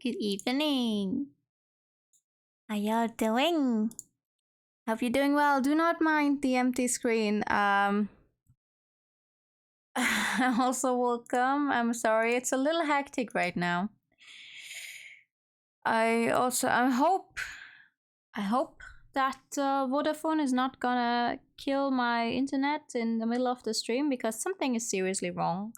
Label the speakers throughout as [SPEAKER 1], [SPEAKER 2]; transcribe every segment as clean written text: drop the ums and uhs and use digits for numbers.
[SPEAKER 1] Good evening. How y'all doing? Hope you're doing well. Do not mind the empty screen. Also welcome. I'm sorry, it's a little hectic right now. I hope that Vodafone is not gonna kill my internet in the middle of the stream, because something is seriously wrong.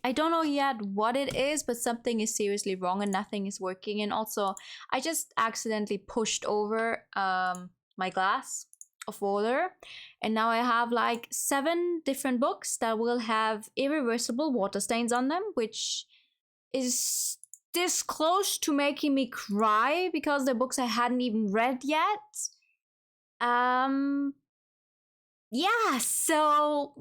[SPEAKER 1] I don't know yet what it is, but something is seriously wrong and nothing is working. And also, I just accidentally pushed over my glass of water, and now I have like 7 different books that will have irreversible water stains on them, which is this close to making me cry because they're books I hadn't even read yet. Yeah, so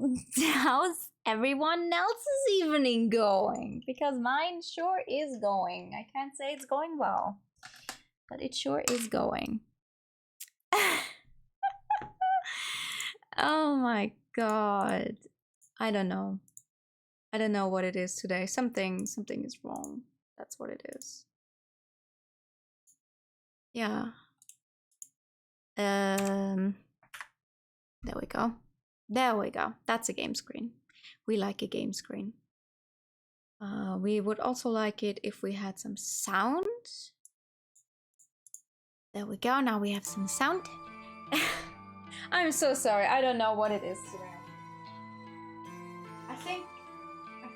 [SPEAKER 1] how's everyone else's evening going? Because mine sure is going. I can't say it's going well, but it sure is going. Oh my god. I don't know. I don't know what it is today. Something is wrong. That's what it is. Yeah. There we go. There we go. That's a game screen. We like a game screen. We would also like it if we had some sound. There we go. Now we have some sound. I'm so sorry. I don't know what it is today. I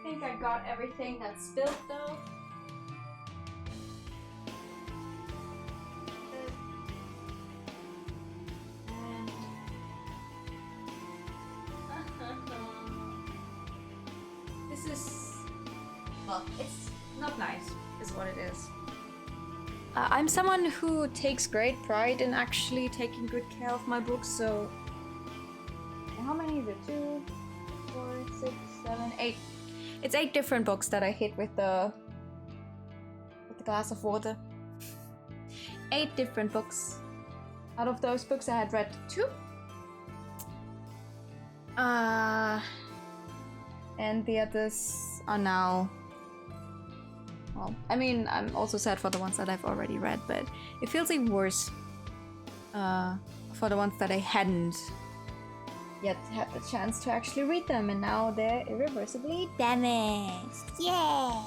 [SPEAKER 1] think I got everything that's spilled though. This is, well, it's not nice, is what it is. I'm someone who takes great pride in actually taking good care of my books, so... How many is it? 2, 4, 6, 7, 8. It's 8 different books that I hit with the glass of water. 8 different books. Out of those books I had read 2. And the others are now... Well, I mean, I'm also sad for the ones that I've already read, but it feels even worse for the ones that I hadn't yet had the chance to actually read them, and now they're irreversibly damaged. Yeah!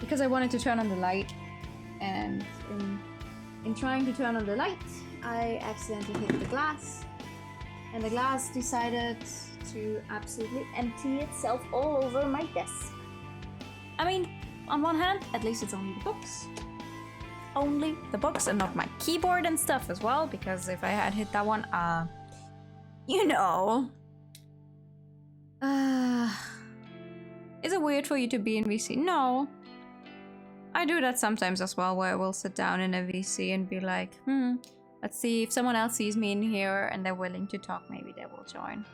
[SPEAKER 1] Because I wanted to turn on the light, and in trying to turn on the light, I accidentally hit the glass, and the glass decided to absolutely empty itself all over my desk. I mean, on one hand, at least it's only the books. Only the books and not my keyboard and stuff as well, because if I had hit that one, you know. Is it weird for you to be in VC? No. I do that sometimes as well, where I will sit down in a VC and be like, let's see if someone else sees me in here and they're willing to talk, maybe they will join.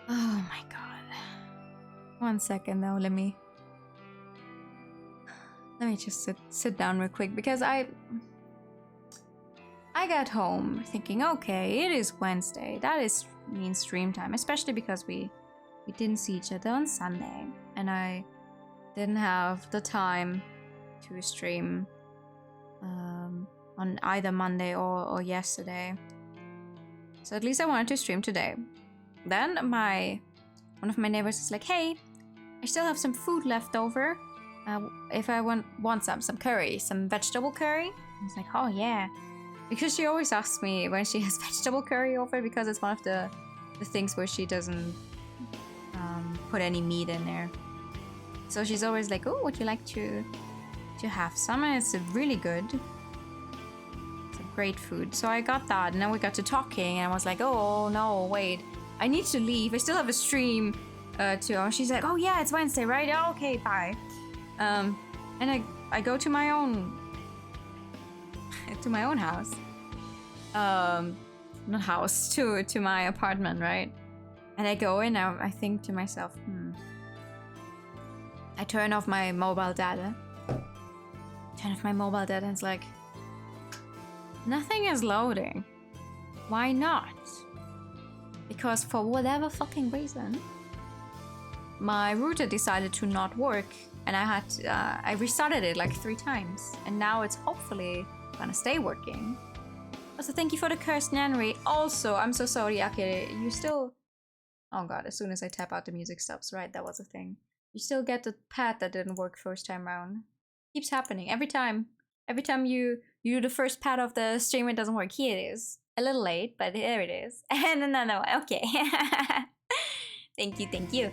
[SPEAKER 1] Oh my god. 1 second though, let me just sit down real quick, because I got home thinking, okay, it is Wednesday. That means stream time, especially because we didn't see each other on Sunday, and I didn't have the time to stream on either Monday or yesterday. So at least I wanted to stream today. Then one of my neighbors is like, hey, I still have some food left over. If I want some curry, some vegetable curry. I was like, oh yeah. Because she always asks me when she has vegetable curry over, because it's one of the things where she doesn't put any meat in there. So she's always like, oh, would you like to have some? And it's really good. It's a great food. So I got that, and then we got to talking, and I was like, oh no, wait. I need to leave. I still have a stream to. She's like, oh yeah, it's Wednesday, right? Oh, okay, bye. And I go to my own house. Not house, to my apartment, right? And I go in. I think to myself, I turn off my mobile data. And it's like, nothing is loading. Why not? Because for whatever fucking reason, my router decided to not work, and I restarted it like 3 times, and now it's hopefully gonna stay working. Also, thank you for the cursed nannery. Also, I'm so sorry, Ake, you still... Oh god, as soon as I tap out, the music stops, right? That was a thing. You still get the pad that didn't work first time round. Keeps happening every time. Every time you do the first pad of the stream, it doesn't work. Here it is. A little late, but there it is. And another one. Okay. Thank you, thank you.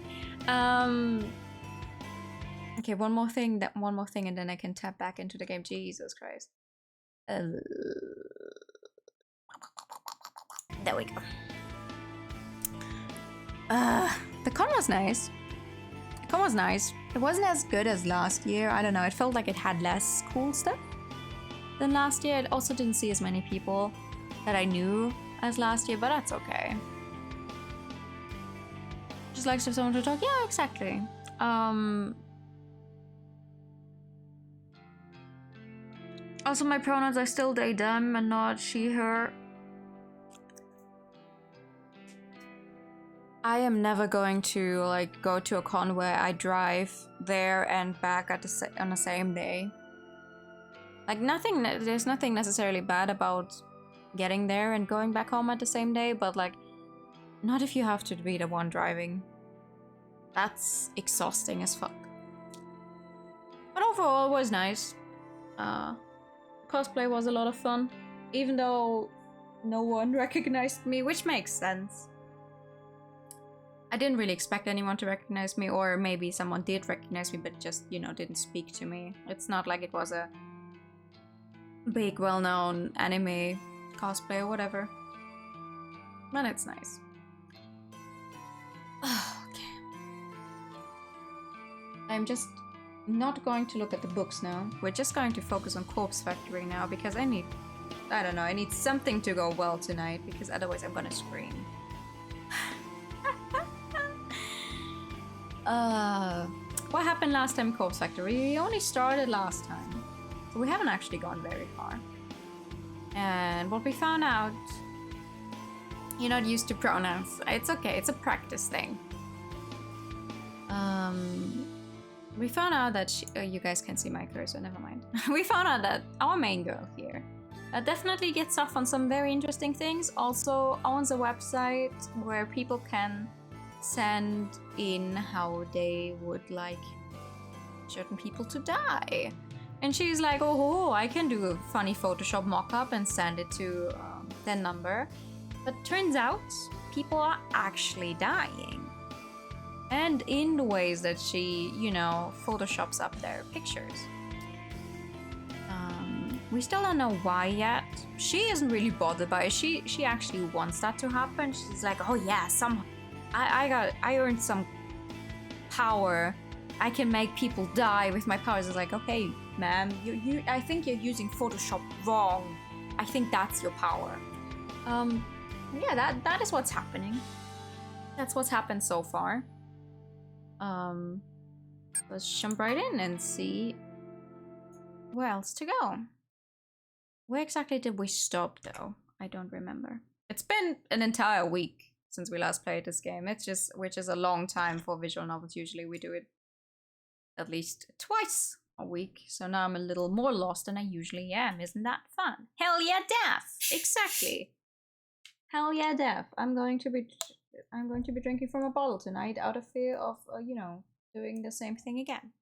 [SPEAKER 1] Okay, one more thing, and then I can tap back into the game. Jesus Christ. There we go. The con was nice. The con was nice. It wasn't as good as last year. I don't know. It felt like it had less cool stuff than last year. I also didn't see as many people that I knew as last year, but that's okay. Just likes for someone to talk. Yeah, exactly. Also, my pronouns are still they, them, and not she, her. I am never going to like go to a con where I drive there and back at on the same day. Like there's nothing necessarily bad about getting there and going back home at the same day, but like, not if you have to be the one driving. That's exhausting as fuck. But overall, it was nice. Cosplay was a lot of fun, even though no one recognized me, which makes sense. I didn't really expect anyone to recognize me, or maybe someone did recognize me but just, you know, didn't speak to me. It's not like it was a big, well-known anime cosplay or whatever. But it's nice. Okay. I'm just not going to look at the books now. We're just going to focus on Corpse Factory now, because I need something to go well tonight, because otherwise I'm gonna scream. What happened last time in Corpse Factory? We only started last time, so we haven't actually gone very far. And what we found out, you're not used to pronouns. It's okay, it's a practice thing. We found out that you guys can see my cursor, never mind. We found out that our main girl here definitely gets off on some very interesting things. Also owns a website where people can send in how they would like certain people to die. And she's like, oh, I can do a funny Photoshop mock-up and send it to their number. But turns out people are actually dying. And in the ways that she, you know, photoshops up their pictures. We still don't know why yet. She isn't really bothered by it. She actually wants that to happen. She's like, oh yeah, I earned some power. I can make people die with my powers. It's like, okay, ma'am, I think you're using Photoshop wrong. I think that's your power. Yeah, that is what's happening. That's what's happened so far. Let's jump right in and see where else to go. Where exactly did we stop though? I don't remember. It's been an entire week since we last played this game. Which is a long time for visual novels. Usually we do it at least twice a week. So now I'm a little more lost than I usually am. Isn't that fun? Hell yeah, death! Exactly. Hell yeah, death. I'm going to be drinking from a bottle tonight out of fear of, you know, doing the same thing again.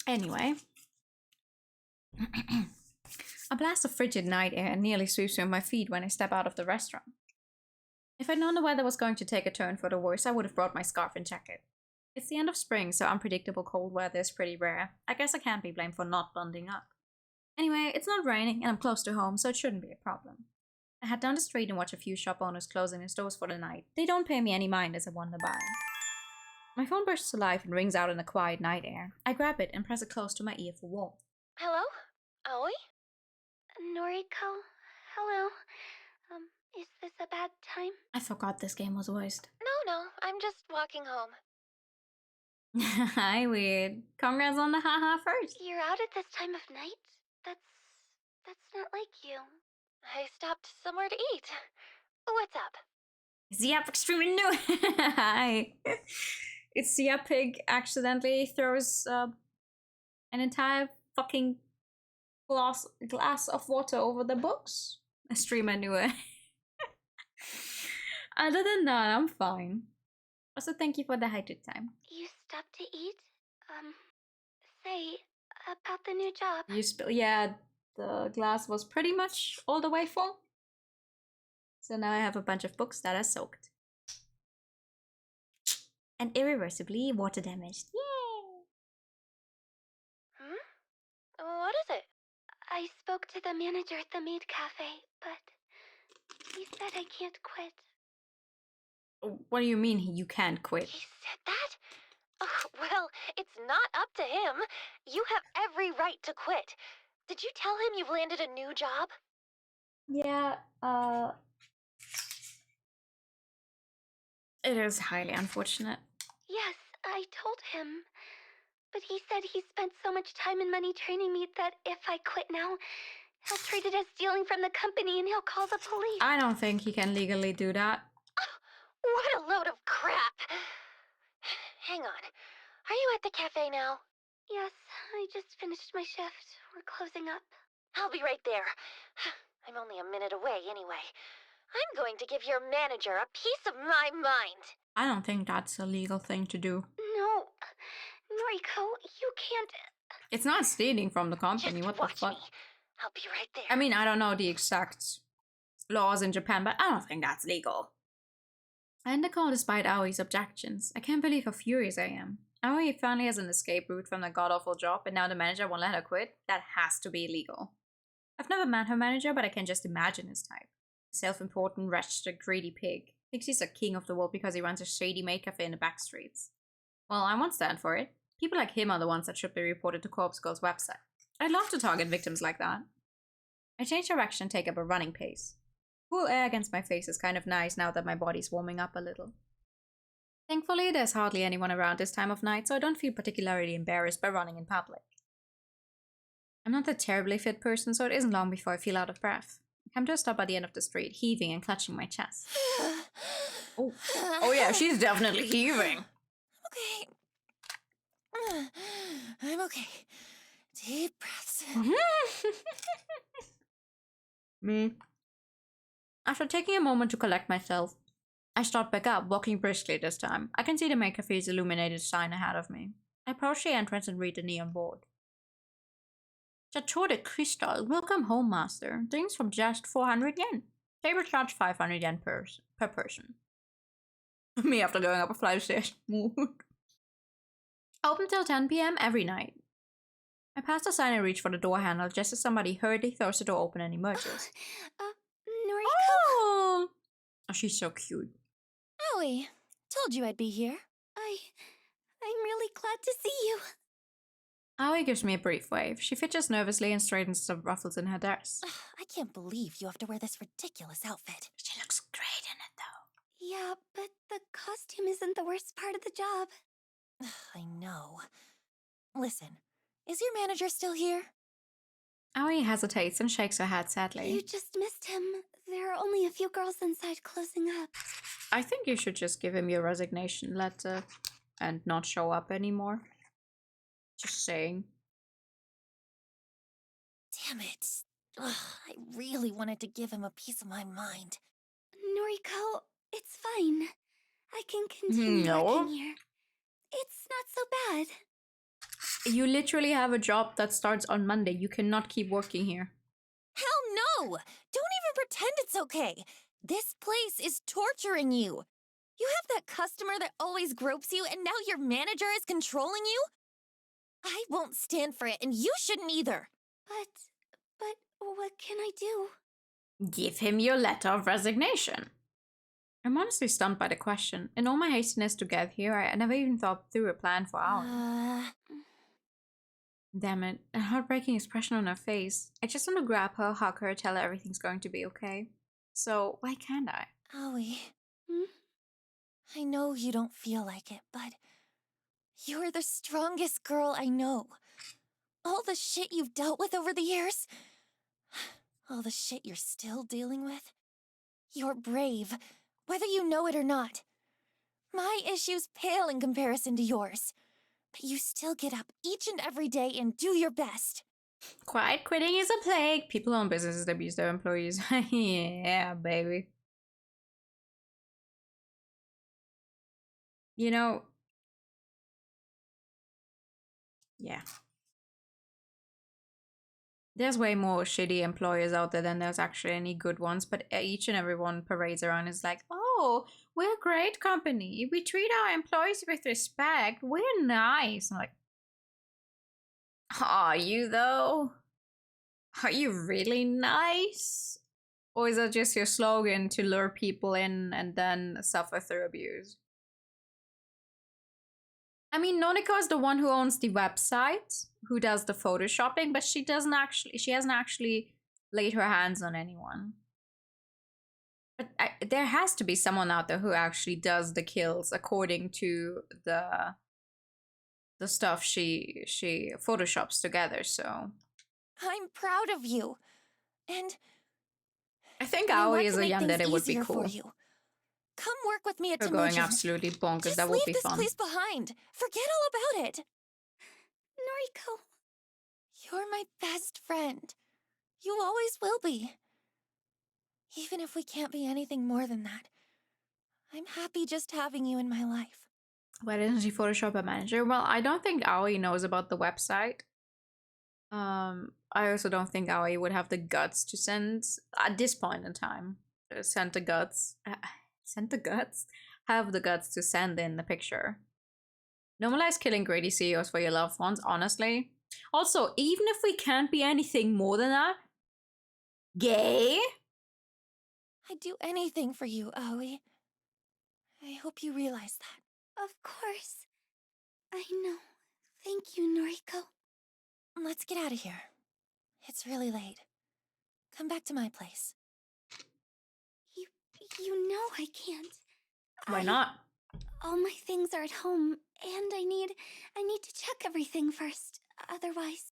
[SPEAKER 1] Anyway. A blast of frigid night air nearly sweeps me on my feet when I step out of the restaurant. If I'd known the weather was going to take a turn for the worse, I would have brought my scarf and jacket. It's the end of spring, so unpredictable cold weather is pretty rare. I guess I can't be blamed for not bundling up. Anyway, it's not raining and I'm close to home, so it shouldn't be a problem. I head down the street and watch a few shop owners closing their stores for the night. They don't pay me any mind as I wander by. My phone bursts to life and rings out in the quiet night air. I grab it and press it close to my ear for warmth.
[SPEAKER 2] Hello? Aoi? Noriko? Hello? Is this a bad time?
[SPEAKER 1] I forgot this game was voiced.
[SPEAKER 2] No, I'm just walking home.
[SPEAKER 1] Hi, weird. Congrats on the haha first.
[SPEAKER 2] You're out at this time of night? That's not like you. I stopped somewhere to eat. What's up?
[SPEAKER 1] Zia extremely new. Hi. It's Zia Pig accidentally throws an entire fucking glass of water over the books. A streamer knew it. Other than that, I'm fine. Also, thank you for the hydrate time.
[SPEAKER 2] You stopped to eat? Say, about the new job.
[SPEAKER 1] You spill, yeah, the glass was pretty much all the way full. So now I have a bunch of books that are soaked. And irreversibly water damaged. Yay!
[SPEAKER 2] What is it? I spoke to the manager at the maid cafe, but he said I can't quit.
[SPEAKER 1] What do you mean you can't quit?
[SPEAKER 2] He said that? Oh, well, it's not up to him. You have every right to quit. Did you tell him you've landed a new job?
[SPEAKER 1] Yeah, it is highly unfortunate.
[SPEAKER 2] Yes, I told him. But he said he spent so much time and money training me that if I quit now, he'll treat it as stealing from the company and he'll call the police.
[SPEAKER 1] I don't think he can legally do that.
[SPEAKER 2] What a load of crap! Hang on. Are you at the cafe now? Yes, I just finished my shift. We're closing up. I'll be right there. I'm only a minute away anyway. I'm going to give your manager a piece of my mind.
[SPEAKER 1] I don't think that's a legal thing to do.
[SPEAKER 2] No, Noriko, you can't.
[SPEAKER 1] It's not stealing from the company.
[SPEAKER 2] Just
[SPEAKER 1] What the
[SPEAKER 2] watch
[SPEAKER 1] fuck?
[SPEAKER 2] me. I'll be right there.
[SPEAKER 1] I mean, I don't know the exact laws in Japan, but I don't think that's legal. I end the call despite Aoi's objections. I can't believe how furious I am. Aoi finally has an escape route from the god-awful job, and now the manager won't let her quit? That has to be illegal. I've never met her manager, but I can just imagine his type. Self-important, wretched, greedy pig. Thinks he's a king of the world because he runs a shady maid cafe in the back streets. Well, I won't stand for it. People like him are the ones that should be reported to Corpse Girl's website. I'd love to target victims like that. I change direction and take up a running pace. Cool air against my face is kind of nice now that my body's warming up a little. Thankfully, there's hardly anyone around this time of night, so I don't feel particularly embarrassed by running in public. I'm not a terribly fit person, so it isn't long before I feel out of breath. I come to a stop at the end of the street, heaving and clutching my chest. Oh yeah, she's definitely heaving.
[SPEAKER 3] Okay. I'm okay. Deep breaths.
[SPEAKER 1] Me. After taking a moment to collect myself, I start back up, walking briskly this time. I can see the maid cafe's illuminated sign ahead of me. I approach the entrance and read the neon board. Chateau de Cristal, welcome home, master. Drinks from just 400 yen. Table charge 500 yen per person. Me after going up a flight of stairs. Open till 10 p.m. every night. I pass the sign and reach for the door handle just as somebody hurriedly throws the door open and emerges.
[SPEAKER 2] Noriko?
[SPEAKER 1] Oh, she's so cute.
[SPEAKER 3] Aoi, told you I'd be here.
[SPEAKER 2] I'm really glad to see you.
[SPEAKER 1] Aoi gives me a brief wave. She fidgets nervously and straightens the ruffles in her dress.
[SPEAKER 3] I can't believe you have to wear this ridiculous outfit.
[SPEAKER 1] She looks great in it, though.
[SPEAKER 2] Yeah, but the costume isn't the worst part of the job.
[SPEAKER 3] I know. Listen, is your manager still here?
[SPEAKER 1] Aoi hesitates and shakes her head sadly.
[SPEAKER 2] You just missed him. There are only a few girls inside closing up.
[SPEAKER 1] I think you should just give him your resignation letter and not show up anymore. Just saying.
[SPEAKER 3] Damn it. Ugh, I really wanted to give him a piece of my mind.
[SPEAKER 2] Noriko, it's fine. I can continue working here. It's not so bad.
[SPEAKER 1] You literally have a job that starts on Monday. You cannot keep working here.
[SPEAKER 3] Hell no! Don't even pretend it's okay. This place is torturing you. You have that customer that always gropes you, and now your manager is controlling you? I won't stand for it, and you shouldn't either.
[SPEAKER 2] But what can I do?
[SPEAKER 1] Give him your letter of resignation. I'm honestly stumped by the question. In all my hastiness to get here, I never even thought through a plan for hours. Damn it, a heartbreaking expression on her face. I just want to grab her, hug her, tell her everything's going to be okay. So, why can't I?
[SPEAKER 3] Aoi. I know you don't feel like it, but you're the strongest girl I know. All the shit you've dealt with over the years, all the shit you're still dealing with. You're brave, whether you know it or not. My issues pale in comparison to yours. But you still get up each and every day and do your best.
[SPEAKER 1] Quiet quitting is a plague. People own businesses that abuse their employees. Yeah, baby. You know, yeah. There's way more shitty employers out there than there's actually any good ones, but each and every one parades around is like, oh, we're a great company. We treat our employees with respect. We're nice. I'm like, are you though? Are you really nice? Or is that just your slogan to lure people in and then suffer through abuse? I mean, Nonika is the one who owns the website, who does the photoshopping, but she hasn't actually laid her hands on anyone. But there has to be someone out there who actually does the kills according to the stuff she photoshops together, so.
[SPEAKER 3] I'm proud of you. And
[SPEAKER 1] I think Aoi is a yandere would be cool.
[SPEAKER 3] For you. Come work with me at
[SPEAKER 1] We're going absolutely bonkers. That would be fun.
[SPEAKER 3] Just leave this place behind. Forget all about it.
[SPEAKER 2] Noriko.
[SPEAKER 3] You're my best friend. You always will be. Even if we can't be anything more than that, I'm happy just having you in my life.
[SPEAKER 1] Why didn't she Photoshop a manager? Well, I don't think Aoi knows about the website. I also don't think Aoi would have the guts to send, at this point in time, have the guts to send in the picture. Normalize killing greedy CEOs for your loved ones, honestly. Also, even if we can't be anything more than that, gay?
[SPEAKER 3] I'd do anything for you, Aoi. I hope you realize that.
[SPEAKER 2] Of course. I know. Thank you, Noriko.
[SPEAKER 3] Let's get out of here. It's really late. Come back to my place.
[SPEAKER 2] You know I can't.
[SPEAKER 1] Why not?
[SPEAKER 2] All my things are at home, and I need to check everything first. Otherwise...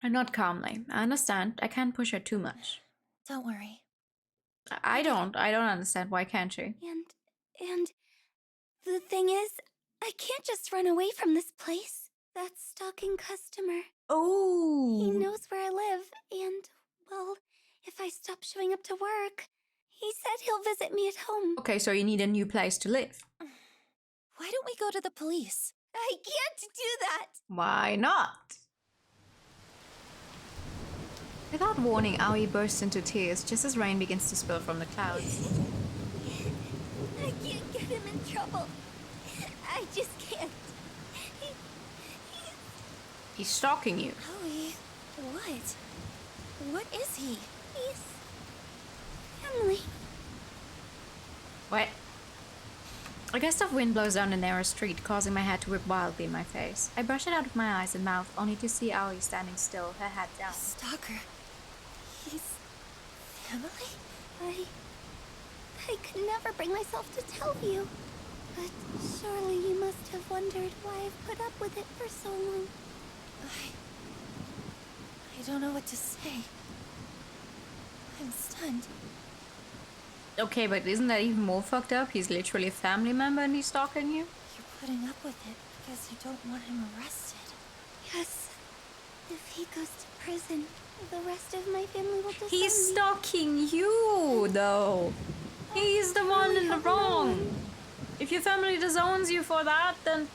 [SPEAKER 1] I'm not calmly. I understand. I can't push her too much.
[SPEAKER 3] Don't worry.
[SPEAKER 1] I don't understand. Why can't she?
[SPEAKER 2] And the thing is, I can't just run away from this place. That stalking customer.
[SPEAKER 1] Oh.
[SPEAKER 2] He knows where I live, and, well, if I stop showing up to work, he said he'll visit me at home.
[SPEAKER 1] Okay, so you need a new place to live.
[SPEAKER 3] Why don't we go to the police?
[SPEAKER 2] I can't do that!
[SPEAKER 1] Why not? Without warning, Aoi bursts into tears just as rain begins to spill from the clouds.
[SPEAKER 2] I can't get him in trouble. I just can't.
[SPEAKER 1] He's stalking you.
[SPEAKER 3] Aoi, what? What is he?
[SPEAKER 2] He's... family.
[SPEAKER 1] What? A gust of wind blows down the narrow street, causing my head to whip wildly in my face. I brush it out of my eyes and mouth, only to see Aoi standing still, her head down.
[SPEAKER 3] Stalker. He's... family?
[SPEAKER 2] I could never bring myself to tell you. But surely you must have wondered why I've put up with it for so long.
[SPEAKER 3] I don't know what to say. I'm stunned.
[SPEAKER 1] Okay, but isn't that even more fucked up? He's literally a family member and he's stalking you?
[SPEAKER 3] You're putting up with it because you don't want him arrested.
[SPEAKER 2] Yes. If he goes to prison, the rest of my family will disown
[SPEAKER 1] He's
[SPEAKER 2] me.
[SPEAKER 1] stalking you, though. He's the one in the wrong. If your family disowns you for that, then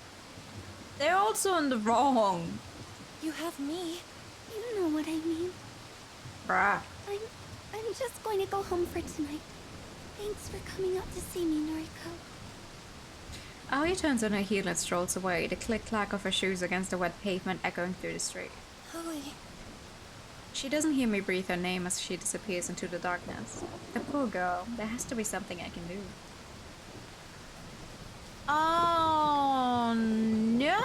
[SPEAKER 1] they're also in the wrong.
[SPEAKER 3] You have me.
[SPEAKER 2] You know what I mean.
[SPEAKER 1] Bruh.
[SPEAKER 2] I'm just going to go home for tonight. Thanks for coming out to see me, Noriko.
[SPEAKER 1] Aoi turns on her heel and strolls away, the click-clack of her shoes against the wet pavement echoing through the street.
[SPEAKER 3] Aoi.
[SPEAKER 1] She doesn't hear me breathe her name as she disappears into the darkness. The poor girl. There has to be something I can do. Oh no!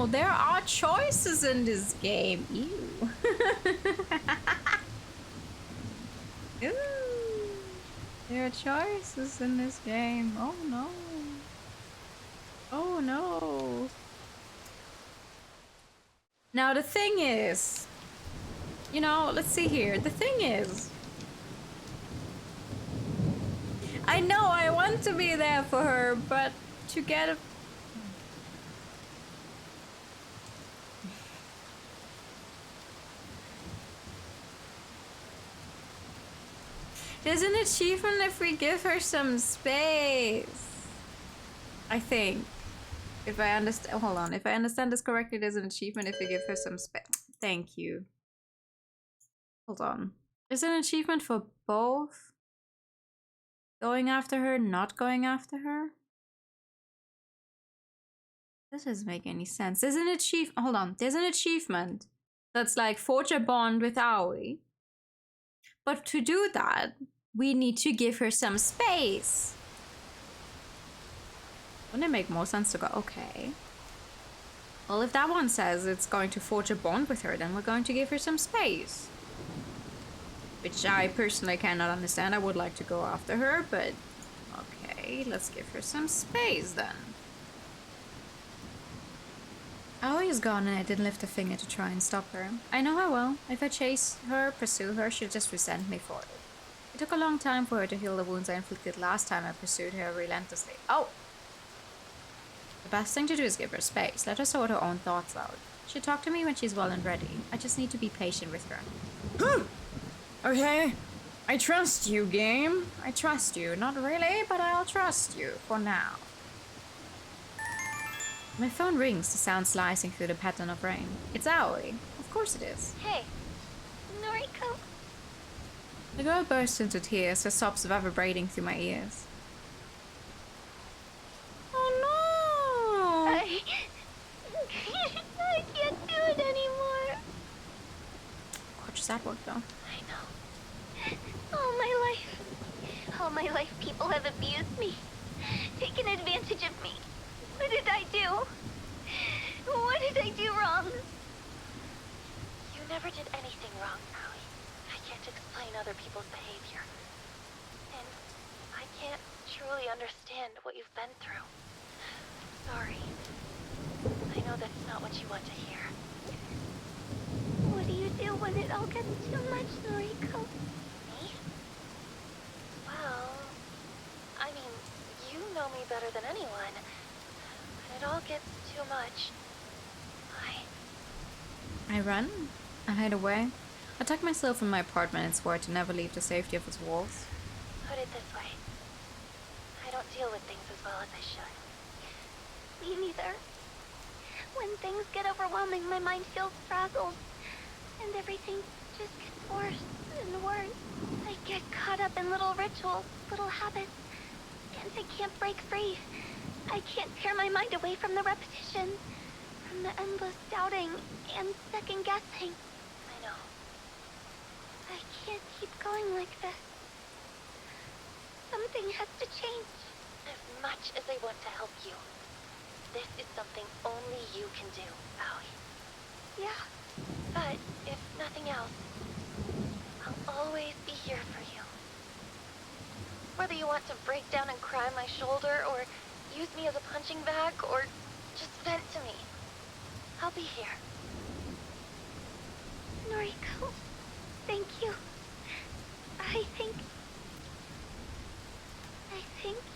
[SPEAKER 1] There are choices in this game. Ew. Ooh. There are choices in this game. Oh no. Oh no. Now the thing is, you know, let's see here. The thing is, I know I want to be there for her, but to get a... There's an achievement if we give her some space. I think. If I understand, hold on. If I understand this correctly, there's an achievement if we give her some space. Thank you. Hold on. Is there an achievement for both? Going after her, not going after her? This doesn't make any sense. There's an achievement. Hold on. There's an achievement that's like forge a bond with Aoi. But to do that, we need to give her some space. Wouldn't it make more sense to go, okay. Well, if that one says it's going to forge a bond with her, then we're going to give her some space. Which I personally cannot understand. I would like to go after her, but okay, let's give her some space then. Aoi is gone and I didn't lift a finger to try and stop her. I know her well. If I chase her, pursue her, she'll just resent me for it. It took a long time for her to heal the wounds I inflicted last time I pursued her relentlessly. Oh! The best thing to do is give her space. Let her sort her own thoughts out. She'll talk to me when she's well and ready. I just need to be patient with her. Okay. I trust you, game. I trust you. Not really, but I'll trust you. For now. My phone rings, the sound slicing through the pattern of rain. It's Aoi. Of course it is.
[SPEAKER 2] Hey, Noriko.
[SPEAKER 1] The girl bursts into tears, her sobs vibrating through my ears. Oh no!
[SPEAKER 2] I can't do it anymore.
[SPEAKER 1] How does that work though?
[SPEAKER 2] I know. All my life people have abused me, taken advantage of me. What did I do? What did I do wrong? You never did anything wrong, Aoi. I can't explain other people's behavior. And I can't truly understand what you've been through. Sorry. I know that's not what you want to hear. What do you do when it all gets too much, Noriko? Me? Well, I mean, you know me better than anyone. When it all gets too much,
[SPEAKER 1] I run. I hide away. I tuck myself in my apartment and swore to never leave the safety of its walls.
[SPEAKER 2] Put it this way. I don't deal with things as well as I should. Me neither. When things get overwhelming, my mind feels frazzled. And everything just gets worse and worse. I get caught up in little rituals, little habits. And I can't break free. I can't tear my mind away from the repetition. From the endless doubting and second guessing. I know. I can't keep going like this. Something has to change. As much as I want to help you, this is something only you can do, Aoi. Yeah. But if nothing else, I'll always be here for you. Whether you want to break down and cry on my shoulder, or use me as a punching bag, or just vent to me, I'll be here. Noriko, thank you. I think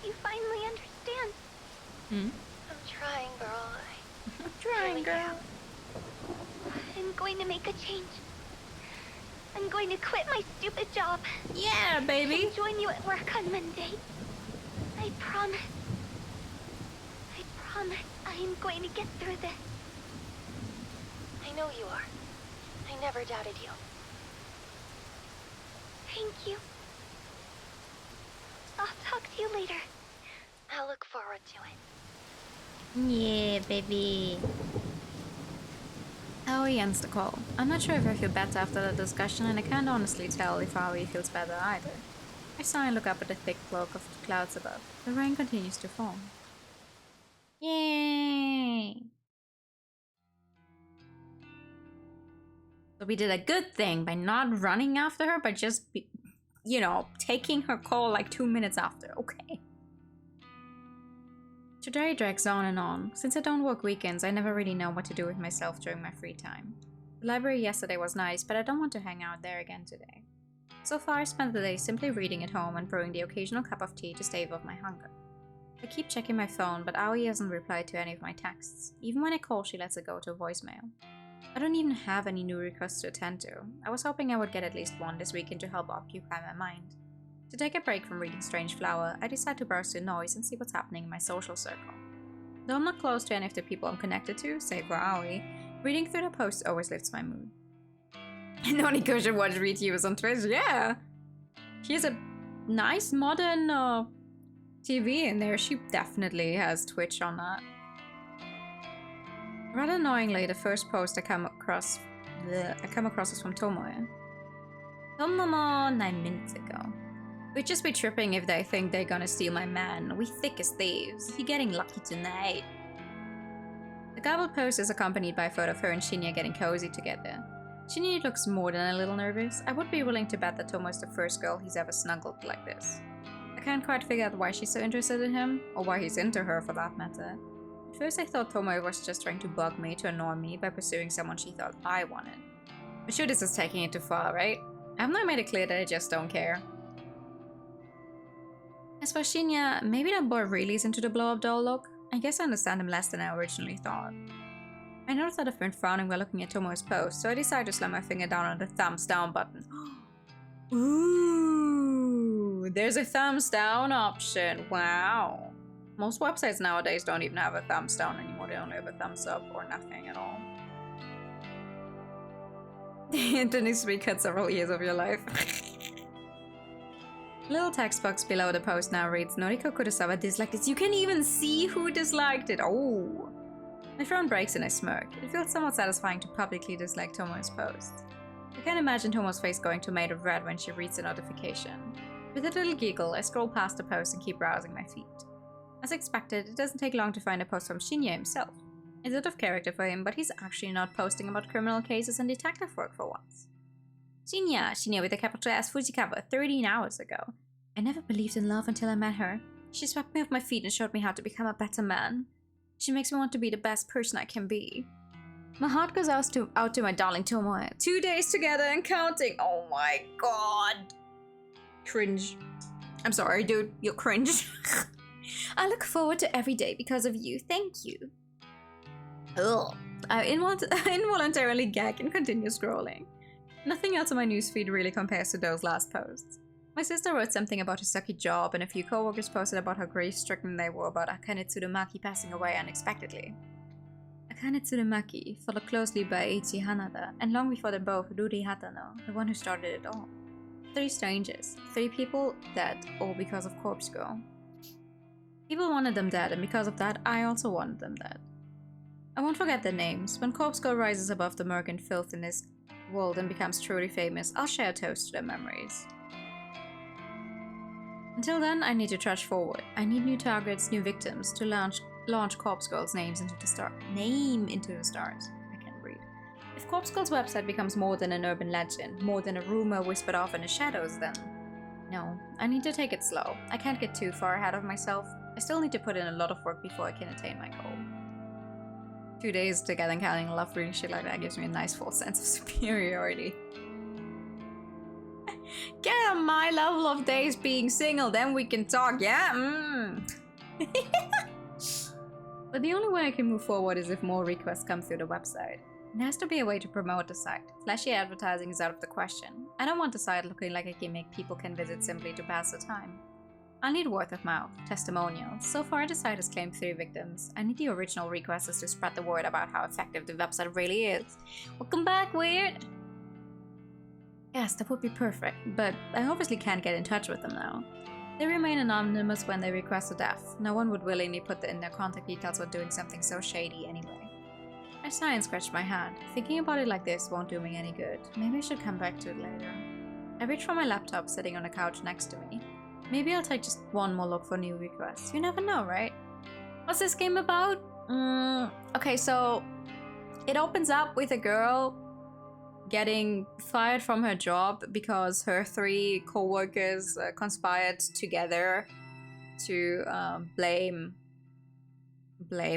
[SPEAKER 2] you finally understand.
[SPEAKER 1] Hmm?
[SPEAKER 2] I'm trying, girl.
[SPEAKER 1] I'm trying,
[SPEAKER 2] really
[SPEAKER 1] girl.
[SPEAKER 2] I'm going to make a change. I'm going to quit my stupid job.
[SPEAKER 1] Yeah, baby.
[SPEAKER 2] And join you at work on Monday. I promise. I promise I am going to get through this. I know you are. I never doubted you. Thank you. I'll talk to you later. I'll look forward to it.
[SPEAKER 1] Yeah, baby. Aoi ends the call. I'm not sure if I feel better after the discussion, and I can't honestly tell if Aoi feels better either. I sigh and look up at the thick cloak of the clouds above. The rain continues to fall. Yay! So we did a good thing by not running after her, but just, taking her call like 2 minutes after. Okay. Today drags on and on. Since I don't work weekends, I never really know what to do with myself during my free time. The library yesterday was nice, but I don't want to hang out there again today. So far, I spent the day simply reading at home and brewing the occasional cup of tea to stave off my hunger. I keep checking my phone, but Aoi hasn't replied to any of my texts. Even when I call, she lets it go to voicemail. I don't even have any new requests to attend to. I was hoping I would get at least one this weekend to help occupy my mind. To take a break from reading Strange Flower, I decide to browse through noise and see what's happening in my social circle. Though I'm not close to any of the people I'm connected to, save for Aoi, reading through their posts always lifts my mood. Noniko should watch reviews on Twitch, yeah! She has a nice modern TV in there. She definitely has Twitch on that. Rather annoyingly, the first post I come across is from Tomoe. Tomomo 9 minutes ago. We'd just be tripping if they think they're gonna steal my man. We thick as thieves. He getting lucky tonight. The garbled post is accompanied by a photo of her and Shinya getting cozy together. Shinya looks more than a little nervous. I would be willing to bet that Tomo is the first girl he's ever snuggled like this. I can't quite figure out why she's so interested in him, or why he's into her for that matter. At first I thought Tomo was just trying to bug me to annoy me by pursuing someone she thought I wanted. But sure, this is taking it too far, right? I've not made it clear that I just don't care. As for Shinya, maybe that boy really is into the blow-up doll look. I guess I understand him less than I originally thought. I noticed that I've been frowning while looking at Tomo's post, so I decided to slam my finger down on the thumbs down button. Ooh, there's a thumbs down option. Wow. Most websites nowadays don't even have a thumbs down anymore. They only have a thumbs up or nothing at all. The internet speak cut several years of your life. Little text box below the post now reads, Noriko Kurosawa disliked this. You can even see who disliked it. Oh. My frown breaks and I smirk. It feels somewhat satisfying to publicly dislike Tomo's post. I can't imagine Tomo's face going tomato red when she reads the notification. With a little giggle, I scroll past the post and keep browsing my feed. As expected, it doesn't take long to find a post from Shinya himself. It's out of character for him, but he's actually not posting about criminal cases and detective work for once. Shinya with a capital S Fujikawa 13 hours ago. I never believed in love until I met her. She swept me off my feet and showed me how to become a better man. She makes me want to be the best person I can be. My heart goes out to my darling Tomoe. 2 days together and counting. Oh my god. Cringe. I'm sorry, dude. You're cringe. I look forward to every day because of you. Thank you. Ugh. I involuntarily gag and continue scrolling. Nothing else on my newsfeed really compares to those last posts. My sister wrote something about her sucky job, and a few coworkers posted about how grief-stricken they were about Akane Tsurumaki passing away unexpectedly. Akane Tsurumaki, followed closely by Eiichi Hanada, and long before them both, Ruri Hatano, the one who started it all. 3 strangers, 3 people dead, all because of Corpse Girl. People wanted them dead, and because of that, I also wanted them dead. I won't forget their names. When Corpse Girl rises above the murk and filth in this world and becomes truly famous, I'll share a toast to their memories. Until then, I need to trudge forward. I need new targets, new victims to launch Corpse Girl's name into the stars. I can't read. If Corpse Girl's website becomes more than an urban legend, more than a rumor whispered off in the shadows, then no, I need to take it slow. I can't get too far ahead of myself. I still need to put in a lot of work before I can attain my goal. 2 days together and counting love reading shit like that gives me a nice false sense of superiority. Get on my level of days being single, then we can talk, yeah? But the only way I can move forward is if more requests come through the website. There has to be a way to promote the site. Flashy advertising is out of the question. I don't want the site looking like a gimmick people can visit simply to pass the time. I need word of mouth, testimonials. So far the site has claimed 3 victims. I need the original requesters to spread the word about how effective the website really is. Welcome back, Weird! Yes, that would be perfect, but I obviously can't get in touch with them now. They remain anonymous when they request a death. No one would willingly put in their contact details when doing something so shady anyway. I sigh and scratch my head. Thinking about it like this won't do me any good. Maybe I should come back to it later. I reach for my laptop sitting on the couch next to me. Maybe I'll take just one more look for new requests. You never know, right? What's this game about? Okay, so it opens up with a girl getting fired from her job because her 3 co-workers conspired together to blame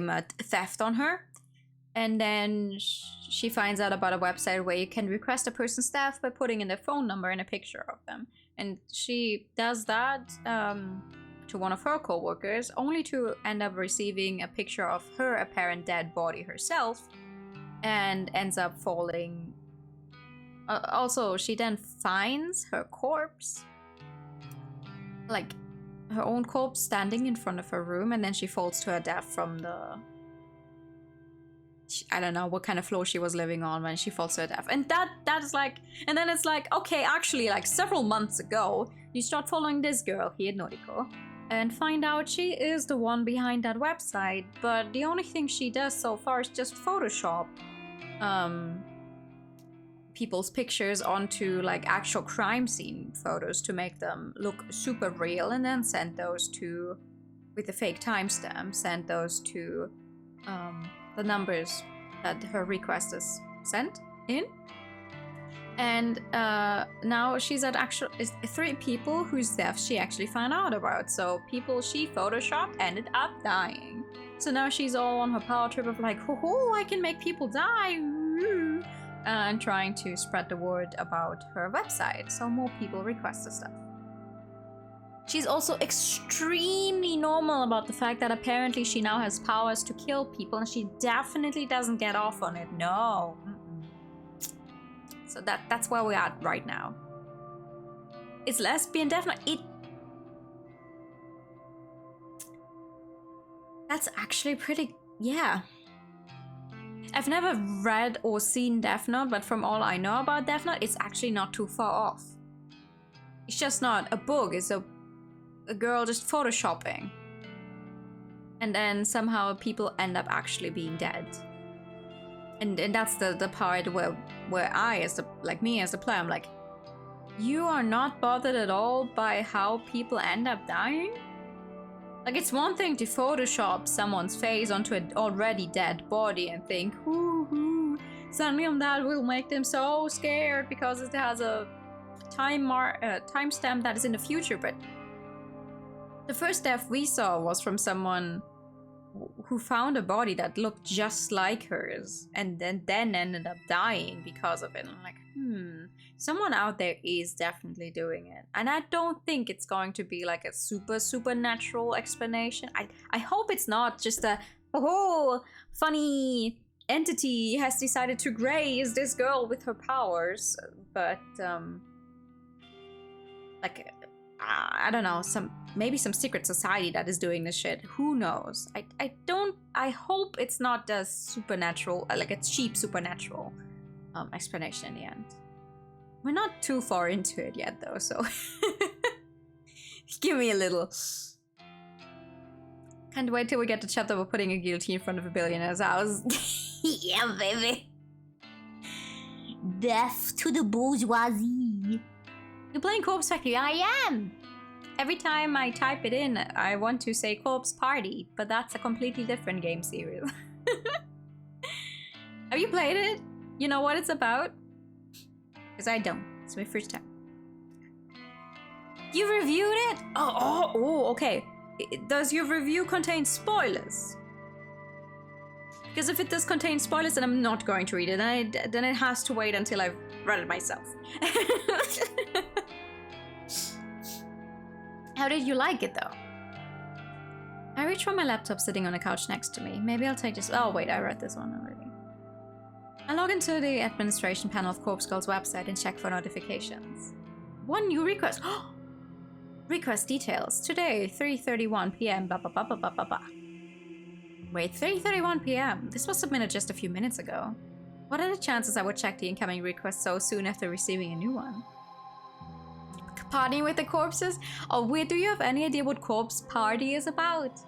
[SPEAKER 1] a theft on her. And then she finds out about a website where you can request a person's death by putting in their phone number and a picture of them. And she does that to one of her co-workers, only to end up receiving a picture of her apparent dead body herself, and ends up falling. Also, she then finds her corpse, like her own corpse, standing in front of her room, and then she falls to her death from the... I don't know what kind of floor she was living on when she falls to her death. And that is like... And then it's like, okay, actually, like several months ago, you start following this girl here, Noriko, and find out she is the one behind that website, but the only thing she does so far is just Photoshop people's pictures onto like actual crime scene photos to make them look super real, and then send those to, with the fake timestamp, send those to the numbers that her request is sent in. And now she's at actual 3 people whose deaths she actually found out about. So people she photoshopped ended up dying. So now she's all on her power trip of like, oh, I can make people die, and trying to spread the word about her website so more people request the stuff. She's also extremely normal about the fact that apparently she now has powers to kill people, and she definitely doesn't get off on it. No. So that's where we're at right now. It's lesbian, definitely. That's actually pretty... Yeah. I've never read or seen Death Note, but from all I know about Death Note, it's actually not too far off. It's just not a book, it's a girl just photoshopping. And then somehow people end up actually being dead. And that's the part where I, as me as the player, I'm like, you are not bothered at all by how people end up dying? Like, it's one thing to Photoshop someone's face onto an already dead body and think, suddenly that will make them so scared because it has a timestamp that is in the future. But the first death we saw was from someone who found a body that looked just like hers and then ended up dying because of it. And I'm like, someone out there is definitely doing it. And I don't think it's going to be like a supernatural explanation. I hope it's not just a, funny entity has decided to graze this girl with her powers. But, I don't know, maybe some secret society that is doing this shit. Who knows? I hope it's not a supernatural, like a cheap supernatural explanation in the end. We're not too far into it yet though, so give me a little. Can't wait till we get to chapter we're putting a guillotine in front of a billionaire's house. Yeah, baby. Death to the bourgeoisie. You're playing Corpse Factory? I am! Every time I type it in, I want to say Corpse Party, but that's a completely different game series. Have you played it? You know what it's about? Because I don't. It's my first time. You reviewed it? Oh, okay. Does your review contain spoilers? Because if it does contain spoilers, then I'm not going to read it. Then it has to wait until I've read it myself. How did you like it, though? I reach for my laptop sitting on a couch next to me. Maybe I'll take this... Oh, wait, I read this one already. I log into the administration panel of Corpse Girl's website and check for notifications. One new request. Request details. Today, 3:31 p.m. Blah, blah, blah, blah, blah, blah, blah. Wait, 3:31 p.m.? This was submitted just a few minutes ago. What are the chances I would check the incoming request so soon after receiving a new one? Partying with the corpses? Oh, wait, do you have any idea what Corpse Party is about?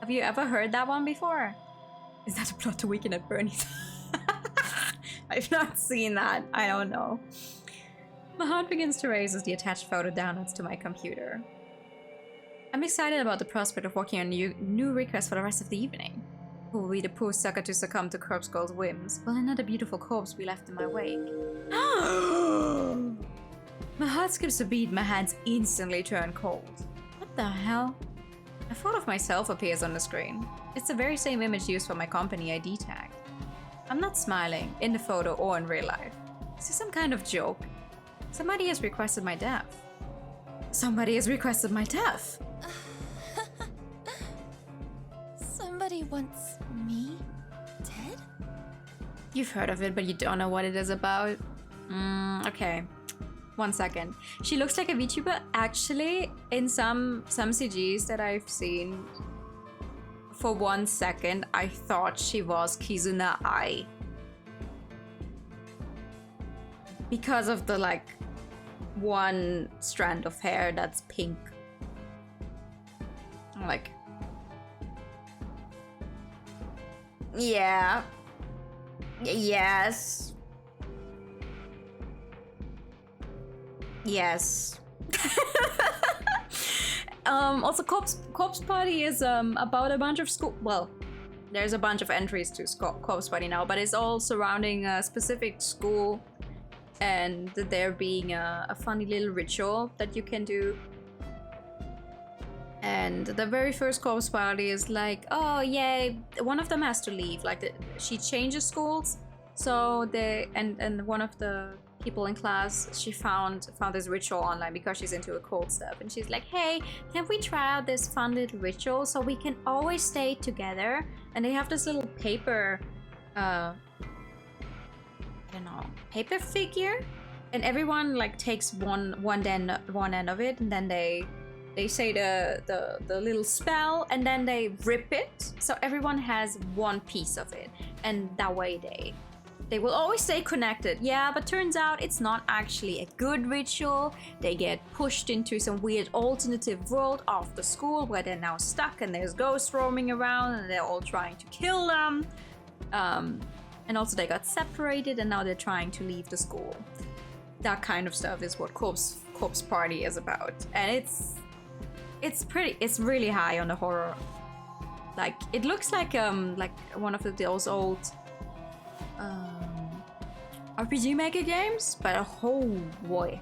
[SPEAKER 1] Have you ever heard that one before? Is that a plot to Weekend at Bernie's? I've not seen that. I don't know. My heart begins to race as the attached photo downloads to my computer. I'm excited about the prospect of working on new requests for the rest of the evening. Who will be the poor sucker to succumb to Corpse Girl's whims? Will another beautiful corpse be left in my wake? My heart skips a beat, my hands instantly turn cold. What the hell? A photo of myself appears on the screen. It's the very same image used for my company ID tag. I'm not smiling in the photo or in real life. Is this some kind of joke? Somebody has requested my death. Somebody has requested my death.
[SPEAKER 3] Somebody wants me dead?
[SPEAKER 1] You've heard of it, but you don't know what it is about. Okay. 1 second. She looks like a VTuber. Actually, in some CGs that I've seen, for 1 second, I thought she was Kizuna Ai. Because of the, like, one strand of hair that's pink. I'm like... Yeah. Yes. Yes. Also, Corpse Party is about a bunch of school. Well, there's a bunch of entries to Corpse Party now, but it's all surrounding a specific school, and there being a funny little ritual that you can do. And the very first Corpse Party is like, oh yay, one of them has to leave. Like she changes schools, so and one of the people in class, she found this ritual online because she's into occult stuff, and she's like, hey, can we try out this fun little ritual so we can always stay together? And they have this little paper I don't know, paper figure, and everyone like takes one end of it, and then they say the little spell, and then they rip it, so everyone has one piece of it, and that way they will always stay connected. Yeah, but turns out it's not actually a good ritual. They get pushed into some weird alternative world of the school where they're now stuck, and there's ghosts roaming around, and they're all trying to kill them. And also they got separated, and now they're trying to leave the school. That kind of stuff is what Corpse Party is about, and it's really high on the horror. Like it looks like one of those old RPG Maker games, but oh boy.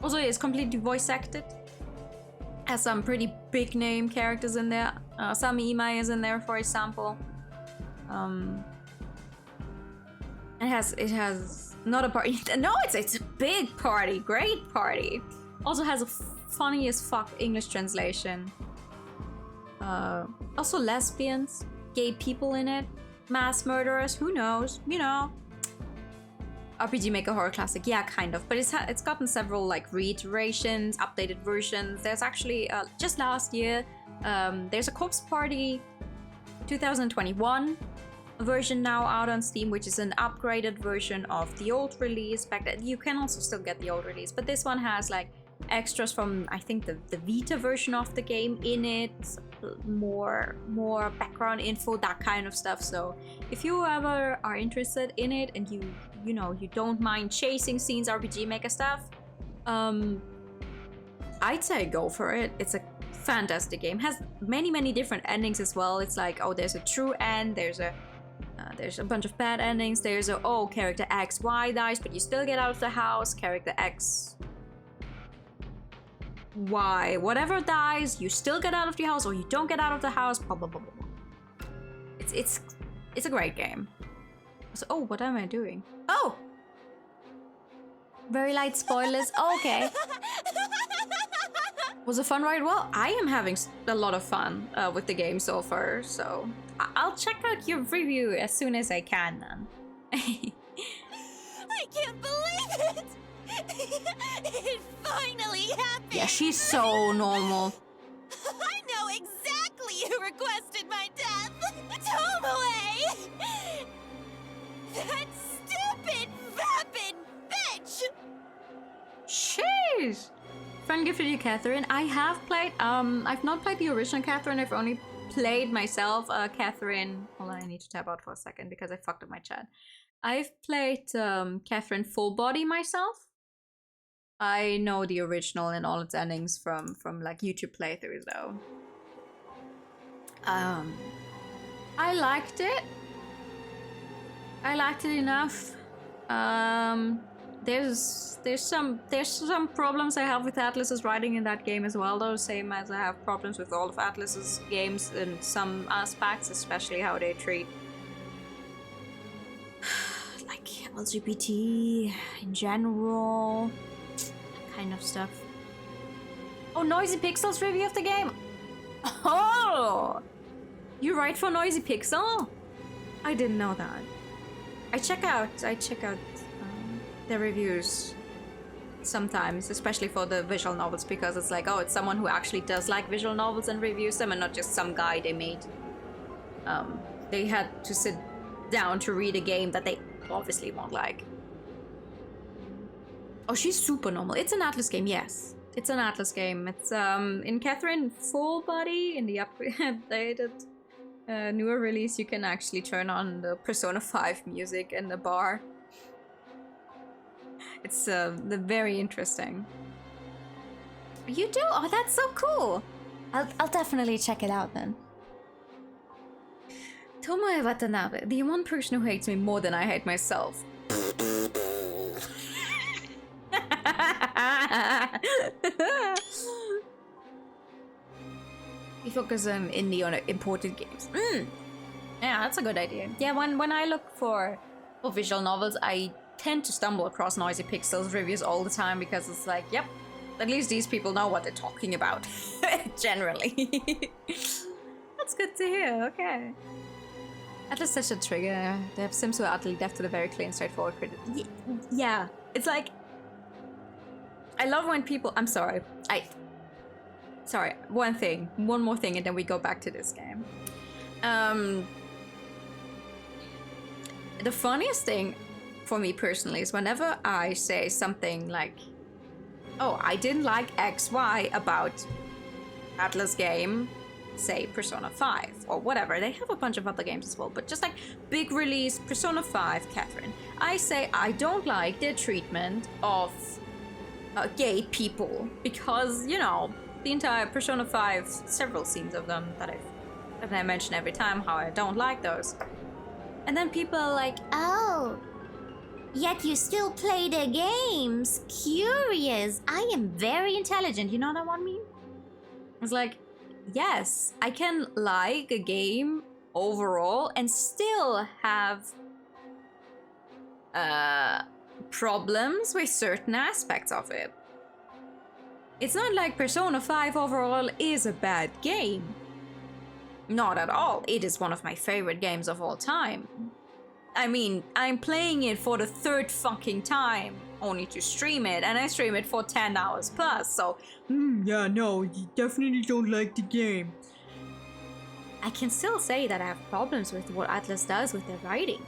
[SPEAKER 1] Also, it's completely voice acted. Has some pretty big name characters in there. Sami Imai is in there, for example. It has not a party. No, it's a big party, great party. Also has a funny as fuck English translation. Also lesbians, gay people in it, mass murderers. Who knows? You know. RPG Maker horror classic, yeah, kind of, but it's gotten several like reiterations, updated versions. There's actually just last year, there's a Corpse Party 2021 version now out on Steam, which is an upgraded version of the old release. Back then, you can also still get the old release, but this one has like extras from I think the Vita version of the game in it, more background info, that kind of stuff. So if you ever are interested in it and you know you don't mind chasing scenes, RPG Maker stuff, I'd say go for it. It's a fantastic game. Has many different endings as well. It's like, oh, there's a true end, there's a bunch of bad endings, there's a, oh, character X, Y dies, but you still get out of the house, character X, Y, whatever dies, you still get out of the house, or you don't get out of the house, blah blah blah blah. It's a great game. So, oh, what am I doing? Oh! Very light spoilers. Okay. Was it fun ride? Well, I am having a lot of fun with the game so far, so I'll check out your review as soon as I can then.
[SPEAKER 3] I can't believe it! It finally happened!
[SPEAKER 1] Yeah, she's so normal.
[SPEAKER 3] I know exactly who requested my death! Tomoe! That stupid, vapid bitch!
[SPEAKER 1] Jeez! Friend gifted you Catherine. I have played, I've not played the original Catherine, I've only played myself, Catherine. Hold on, I need to tab out for a second because I fucked up my chat. I've played Catherine Full Body myself. I know the original and all its endings from like YouTube playthroughs though. I liked it. I liked it enough. There's some problems I have with Atlus's writing in that game as well, though, same as I have problems with all of Atlus's games in some aspects, especially how they treat LGBT in general, that kind of stuff. Oh, Noisy Pixel's review of the game. Oh, you write for Noisy Pixel? I didn't know that. I check out their reviews sometimes, especially for the visual novels, because it's like, oh, it's someone who actually does like visual novels and reviews them, and not just some guy they made. They had to sit down to read a game that they obviously won't like. Oh, she's super normal. It's an Atlas game, yes. It's an Atlas game. It's in Catherine Full Body, in the updated newer release, you can actually turn on the Persona 5 music in the bar. It's very interesting. You do? Oh, that's so cool. I'll definitely check it out then. Tomoe Watanabe, the one person who hates me more than I hate myself. We focus indie on imported games. Yeah, that's a good idea. Yeah, when I look for visual novels, I tend to stumble across Noisy Pixels reviews all the time, because it's like, yep, at least these people know what they're talking about. Generally. That's good to hear, okay. Atlas such a trigger. They have Sims who are utterly deaf to the very clear and straightforward critic. Yeah, it's like, I love when people, I'm sorry, one more thing, and then we go back to this game. The funniest thing for me personally is whenever I say something like, oh, I didn't like XY about Atlas game, say Persona 5 or whatever. They have a bunch of other games as well, but just like big release Persona 5, Catherine. I say I don't like their treatment of gay people, because, you know, the entire Persona 5, several scenes of them that I mention every time how I don't like those. And then people are like, oh, yet you still play the games. Curious. I am very intelligent. You know what I mean? It's like, yes, I can like a game overall and still have problems with certain aspects of it. It's not like Persona 5 overall is a bad game. Not at all. It is one of my favorite games of all time. I mean, I'm playing it for the third fucking time, only to stream it, and I stream it for 10 hours plus, so yeah, no, you definitely don't like the game. I can still say that I have problems with what Atlas does with their writing.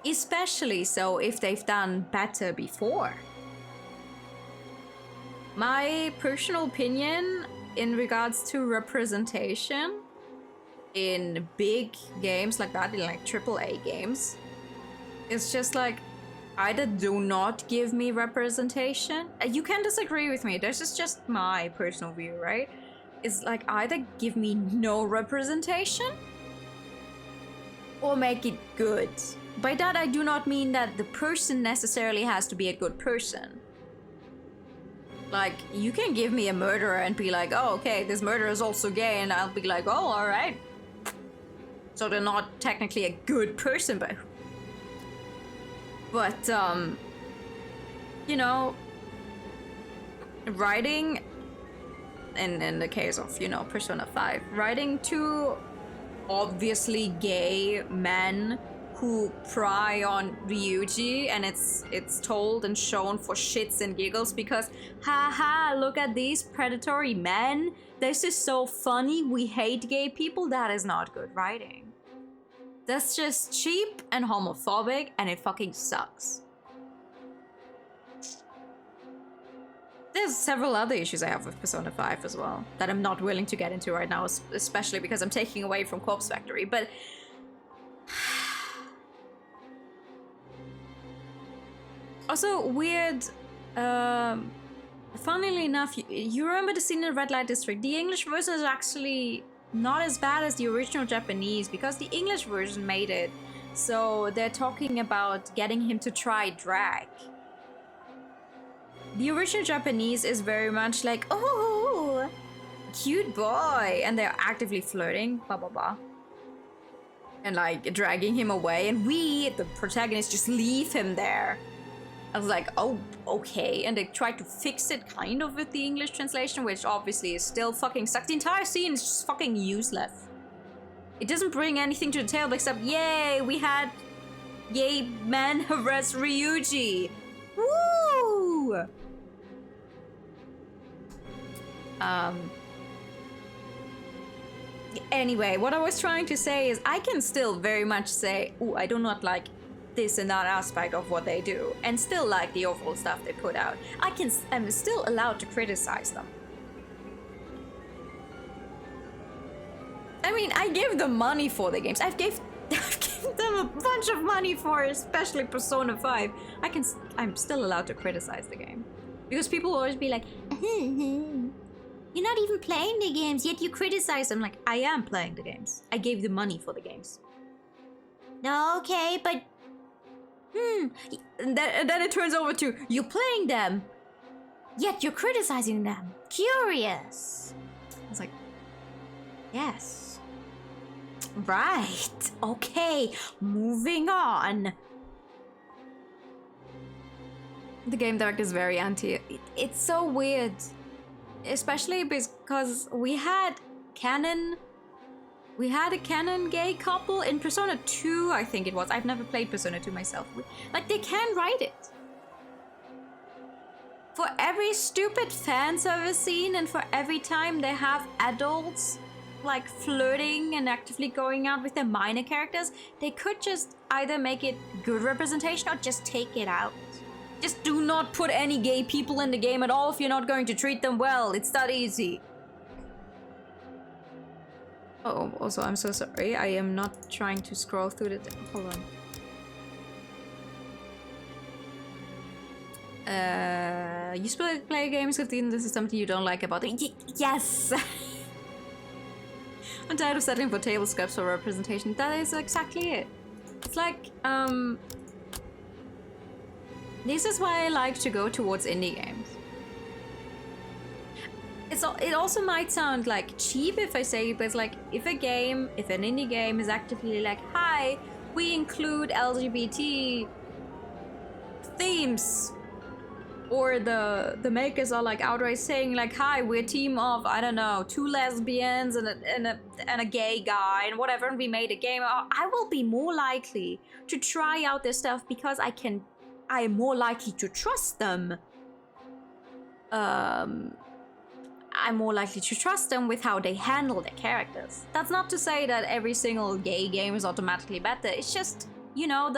[SPEAKER 1] Especially so if they've done better before. My personal opinion in regards to representation in big games like that, in like AAA games, it's just like, either do not give me representation. You can disagree with me, this is just my personal view, right? It's like, either give me no representation or make it good. By that I do not mean that the person necessarily has to be a good person. Like, you can give me a murderer and be like, oh, okay, this murderer is also gay, and I'll be like, oh, alright. So they're not technically a good person, but you know, writing, in the case of, you know, Persona 5, writing two obviously gay men who pry on Ryuji, and it's told and shown for shits and giggles because, haha, look at these predatory men. This is so funny. We hate gay people. That is not good writing. That's just cheap and homophobic, and it fucking sucks. There's several other issues I have with Persona 5 as well that I'm not willing to get into right now, especially because I'm taking away from Corpse Factory, but also weird, funnily enough, you remember the scene in Red Light District? The English version is actually not as bad as the original Japanese, because the English version made it so they're talking about getting him to try drag. The original Japanese is very much like, oh, cute boy, and they're actively flirting, blah blah blah. and like dragging him away, and we, the protagonist, just leave him there. I was like, oh, okay. And they tried to fix it kind of with the English translation, which obviously is still fucking sucks. The entire scene is just fucking useless. It doesn't bring anything to the table except, yay, we had gay men harass Ryuji. Woo! Anyway, what I was trying to say is I can still very much say, ooh, I do not like this and that aspect of what they do, and still like the overall stuff they put out. I'm still allowed to criticize them. I mean, I give them money for the games. I've given them a bunch of money for, especially Persona 5. I'm still allowed to criticize the game. Because people will always be like, you're not even playing the games, yet you criticize them. Like, I am playing the games. I gave them money for the games. No, okay, but... And then it turns over to, you're playing them, yet you're criticizing them. Curious. I was like, yes. Right. Okay, moving on. The game director is very anti. It's so weird. Especially because we had a canon gay couple in Persona 2, I think it was. I've never played Persona 2 myself. Like, they can write it. For every stupid fan service scene and for every time they have adults like flirting and actively going out with their minor characters, they could just either make it good representation or just take it out. Just do not put any gay people in the game at all if you're not going to treat them well. It's that easy. Oh, also, I'm so sorry. I am not trying to scroll through the... Hold on. You play games with this is something you don't like about it. Yes! I'm tired of settling for table scraps for representation. That is exactly it. It's like, this is why I like to go towards indie games. It also might sound like cheap if I say it, but it's like if an indie game is actively like, hi, we include LGBT themes, or the makers are like outright saying like, hi, we're a team of, I don't know, 2 lesbians and a gay guy and whatever, and we made a game, I will be more likely to try out their stuff because I am more likely to trust them. I'm more likely to trust them with how they handle their characters. That's not to say that every single gay game is automatically better. It's just, you know,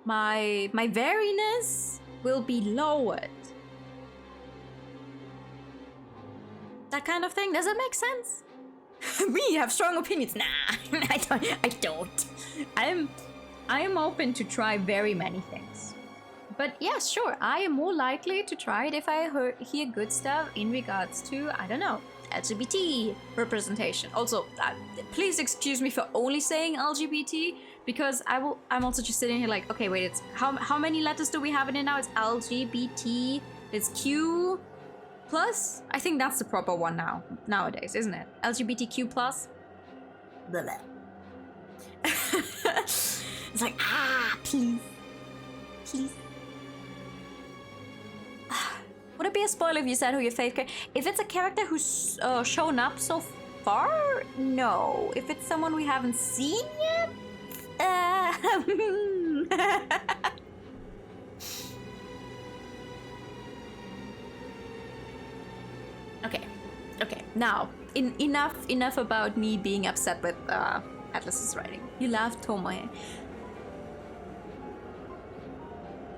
[SPEAKER 1] my wariness will be lowered. That kind of thing. Does it make sense? We have strong opinions. Nah, I don't. I am open to try very many things. But yeah, sure, I am more likely to try it if I hear good stuff in regards to, I don't know, LGBT representation. Also, please excuse me for only saying LGBT, because I'm also just sitting here like, okay, wait, it's how many letters do we have in it now? It's LGBT, it's Q plus? I think that's the proper one nowadays, isn't it? LGBTQ plus? Blah, blah. It's like, please. Would it be a spoiler if you said who your favorite character? If it's a character who's shown up so far, no. If it's someone we haven't seen yet, Okay. Now, enough about me being upset with Atlas's writing. You laughed, Tomoe.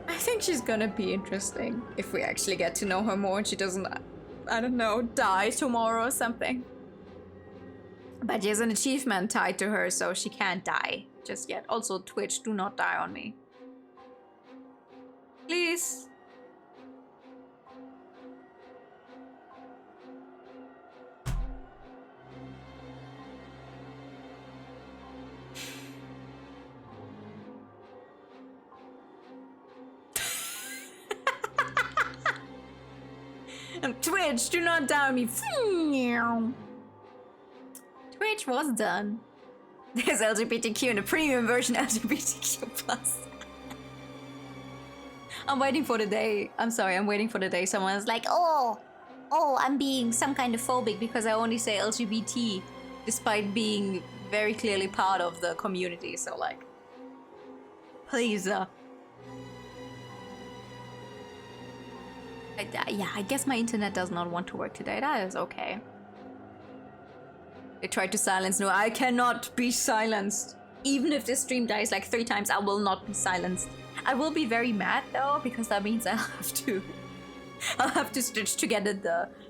[SPEAKER 1] I think she's gonna be interesting if we actually get to know her more and she doesn't, I don't know, die tomorrow or something. But there's an achievement tied to her, so she can't die just yet. Also, Twitch, do not die on me. Please. Twitch, do not die on me. Twitch was done. There's LGBTQ in the premium version, LGBTQ+. I'm waiting for the day. I'm sorry, I'm waiting for the day someone's like, oh, I'm being some kind of phobic because I only say LGBT, despite being very clearly part of the community. So like, please. Yeah, I guess my internet does not want to work today. That is okay. They tried to silence. No, I cannot be silenced. Even if this stream dies like 3 times, I will not be silenced. I will be very mad though, because that means I'll have to stitch together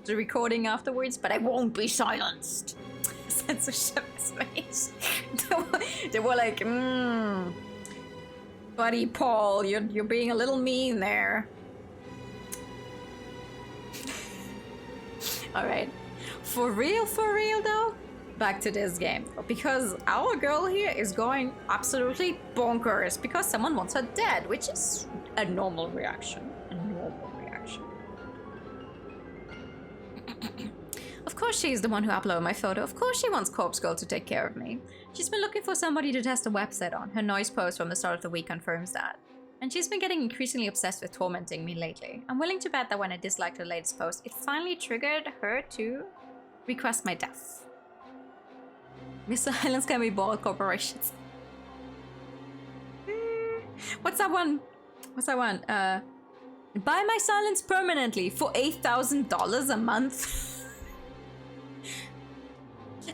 [SPEAKER 1] the recording afterwards, but I won't be silenced. Censorship is made. They were like, buddy Paul, you're being a little mean there. Alright. For real though? Back to this game, because our girl here is going absolutely bonkers because someone wants her dead, which is a normal reaction. Of course she's the one who uploaded my photo. Of course she wants Corpse Girl to take care of me. She's been looking for somebody to test the website on. Her noise post from the start of the week confirms that. And she's been getting increasingly obsessed with tormenting me lately. I'm willing to bet that when I disliked her latest post, it finally triggered her to request my death. Mr. Islands can be bought corporations. What's that one? Buy my silence permanently for $8,000 a month.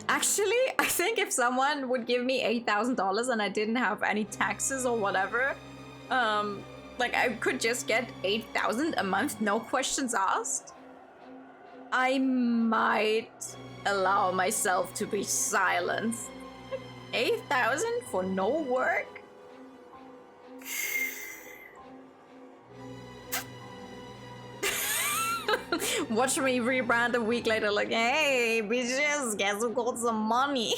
[SPEAKER 1] Actually, I think if someone would give me $8,000 and I didn't have any taxes or whatever, like I could just get $8,000 a month, no questions asked, I might allow myself to be silenced. 8,000 for no work? Watch me rebrand a week later like, hey, bitches, guess who got some money?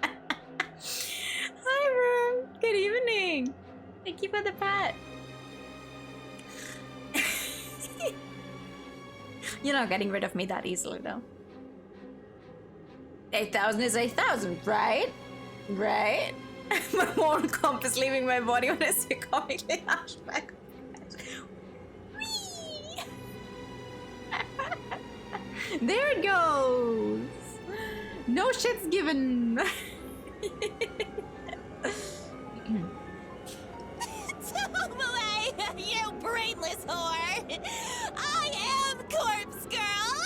[SPEAKER 1] Hi, bro. Good evening. Thank you for the pat. You're not getting rid of me that easily, though. 8,000 is 8,000, right? Right? My moral compass leaving my body when I see a comically hashback. There it goes! No shit's given!
[SPEAKER 3] Tomale, you brainless whore! I am Corpse Girl!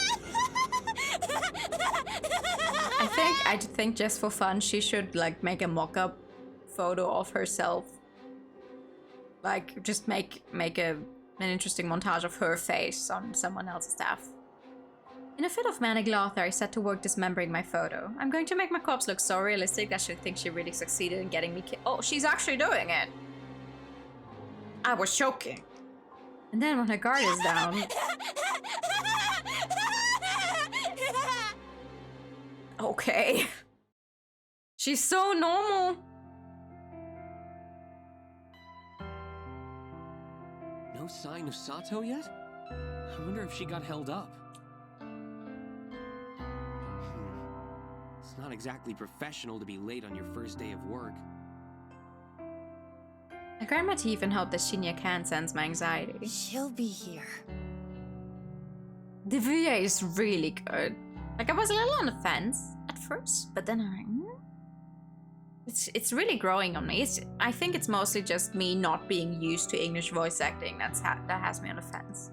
[SPEAKER 1] I think just for fun, she should like make a mock-up photo of herself. Like, just make an interesting montage of her face on someone else's staff. In a fit of manic laughter, I set to work dismembering my photo. I'm going to make my corpse look so realistic that she'll think she really succeeded in getting me killed. Oh, she's actually doing it! I was joking. And then when her guard is down... Okay. She's so normal.
[SPEAKER 4] No sign of Sato yet? I wonder if she got held up. It's not exactly professional to be late on your first day of work.
[SPEAKER 1] I grind my teeth and hope that Shinya can sense my anxiety.
[SPEAKER 3] She'll be here.
[SPEAKER 1] The VA is really good. Like, I was a little on the fence at first, but then I'm like, It's really growing on me. I think it's mostly just me not being used to English voice acting that has me on the fence.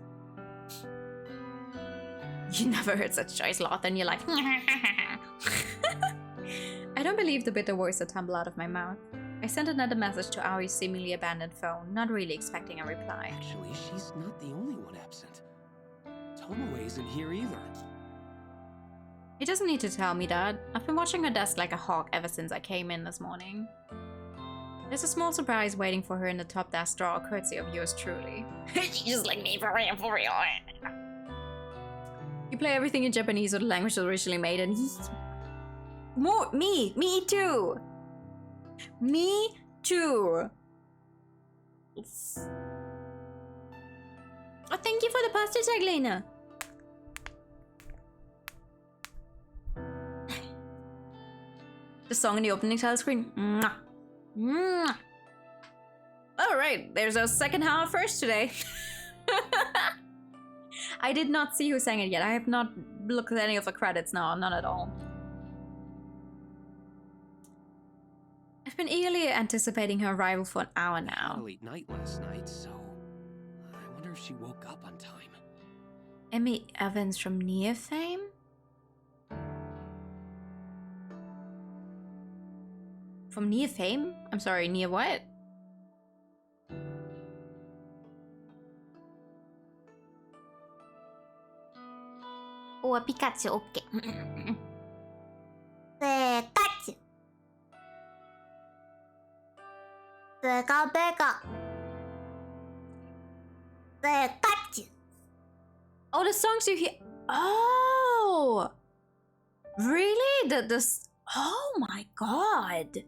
[SPEAKER 1] You never heard such choice lot, and you're like, I don't believe the bitter words that tumble out of my mouth. I sent another message to Aoi's seemingly abandoned phone, not really expecting a reply.
[SPEAKER 4] Actually, she's not the only one absent. Tomoe isn't here either.
[SPEAKER 1] He doesn't need to tell me that. I've been watching her desk like a hawk ever since I came in this morning. There's a small surprise waiting for her in the top desk drawer, courtesy of yours truly. She's like me, for real, for real. You play everything in Japanese or the language was originally made, and me too. Me too. Oh, thank you for the pasta tag, Lena. The song in the opening title screen. Mwah. Mwah. Alright, there's our second half first today. I did not see who sang it yet. I have not looked at any of the credits now, none at all. I've been eagerly anticipating her arrival for an hour
[SPEAKER 4] I had
[SPEAKER 1] now.
[SPEAKER 4] a late night last night, so I wonder if she woke up on time.
[SPEAKER 1] Emmy Evans from Nia fame? From Nia fame? I'm sorry, Nia what?
[SPEAKER 2] Oh, Pikachu, okay. Pikachu. Pikachu.
[SPEAKER 1] Oh, the songs you hear. Oh, really? Oh my god.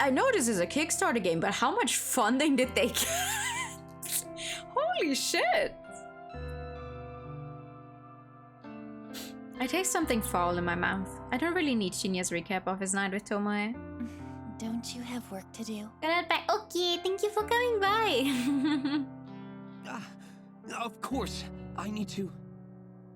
[SPEAKER 1] I know this is a Kickstarter game, but how much funding did they get? Holy shit. I taste something foul in my mouth. I don't really need Shinya's recap of his night with Tomoe.
[SPEAKER 3] Don't you have work to do?
[SPEAKER 2] Okay, thank you for coming by.
[SPEAKER 4] Of course, I need to.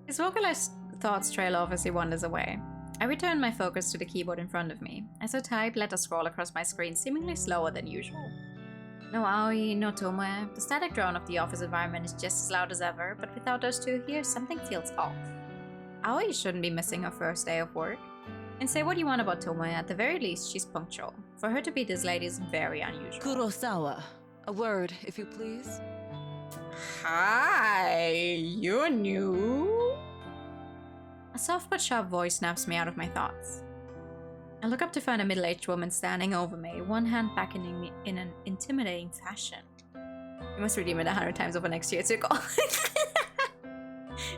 [SPEAKER 1] His vocalized thoughts trail off as he wanders away. I return my focus to the keyboard in front of me. As I type, letters scroll across my screen, seemingly slower than usual. No Aoi, no Tomoe. The static drone of the office environment is just as loud as ever, but without those two here, something feels off. Aoi shouldn't be missing her first day of work. And say what you want about Tomoe, at the very least, she's punctual. For her to be this late is very unusual.
[SPEAKER 5] Kurosawa, a word, if you please.
[SPEAKER 1] Hi, you're new? A soft but sharp voice snaps me out of my thoughts. I look up to find a middle-aged woman standing over me, one hand beckoning me in an intimidating fashion. You must redeem it 100 times over next year, Tsuko.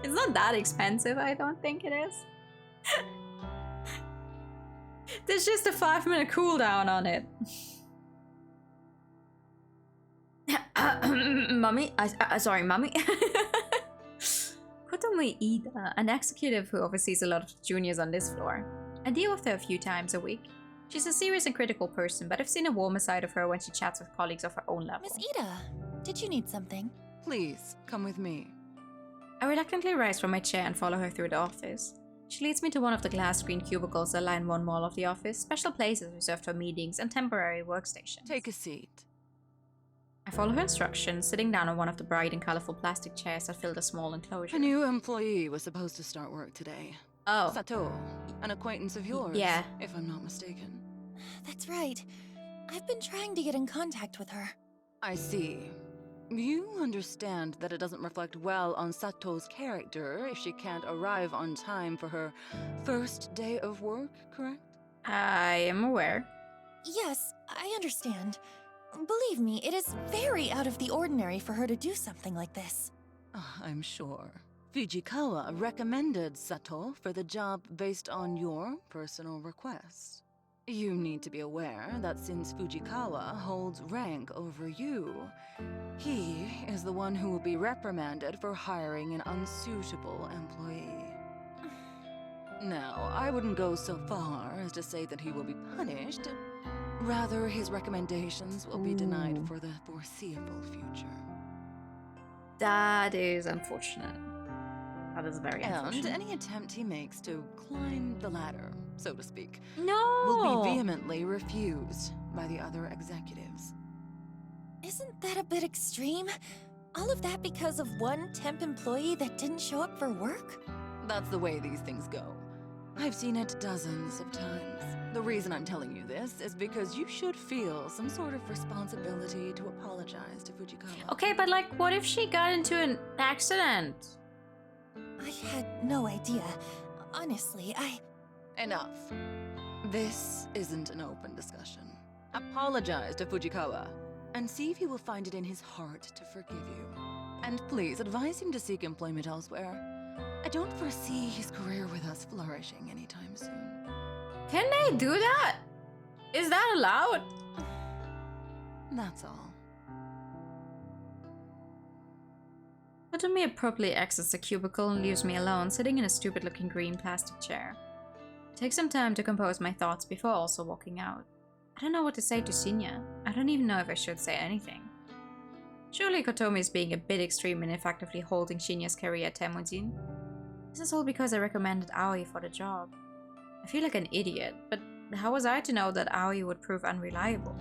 [SPEAKER 1] It's not that expensive, I don't think it is. There's just a 5-minute cooldown on it. Mummy? Sorry, Mummy? Kotomi Ida, an executive who oversees a lot of juniors on this floor. I deal with her a few times a week. She's a serious and critical person, but I've seen a warmer side of her when she chats with colleagues of her own level.
[SPEAKER 3] Miss Ida, did you need something?
[SPEAKER 5] Please, come with me.
[SPEAKER 1] I reluctantly rise from my chair and follow her through the office. She leads me to one of the glass-screened cubicles that line one wall of the office, special places reserved for meetings and temporary workstations.
[SPEAKER 5] Take a seat.
[SPEAKER 1] I follow her instructions, sitting down on one of the bright and colorful plastic chairs that fill the small enclosure.
[SPEAKER 5] A new employee was supposed to start work today.
[SPEAKER 1] Oh.
[SPEAKER 5] Sato, an acquaintance of yours,
[SPEAKER 1] Yeah.
[SPEAKER 5] if I'm not mistaken.
[SPEAKER 3] That's right. I've been trying to get in contact with her.
[SPEAKER 5] I see. You understand that it doesn't reflect well on Sato's character if she can't arrive on time for her first day of work, correct?
[SPEAKER 1] I am aware.
[SPEAKER 3] Yes, I understand. Believe me, it is very out of the ordinary for her to do something like this.
[SPEAKER 5] I'm sure. Fujikawa recommended Sato for the job based on your personal request. You need to be aware that since Fujikawa holds rank over you, he is the one who will be reprimanded for hiring an unsuitable employee. Now, I wouldn't go so far as to say that he will be punished. Rather, his recommendations will be denied for the foreseeable future.
[SPEAKER 1] That is unfortunate. That is very unfortunate.
[SPEAKER 5] And any attempt he makes to climb the ladder, so to speak,
[SPEAKER 1] No!
[SPEAKER 5] will be vehemently refused by the other executives.
[SPEAKER 3] Isn't that a bit extreme? All of that because of one temp employee that didn't show up for work?
[SPEAKER 5] That's the way these things go. I've seen it dozens of times. The reason I'm telling you this is because you should feel some sort of responsibility to apologize to Fujikawa.
[SPEAKER 1] Okay, but like, what if she got into an accident?
[SPEAKER 3] I had no idea. Honestly,
[SPEAKER 5] Enough. This isn't an open discussion. Apologize to Fujikawa, and see if he will find it in his heart to forgive you. And please advise him to seek employment elsewhere. I don't foresee his career with us flourishing anytime soon.
[SPEAKER 1] Can they do that? Is that allowed?
[SPEAKER 5] That's all.
[SPEAKER 1] Kotomi abruptly exits the cubicle and leaves me alone, sitting in a stupid-looking green plastic chair. It takes some time to compose my thoughts before also walking out. I don't know what to say to Shinya. I don't even know if I should say anything. Surely Kotomi is being a bit extreme in effectively holding Shinya's career at Temujin. This is all because I recommended Aoi for the job. I feel like an idiot, but how was I to know that Aoi would prove unreliable?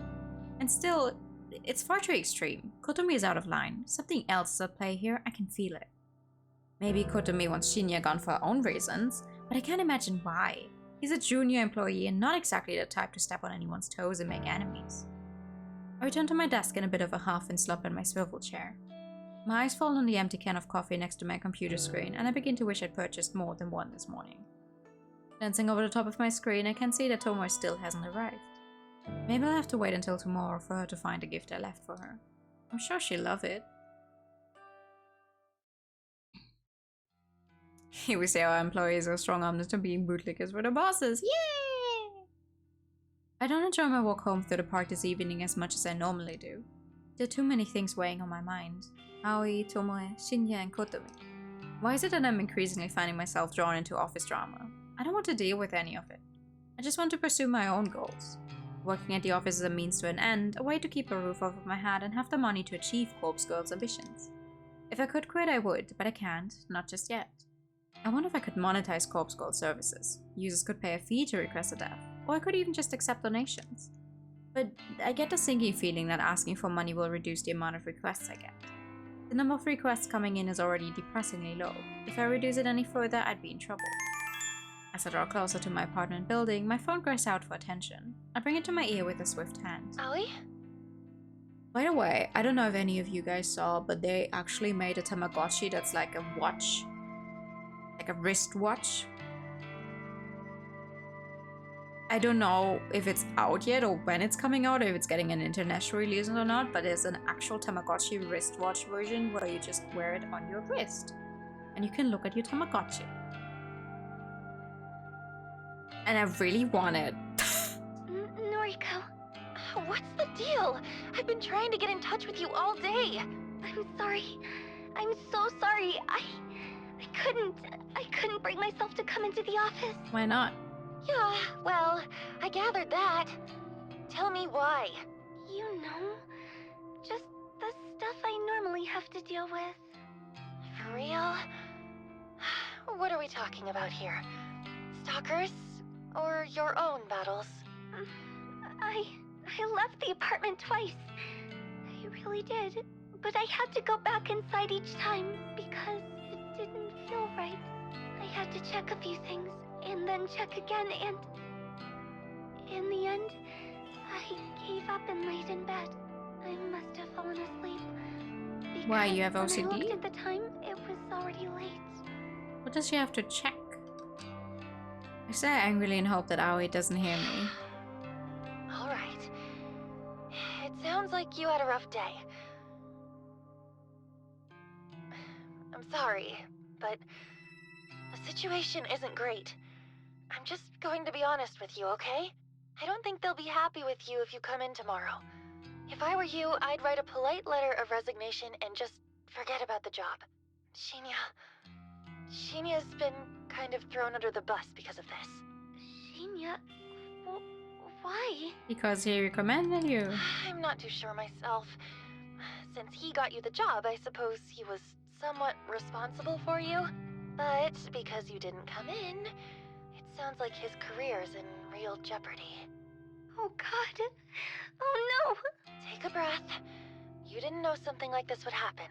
[SPEAKER 1] And still, it's far too extreme. Kotomi is out of line. Something else is at play here, I can feel it. Maybe Kotomi wants Shinya gone for her own reasons, but I can't imagine why. He's a junior employee and not exactly the type to step on anyone's toes and make enemies. I return to my desk in a bit of a huff and slump in my swivel chair. My eyes fall on the empty can of coffee next to my computer screen, and I begin to wish I'd purchased more than one this morning. Glancing over the top of my screen, I can see that Tomoe still hasn't arrived. Maybe I'll have to wait until tomorrow for her to find a gift I left for her. I'm sure she'll love it. Here we see our employees are strong-armed into being bootlickers for the bosses. Yay! I don't enjoy my walk home through the park this evening as much as I normally do. There are too many things weighing on my mind. Aoi, Tomoe, Shinya, and Kotomi. Why is it that I'm increasingly finding myself drawn into office drama? I don't want to deal with any of it. I just want to pursue my own goals. Working at the office is a means to an end, a way to keep a roof over my head and have the money to achieve Corpse Girl's ambitions. If I could quit, I would, but I can't, not just yet. I wonder if I could monetize Corpse Girl services. Users could pay a fee to request a death, or I could even just accept donations. But I get the sinking feeling that asking for money will reduce the amount of requests I get. The number of requests coming in is already depressingly low. If I reduce it any further, I'd be in trouble. As I draw closer to my apartment building, my phone cries out for attention. I bring it to my ear with a swift hand.
[SPEAKER 2] Aoi?
[SPEAKER 1] By the way, I don't know if any of you guys saw, but they actually made a Tamagotchi that's like a watch. Like a wristwatch. I don't know if it's out yet or when it's coming out, or if it's getting an international release or not, but there's an actual Tamagotchi wristwatch version where you just wear it on your wrist. And you can look at your Tamagotchi. And I really want it.
[SPEAKER 2] Noriko, what's the deal? I've been trying to get in touch with you all day. I'm sorry. I'm so sorry. I couldn't bring myself to come into the office.
[SPEAKER 1] Why not?
[SPEAKER 2] Yeah, well, I gathered that. Tell me why. You know, just the stuff I normally have to deal with. For real? What are we talking about here? Stalkers? Or your own battles? I left the apartment twice. I really did. But I had to go back inside each time because it didn't feel right. I had to check a few things and then check again, and in the end, I gave up and laid in bed. I must have fallen asleep.
[SPEAKER 1] Why, you have
[SPEAKER 2] When I
[SPEAKER 1] OCD?
[SPEAKER 2] looked at the time, it was already late.
[SPEAKER 1] What does she have to check? I say angrily and hope that Aoi doesn't hear me.
[SPEAKER 2] Alright. It sounds like you had a rough day. I'm sorry, but the situation isn't great. I'm just going to be honest with you, okay? I don't think they'll be happy with you if you come in tomorrow. If I were you, I'd write a polite letter of resignation and just forget about the job. Shinya's been kind of thrown under the bus because of this. Shinya? Why?
[SPEAKER 1] Because he recommended you.
[SPEAKER 2] I'm not too sure myself. Since he got you the job, I suppose he was somewhat responsible for you. But because you didn't come in, it sounds like his career's in real jeopardy. Oh God. Oh no! Take a breath. You didn't know something like this would happen.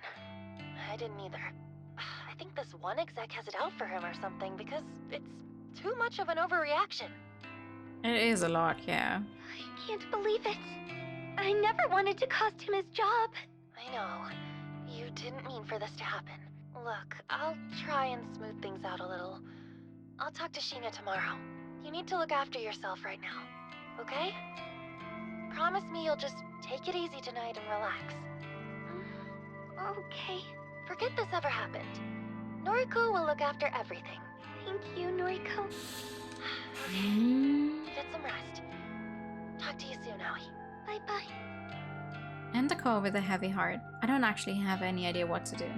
[SPEAKER 2] I didn't either. I think this one exec has it out for him or something because it's too much of an overreaction.
[SPEAKER 1] It is a lot, yeah.
[SPEAKER 2] I can't believe it. I never wanted to cost him his job. I know. You didn't mean for this to happen. Look, I'll try and smooth things out a little. I'll talk to Shinya tomorrow. You need to look after yourself right now, okay? Promise me you'll just take it easy tonight and relax. Okay. Forget this ever happened. Noriko will look after everything. Thank you, Noriko. Okay. Get some rest. Talk to you soon, Aoi. Bye-bye.
[SPEAKER 1] End the call with a heavy heart. I don't actually have any idea what to do.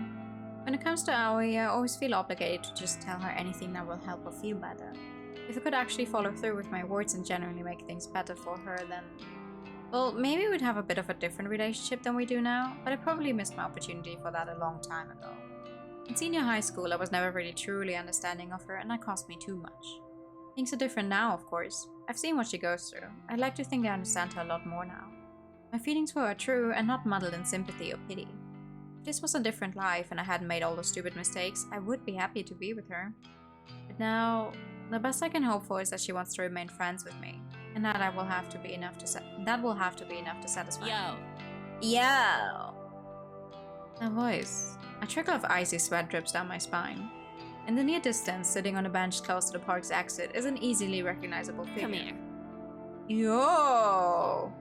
[SPEAKER 1] When it comes to Aoi, I always feel obligated to just tell her anything that will help her feel better. If I could actually follow through with my words and genuinely make things better for her, then... well, maybe we'd have a bit of a different relationship than we do now, but I probably missed my opportunity for that a long time ago. In senior high school, I was never really truly understanding of her, and that cost me too much. Things are different now, of course. I've seen what she goes through. I'd like to think I understand her a lot more now. My feelings for her are true and not muddled in sympathy or pity. If this was a different life and I hadn't made all those stupid mistakes, I would be happy to be with her. But now, the best I can hope for is that she wants to remain friends with me, and that will have to be enough to satisfy
[SPEAKER 3] Yo.
[SPEAKER 1] me. Yo! That voice. A trickle of icy sweat drips down my spine. In the near distance, sitting on a bench close to the park's exit, is an easily recognizable figure.
[SPEAKER 3] Come here.
[SPEAKER 1] Yo!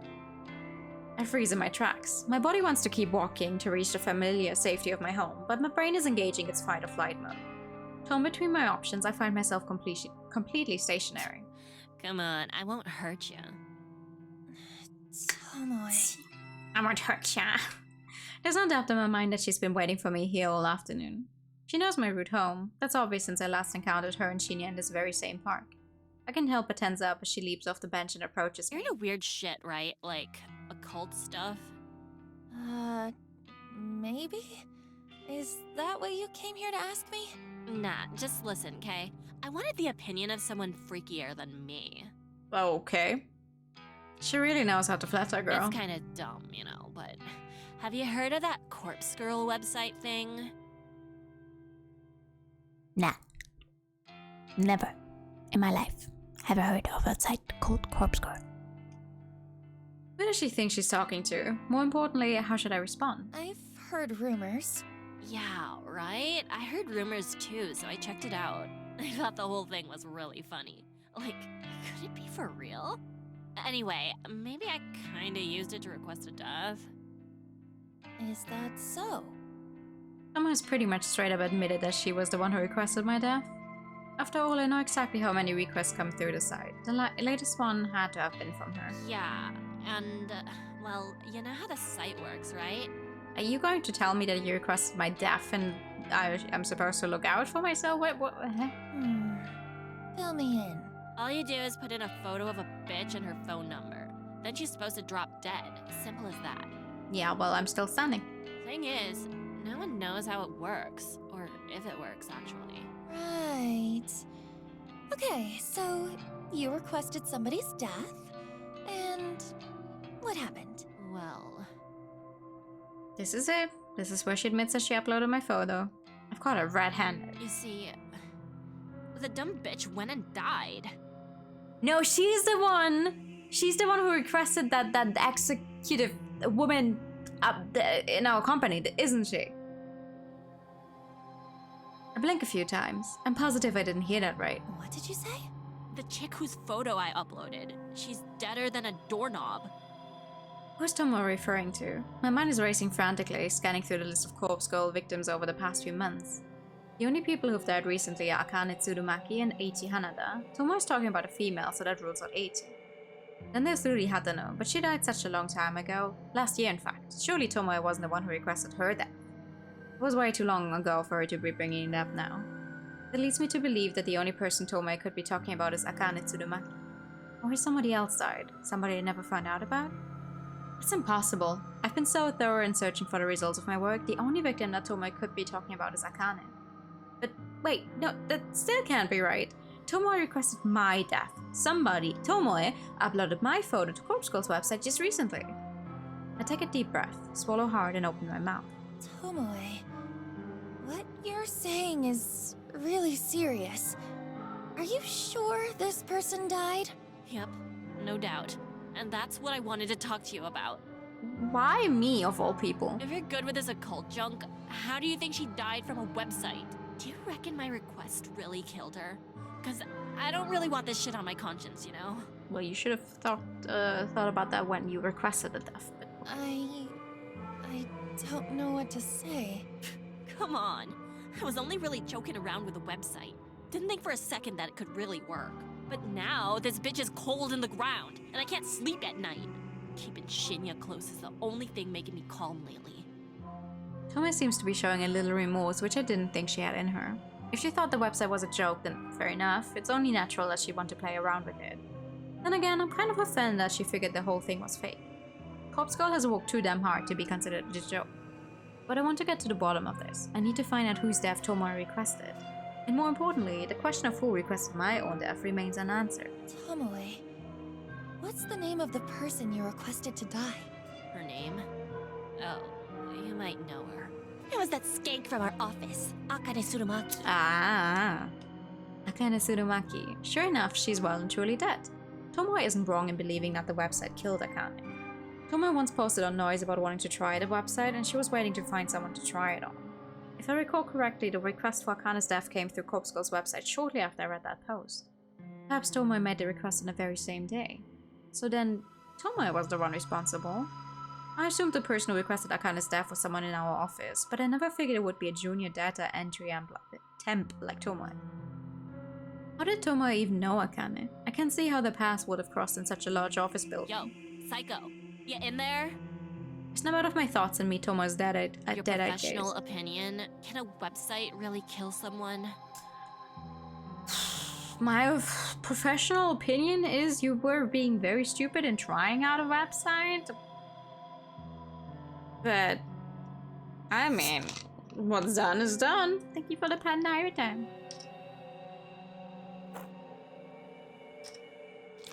[SPEAKER 1] I freeze in my tracks. My body wants to keep walking to reach the familiar safety of my home, but my brain is engaging its fight or flight mode. Torn between my options, I find myself completely stationary.
[SPEAKER 3] Come on, I won't hurt you. Tomoe.
[SPEAKER 1] I won't hurt ya. There's no doubt in my mind that she's been waiting for me here all afternoon. She knows my route home. That's obvious since I last encountered her and Shinya in this very same park. I can help but tense up as she leaps off the bench and approaches
[SPEAKER 3] You're
[SPEAKER 1] me.
[SPEAKER 3] into weird shit, right? Like, occult stuff? Maybe? Is that what you came here to ask me? Nah, just listen, okay? I wanted the opinion of someone freakier than me.
[SPEAKER 1] Okay. She really knows how to flatter, girl.
[SPEAKER 3] It's kinda dumb, you know, but... have you heard of that Corpse Girl website thing?
[SPEAKER 2] Nah. Never in my life have I heard of a site called Corpse Girl.
[SPEAKER 1] Who does she think she's talking to? More importantly, how should I respond?
[SPEAKER 3] I've heard rumors. Yeah, right? I heard rumors too, so I checked it out. I thought the whole thing was really funny. Like, could it be for real? Anyway, maybe I kinda used it to request a death. Is that so?
[SPEAKER 1] Someone has pretty much straight up admitted that she was the one who requested my death. After all, I know exactly how many requests come through the site. The latest one had to have been from her.
[SPEAKER 3] Yeah, and, well, you know how the site works, right?
[SPEAKER 1] Are you going to tell me that you requested my death and I'm supposed to look out for myself? What the heck?
[SPEAKER 3] Fill me in. All you do is put in a photo of a bitch and her phone number. Then she's supposed to drop dead. Simple as that.
[SPEAKER 1] Yeah, well, I'm still standing.
[SPEAKER 3] Thing is, no one knows how it works. Or if it works, actually. Right. Okay, so you requested somebody's death, and what happened? Well...
[SPEAKER 1] This is it. This is where she admits that she uploaded my photo. I've caught her red-handed.
[SPEAKER 3] You see, the dumb bitch went and died.
[SPEAKER 1] No, she's the one! She's the one who requested that executive woman in our company, isn't she? I blink a few times. I'm positive I didn't hear that right.
[SPEAKER 3] What did you say? The chick whose photo I uploaded. She's deader than a doorknob.
[SPEAKER 1] Who's Tomo referring to? My mind is racing frantically, scanning through the list of Corpse Girl victims over the past few months. The only people who've died recently are Akane Tsurumaki and Eiichi Hanada. Tomo is talking about a female, so that rules out Eiichi. Then there's Ruri Hatano, but she died such a long time ago. Last year, in fact. Surely Tomoe wasn't the one who requested her death. It was way too long ago for her to be bringing it up now. That leads me to believe that the only person Tomoe could be talking about is Akane Tsurumaki. Or has somebody else died? Somebody I never found out about? It's impossible. I've been so thorough in searching for the results of my work, the only victim that Tomoe could be talking about is Akane. But wait, no, that still can't be right. Tomoe requested my death. Somebody, Tomoe, uploaded my photo to Corpse Girl's website just recently. I take a deep breath, swallow hard, and open my mouth.
[SPEAKER 3] Tomoe, what you're saying is really serious. Are you sure this person died? Yep, no doubt. And that's what I wanted to talk to you about.
[SPEAKER 1] Why me, of all people?
[SPEAKER 3] If you're good with this occult junk, how do you think she died from a website? Do you reckon my request really killed her? Cause I don't really want this shit on my conscience, you know?
[SPEAKER 1] Well, you should have thought about that when you requested the death. But...
[SPEAKER 3] I don't know what to say. Come on. I was only really joking around with the website. Didn't think for a second that it could really work. But now, this bitch is cold in the ground, and I can't sleep at night. Keeping Shinya close is the only thing making me calm lately.
[SPEAKER 1] Tomoe seems to be showing a little remorse, which I didn't think she had in her. If she thought the website was a joke, then fair enough. It's only natural that she want to play around with it. Then again, I'm kind of offended that she figured the whole thing was fake. Corpse Girl has worked too damn hard to be considered a joke. But I want to get to the bottom of this. I need to find out whose death Tomoe requested. And more importantly, the question of who requested my own death remains unanswered.
[SPEAKER 3] Tomoe, what's the name of the person you requested to die?
[SPEAKER 6] Her name? Oh, you might know her.
[SPEAKER 3] It was that skank from our office, Akane Tsurumaki.
[SPEAKER 1] Ah, Akane Tsurumaki. Sure enough, she's well and truly dead. Tomoe isn't wrong in believing that the website killed Akane. Tomoe once posted on Noise about wanting to try the website, and she was waiting to find someone to try it on. If I recall correctly, the request for Akane's death came through Corpse Girl's website shortly after I read that post. Perhaps Tomoe made the request on the very same day. So then, Tomoe was the one responsible. I assumed the person who requested Akane's death was someone in our office, but I never figured it would be a junior data entry temp like Tomoe. How did Tomoe even know Akane? I can't see how the paths would have crossed in such a large office building.
[SPEAKER 6] Yo, Psycho, you in there?
[SPEAKER 1] Snap out of my thoughts and meet Tomoe's dead-eyed
[SPEAKER 6] Your professional opinion, can a website really kill someone?
[SPEAKER 1] My professional opinion is you were being very stupid in trying out a website. But, I mean, what's done is done. Thank you for the pen time.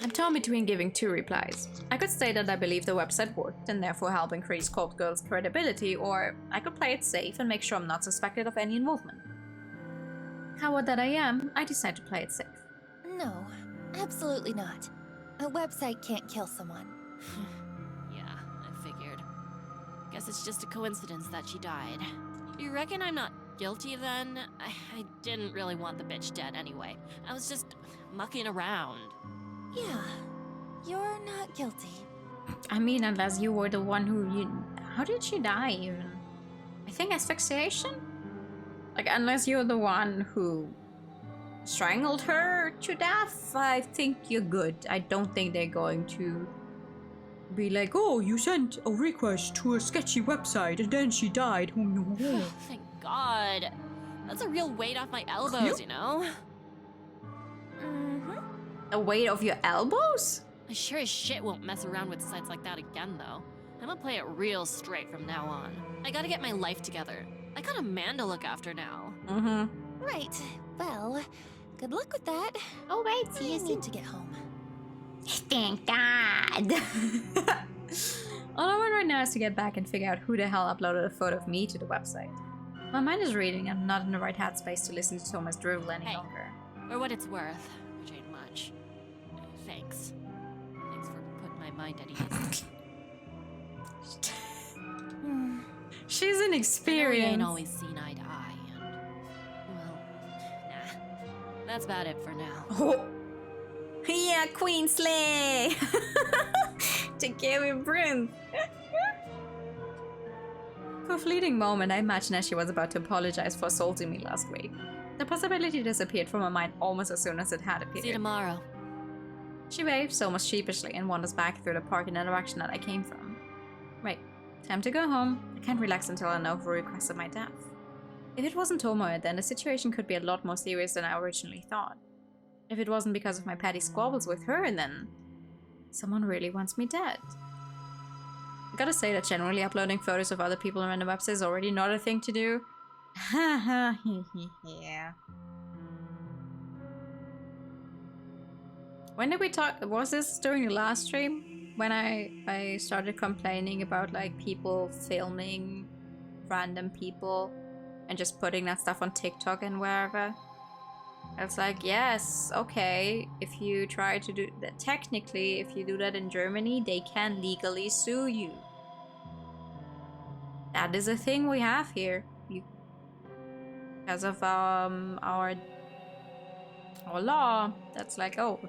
[SPEAKER 1] I'm torn between giving two replies. I could say that I believe the website worked and therefore help increase Corpse Girl's credibility, or I could play it safe and make sure I'm not suspected of any involvement. Coward that I am, I decide to play it safe.
[SPEAKER 3] No, absolutely not. A website can't kill someone.
[SPEAKER 6] Yeah, I figured. Guess it's just a coincidence that she died. You reckon I'm not guilty then? I didn't really want the bitch dead anyway. I was just mucking around.
[SPEAKER 3] Yeah, you're not guilty.
[SPEAKER 1] I mean, unless you were the one who How did she die even? I think asphyxiation? Like, unless you're the one who strangled her to death, I think you're good. I don't think they're going to be like, oh, you sent a request to a sketchy website and then she died.
[SPEAKER 6] Thank God. That's a real weight off my elbows, you know?
[SPEAKER 3] Mm-hmm.
[SPEAKER 1] The weight of your elbows?
[SPEAKER 6] I sure as shit won't mess around with sites like that again, though. I'm gonna play it real straight from now on. I gotta get my life together. I got a man to look after now.
[SPEAKER 1] Mm-hmm.
[SPEAKER 3] Right. Well, good luck with that.
[SPEAKER 1] Oh, wait,
[SPEAKER 3] I need to get home.
[SPEAKER 1] Thank God. All I want right now is to get back and figure out who the hell uploaded a photo of me to the website. My mind is reading and I'm not in the right headspace to listen to Thomas drivel any longer.
[SPEAKER 6] For what it's worth, which ain't much. Thanks. Thanks for putting my mind at ease.
[SPEAKER 1] She's an
[SPEAKER 6] I know we
[SPEAKER 1] experience.
[SPEAKER 6] ain't always seen eye to eye, and well, nah. That's about it for now.
[SPEAKER 1] Oh. Yeah, Queen Slay! Take care of your prince. For a fleeting moment, I imagined that she was about to apologize for assaulting me last week. The possibility disappeared from my mind almost as soon as it had appeared.
[SPEAKER 6] See you tomorrow.
[SPEAKER 1] She waves almost sheepishly and wanders back through the park in the direction that I came from. Right, time to go home. I can't relax until I know who requested my death. If it wasn't Tomoe, then the situation could be a lot more serious than I originally thought. If it wasn't because of my petty squabbles with her, then someone really wants me dead. I gotta say that generally uploading photos of other people on random websites is already not a thing to do. Haha, yeah. When did we talk? Was this during the last stream? When I started complaining about like people filming random people and just putting that stuff on TikTok and wherever? It's like, yes, okay, if you try to do that, technically, if you do that in Germany, they can legally sue you. That is a thing we have here. Because of our law, that's like, oh,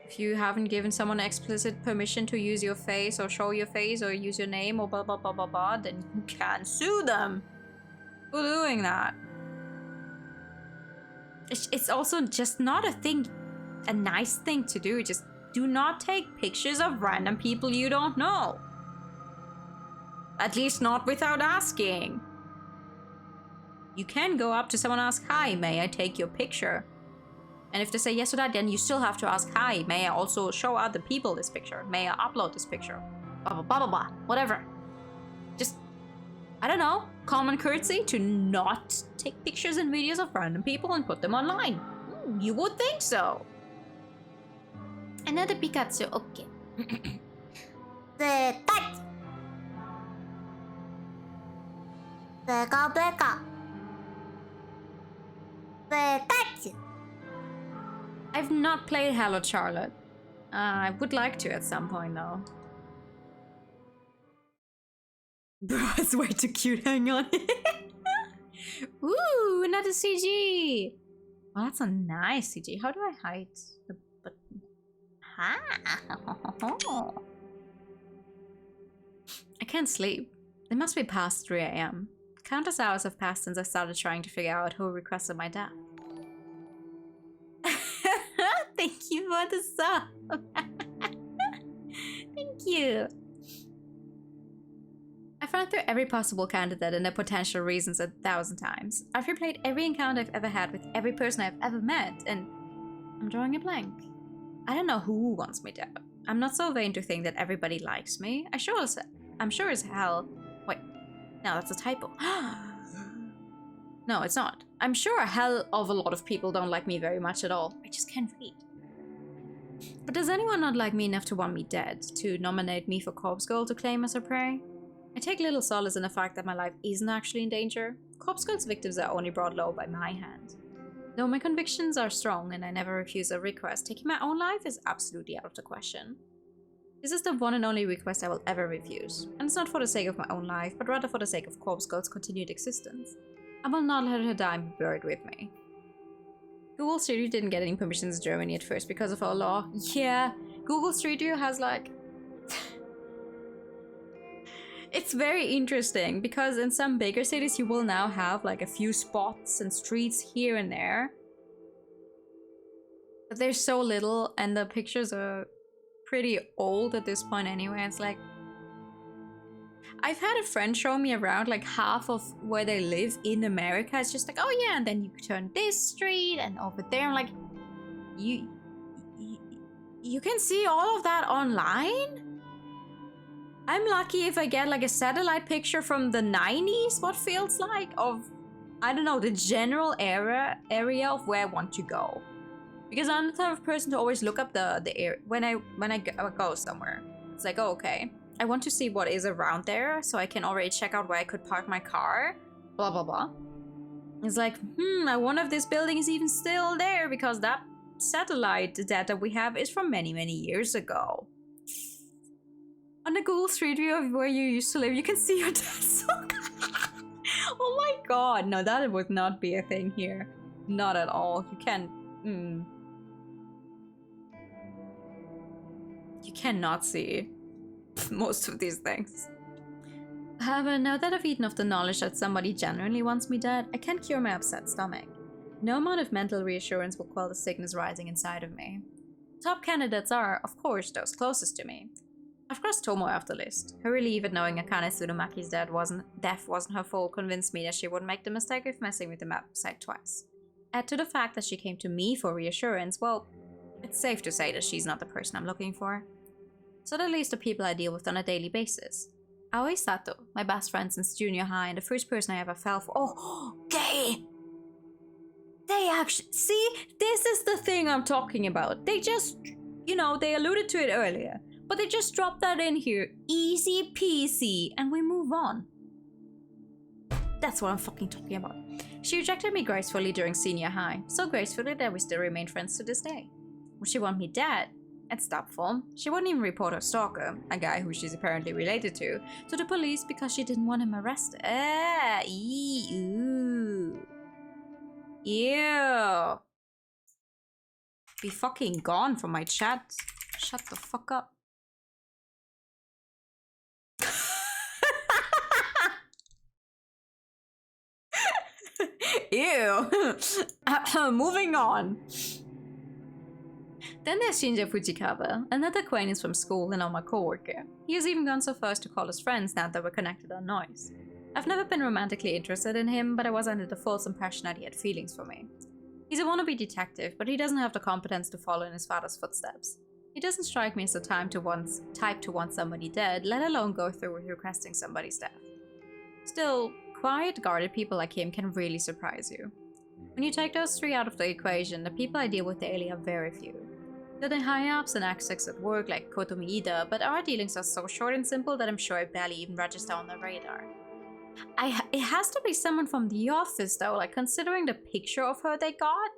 [SPEAKER 1] if you haven't given someone explicit permission to use your face or show your face or use your name or blah blah blah blah blah, then you can sue them for doing that. It's also just not a nice thing to do. Just do not take pictures of random people you don't know. At least not without asking. You can go up to someone and ask, hi, may I take your picture? And if they say yes to that, then you still have to ask, hi, may I also show other people this picture? May I upload this picture? Blah, blah, blah, blah, blah. Whatever. Just, I don't know, common courtesy to not take pictures and videos of random people and put them online. You would think so. Another Pikachu, okay. I've not played Hello Charlotte. I would like to at some point though. Bro, it's way too cute, hang on. Ooh, another CG. Well, that's a nice CG. How do I hide the button? I can't sleep. It must be past 3 AM. Countless hours have passed since I started trying to figure out who requested my death. Thank you for the sub. Thank you. I've run through every possible candidate and their potential reasons 1,000 times. I've replayed every encounter I've ever had with every person I've ever met, and I'm drawing a blank. I don't know who wants me dead. I'm not so vain to think that everybody likes me. I'm sure as hell. Wait, no, that's a typo. No, it's not. I'm sure a hell of a lot of people don't like me very much at all. I just can't read. But does anyone not like me enough to want me dead, to nominate me for Corpse Gold to claim as her prey? I take little solace in the fact that my life isn't actually in danger. Corpse Gold's victims are only brought low by my hand. Though my convictions are strong and I never refuse a request, taking my own life is absolutely out of the question. This is the one and only request I will ever refuse, and it's not for the sake of my own life, but rather for the sake of Corpse Gold's continued existence. I will not let her die and be buried with me. Google Street View didn't get any permissions in Germany at first because of our law. Yeah, Google Street View has like... It's very interesting because in some bigger cities you will now have like a few spots and streets here and there. But there's so little and the pictures are pretty old at this point anyway. It's like... I've had a friend show me around like half of where they live in America. It's just like, oh yeah, and then you turn this street and over there. I'm like, you can see all of that online? I'm lucky if I get like a satellite picture from the 90s, what feels like, of, I don't know, the general area of where I want to go. Because I'm the type of person to always look up the area when I go somewhere. It's like, oh, okay. I want to see what is around there so I can already check out where I could park my car. Blah, blah, blah. It's like, I wonder if this building is even still there because that satellite data we have is from many, many years ago. On the Google Street View of where you used to live, you can see your dad's. Oh my god. No, that would not be a thing here. Not at all. You can't... You cannot see most of these things. However, now that I've eaten off the knowledge that somebody genuinely wants me dead, I can't cure my upset stomach. No amount of mental reassurance will quell the sickness rising inside of me. Top candidates are, of course, those closest to me. I've crossed Tomo off the list. Her relief at knowing Akane Tsurumaki's death wasn't her fault convinced me that she wouldn't make the mistake of messing with the map site twice. Add to the fact that she came to me for reassurance, well, it's safe to say that she's not the person I'm looking for. So at least the people I deal with on a daily basis. Aoi Sato, my best friend since junior high and the first person I ever fell for. Oh, gay! They actually... See, this is the thing I'm talking about. They just, you know, they alluded to it earlier. But they just dropped that in here. Easy peasy. And we move on. That's what I'm fucking talking about. She rejected me gracefully during senior high. So gracefully that we still remain friends to this day. Would she want me dead? At stop form, she wouldn't even report her stalker, a guy who she's apparently related to the police because she didn't want him arrested. Ew. Ew. Be fucking gone from my chat. Shut the fuck up. Ew. Moving on. Then there's Shinja Fujikawa, another acquaintance from school and now my coworker. He has even gone so far as to call us friends now that we're connected on noise. I've never been romantically interested in him, but I was under the false impression that he had feelings for me. He's a wannabe detective, but he doesn't have the competence to follow in his father's footsteps. He doesn't strike me as the type to want somebody dead, let alone go through with requesting somebody's death. Still, quiet, guarded people like him can really surprise you. When you take those three out of the equation, the people I deal with daily are very few. They're the high-ups and execs at work like Kotomi Ida, but our dealings are so short and simple that I'm sure I barely even register on their radar. It has to be someone from the office though, like considering the picture of her they got.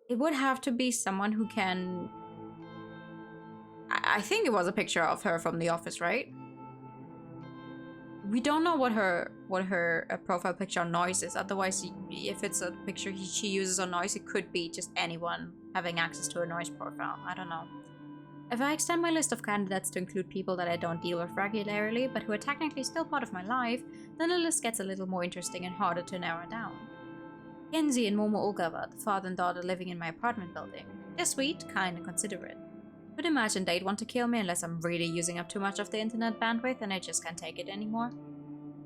[SPEAKER 1] It would have to be someone who can... I think it was a picture of her from the office, right? We don't know what her profile picture on noise is. Otherwise, if it's a picture she uses on noise, it could be just anyone having access to a noise profile. I don't know. If I extend my list of candidates to include people that I don't deal with regularly, but who are technically still part of my life, then the list gets a little more interesting and harder to narrow down. Kenji and Momo Ogawa, the father and daughter living in my apartment building. They're sweet, kind, and considerate. Would imagine they'd want to kill me unless I'm really using up too much of the internet bandwidth and I just can't take it anymore.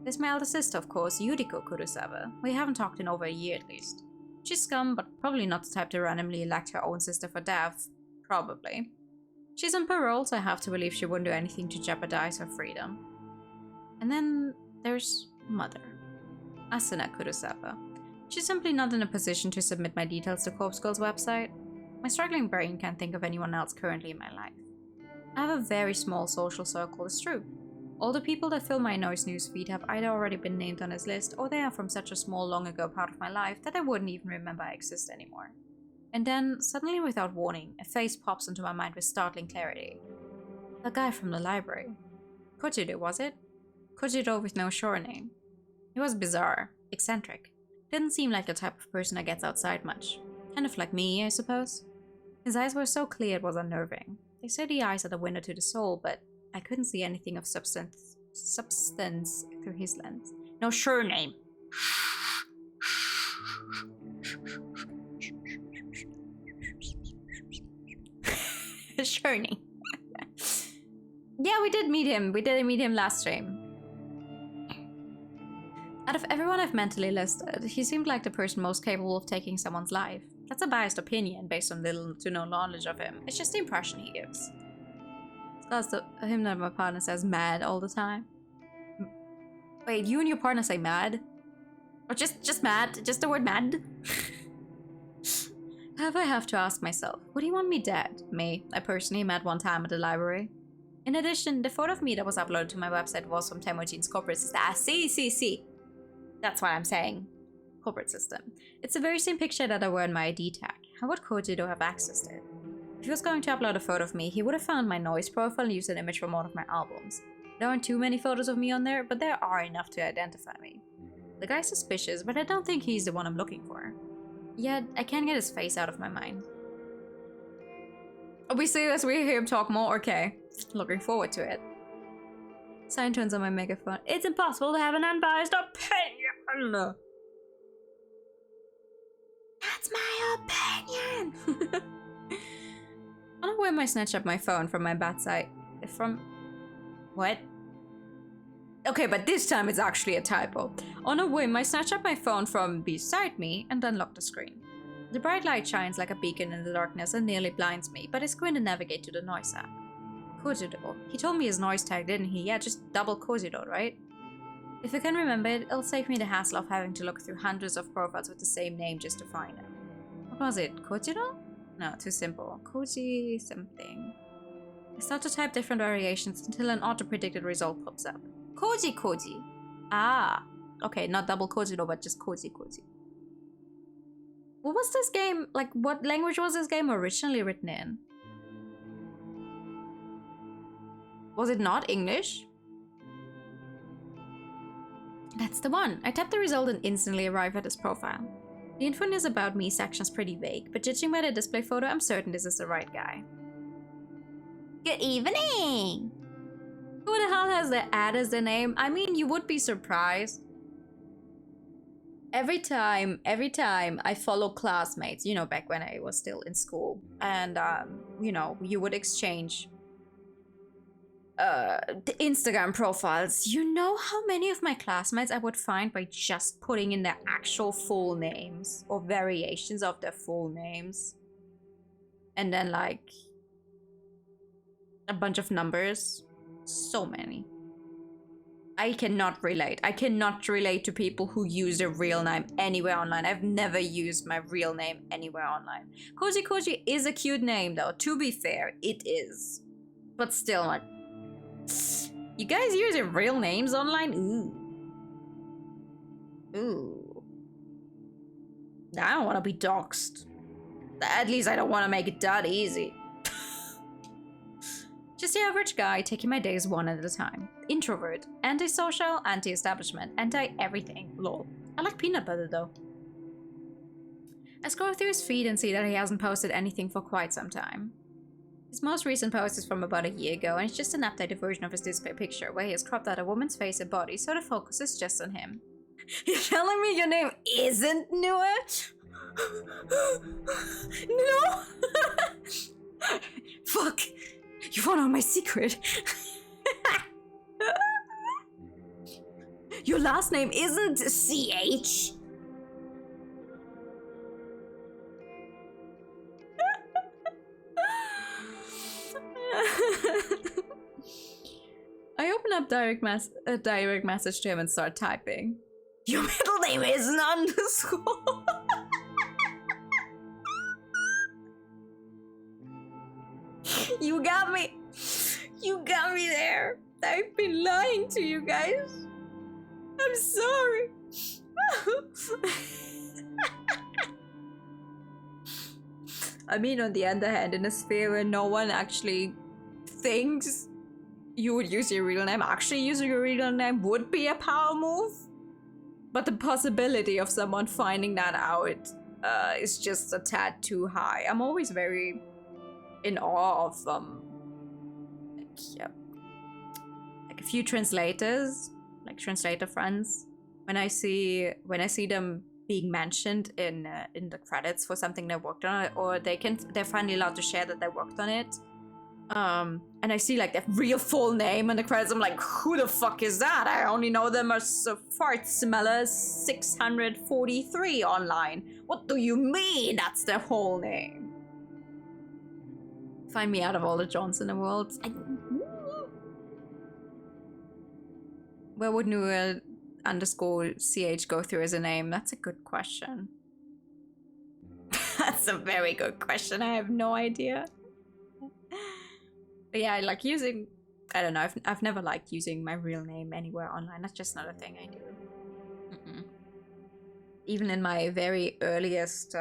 [SPEAKER 1] There's my elder sister, of course, Yuriko Kurosawa. We haven't talked in over a year at least. She's scum, but probably not the type to randomly elect her own sister for death. Probably. She's on parole, so I have to believe she wouldn't do anything to jeopardize her freedom. And then there's Mother, Asuna Kurosawa. She's simply not in a position to submit my details to Corpse Girl's website. My struggling brain can't think of anyone else currently in my life. I have a very small social circle, it's true. All the people that fill my noise newsfeed have either already been named on his list, or they are from such a small long ago part of my life that I wouldn't even remember I exist anymore. And then, suddenly without warning, a face pops into my mind with startling clarity. The guy from the library. Kojiro, was it? Kojiro with no sure name. He was bizarre, eccentric. Didn't seem like the type of person that gets outside much. Kind of like me, I suppose. His eyes were so clear it was unnerving. They say the eyes are the window to the soul, but I couldn't see anything of substance through his lens. No sure name. Sure name. Yeah, we did meet him. We did meet him last stream. Out of everyone I've mentally listed, he seemed like the person most capable of taking someone's life. That's a biased opinion based on little to no knowledge of him. It's just the impression he gives. It's caused him that my partner says mad all the time. Wait, you and your partner say mad? Or just mad? Just the word mad? I have to ask myself, would he want me dead? Me, I personally met one time at the library. In addition, the photo of me that was uploaded to my website was from Temujin's corporate system. See. That's what I'm saying. Corporate system. It's the very same picture that I wear in my ID tag. How would Kojiro have accessed it? If he was going to upload a photo of me, he would have found my noise profile and used an image from one of my albums. There aren't too many photos of me on there, but there are enough to identify me. The guy's suspicious, but I don't think he's the one I'm looking for. Yet, I can't get his face out of my mind. Are we serious? We hear him talk more? Okay. Looking forward to it. Sign turns on my megaphone. It's impossible to have an unbiased opinion! That's my opinion! I don't know where I snatched up my phone from my bedside. From... What? Okay, but this time it's actually a typo. On a whim, I snatch up my phone from beside me and unlock the screen. The bright light shines like a beacon in the darkness and nearly blinds me, but I squint and navigate to the noise app. Kojiro. He told me his noise tag, didn't he? Yeah, just double Kojiro, right? If I can remember it, it'll save me the hassle of having to look through hundreds of profiles with the same name just to find him. What was it? Kojiro? No, too simple. Koji something. I start to type different variations until an auto-predicted result pops up. Koji. Ah. Okay, not double Kojiro, but just Koji. What was this game? Like, what language was this game originally written in? Was it not English? That's the one. I tap the result and instantly arrive at his profile. The info in his About Me section's pretty vague, but judging by the display photo, I'm certain this is the right guy. Good evening! Who the hell has the ad as their name? I mean, you would be surprised. every time I follow classmates, you know, back when I was still in school, and you know, you would exchange the Instagram profiles. You know how many of my classmates I would find by just putting in their actual full names or variations of their full names, and then like a bunch of numbers. So many. I cannot relate. I cannot relate to people who use their real name anywhere online. I've never used my real name anywhere online. Koji Koji is a cute name though, to be fair, it is. But still, like, you guys use your real names online? Ooh. Ooh. I don't want to be doxxed. At least I don't want to make it that easy. Just the average guy taking my days one at a time. Introvert, antisocial, anti-establishment, anti-everything. Lol. I like peanut butter though. I scroll through his feed and see that he hasn't posted anything for quite some time. His most recent post is from about a year ago, and it's just an updated version of his display picture where he has cropped out a woman's face and body, so the focus is just on him. You're telling me your name isn't Noah? No! Fuck! You wanna know my secret? Your last name isn't CH. I open up a direct message to him and start typing. Your middle name isn't underscore. You got me. You got me there. I've been lying to you guys. I'm sorry. I mean, on the other hand, in a sphere where no one actually thinks you would use your real name, actually using your real name would be a power move. But the possibility of someone finding that out is just a tad too high. I'm always very in awe of like a few translators, like translator friends. When I see them being mentioned in the credits for something they worked on, or they're finally allowed to share that they worked on it. And I see like their real full name in the credits. I'm like, who the fuck is that? I only know them as Fart Smeller 643 online. What do you mean that's their whole name? Find me out of all the Johns in the world. Where would Nua underscore CH go through as a name? That's a good question. That's a very good question. I have no idea. But yeah, I like using, I don't know, I've never liked using my real name anywhere online. That's just not a thing I do. Even in my very earliest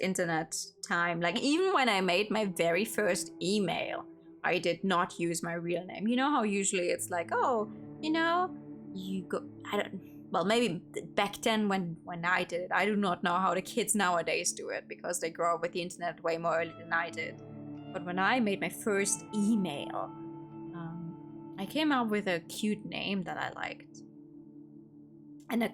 [SPEAKER 1] internet time, like even when I made my very first email, I did not use my real name. You know how usually it's like, oh, you know, you go, well, maybe back then when I did it, I do not know how the kids nowadays do it because they grow up with the internet way more early than I did. But when I made my first email, I came up with a cute name that I liked. And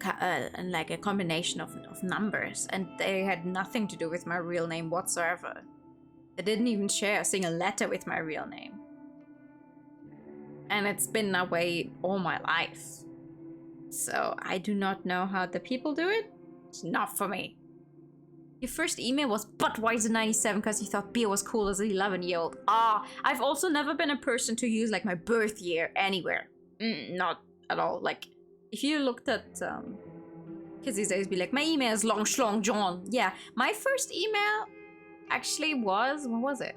[SPEAKER 1] like a combination of numbers. And they had nothing to do with my real name whatsoever. They didn't even share a single letter with my real name. And it's been that way all my life. So I do not know how the people do it. It's not for me. Your first email was Budweiser97 because you thought beer was cool as an 11-year-old. I've also never been a person to use like my birth year anywhere. Not at all. Like, if you looked at, kids these days be like, my email is Long Schlong John. Yeah, my first email actually was, what was it?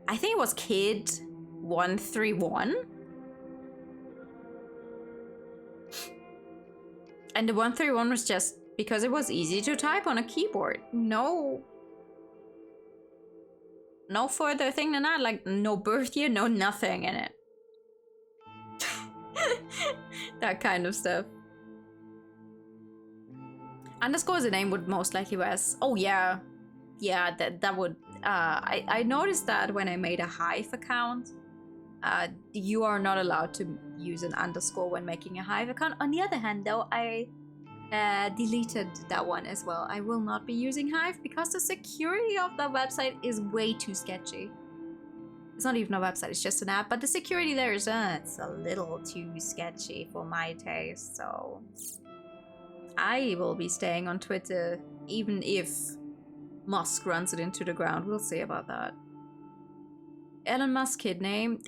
[SPEAKER 1] I think it was Kid131. And the 131 was just because it was easy to type on a keyboard. No further thing than that. Like, no birth year, no nothing in it. That kind of stuff. Underscore as a name would most likely was, oh yeah, that would, I noticed that when I made a Hive account, you are not allowed to use an underscore when making a Hive account. On the other hand, though, I deleted that one as well. I will not be using Hive because the security of the website is way too sketchy. It's not even a website, it's just an app, but the security there is it's a little too sketchy for my taste, so I will be staying on Twitter even if Musk runs it into the ground. We'll see about that. Elon Musk kid name.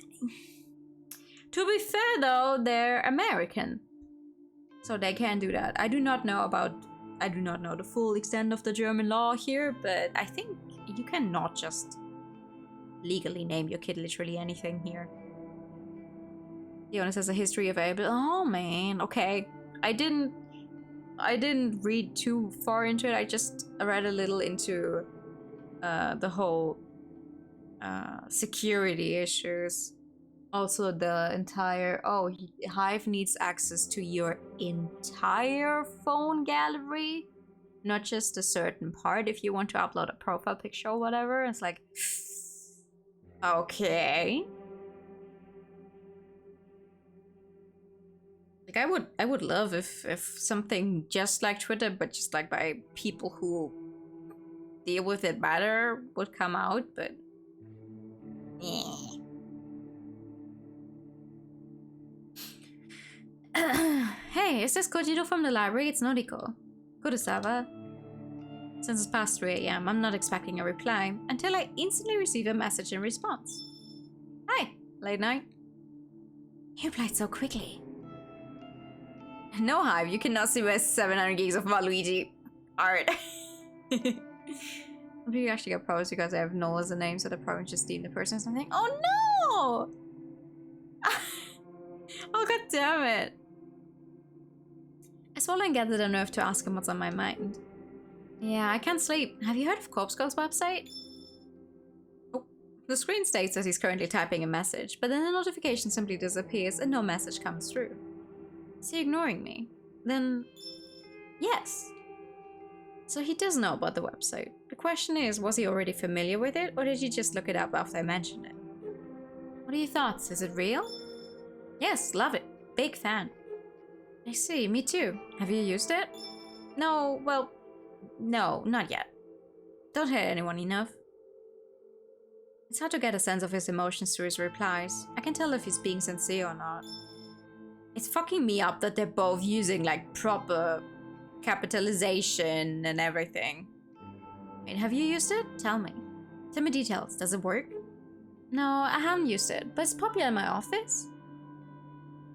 [SPEAKER 1] To be fair though, they're American, so they can do that. I do not know the full extent of the German law here, but I think you cannot just legally name your kid literally anything here. Jonas has a history of able. Oh man, okay. I didn't read too far into it. I just read a little into the whole security issues. Also the entire Hive needs access to your entire phone gallery, not just a certain part. If you want to upload a profile picture or whatever, it's like, okay. Like I would love if something just like Twitter, but just like by people who deal with it better would come out, but Hey, is this Kojiro from the library? It's Noriko. Kurosawa. Since it's past 3 AM, I'm not expecting a reply until I instantly receive a message in response. Hi, late night. You replied so quickly. No Hive, you cannot see my 700 gigs of Waluigi art. Maybe you actually get problems because I have Noah as a name, so they're probably just stealing the person or something. Oh no! Oh god damn it. I swallow and gather the nerve to ask him what's on my mind. Yeah, I can't sleep. Have you heard of Corpse Girl's website? Oh, the screen states that he's currently typing a message, but then the notification simply disappears and no message comes through. Is he ignoring me? Then, yes. So he does know about the website. The question is, was he already familiar with it, or did he just look it up after I mentioned it? What are your thoughts? Is it real? Yes, love it. Big fan. I see, me too. Have you used it? No, well, no, not yet. Don't hurt anyone enough. It's hard to get a sense of his emotions through his replies. I can tell if he's being sincere or not. It's fucking me up that they're both using like proper capitalization and everything. Wait, have you used it? Tell me. Tell me details. Does it work? No, I haven't used it, but it's popular in my office.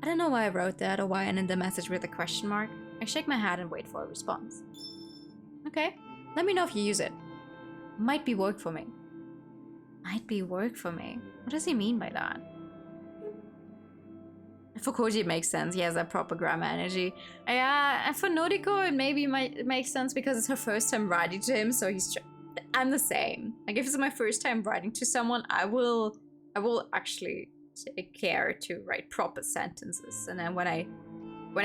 [SPEAKER 1] I don't know why I wrote that or why I ended the message with a question mark. I shake my head and wait for a response. Okay, let me know if you use it. Might be work for me. Might be work for me. What does he mean by that? For Koji it makes sense, he has that proper grammar energy. And for Noriko it maybe might make sense because it's her first time writing to him, so I'm the same. Like if it's my first time writing to someone, I will actually take care to write proper sentences, and then when I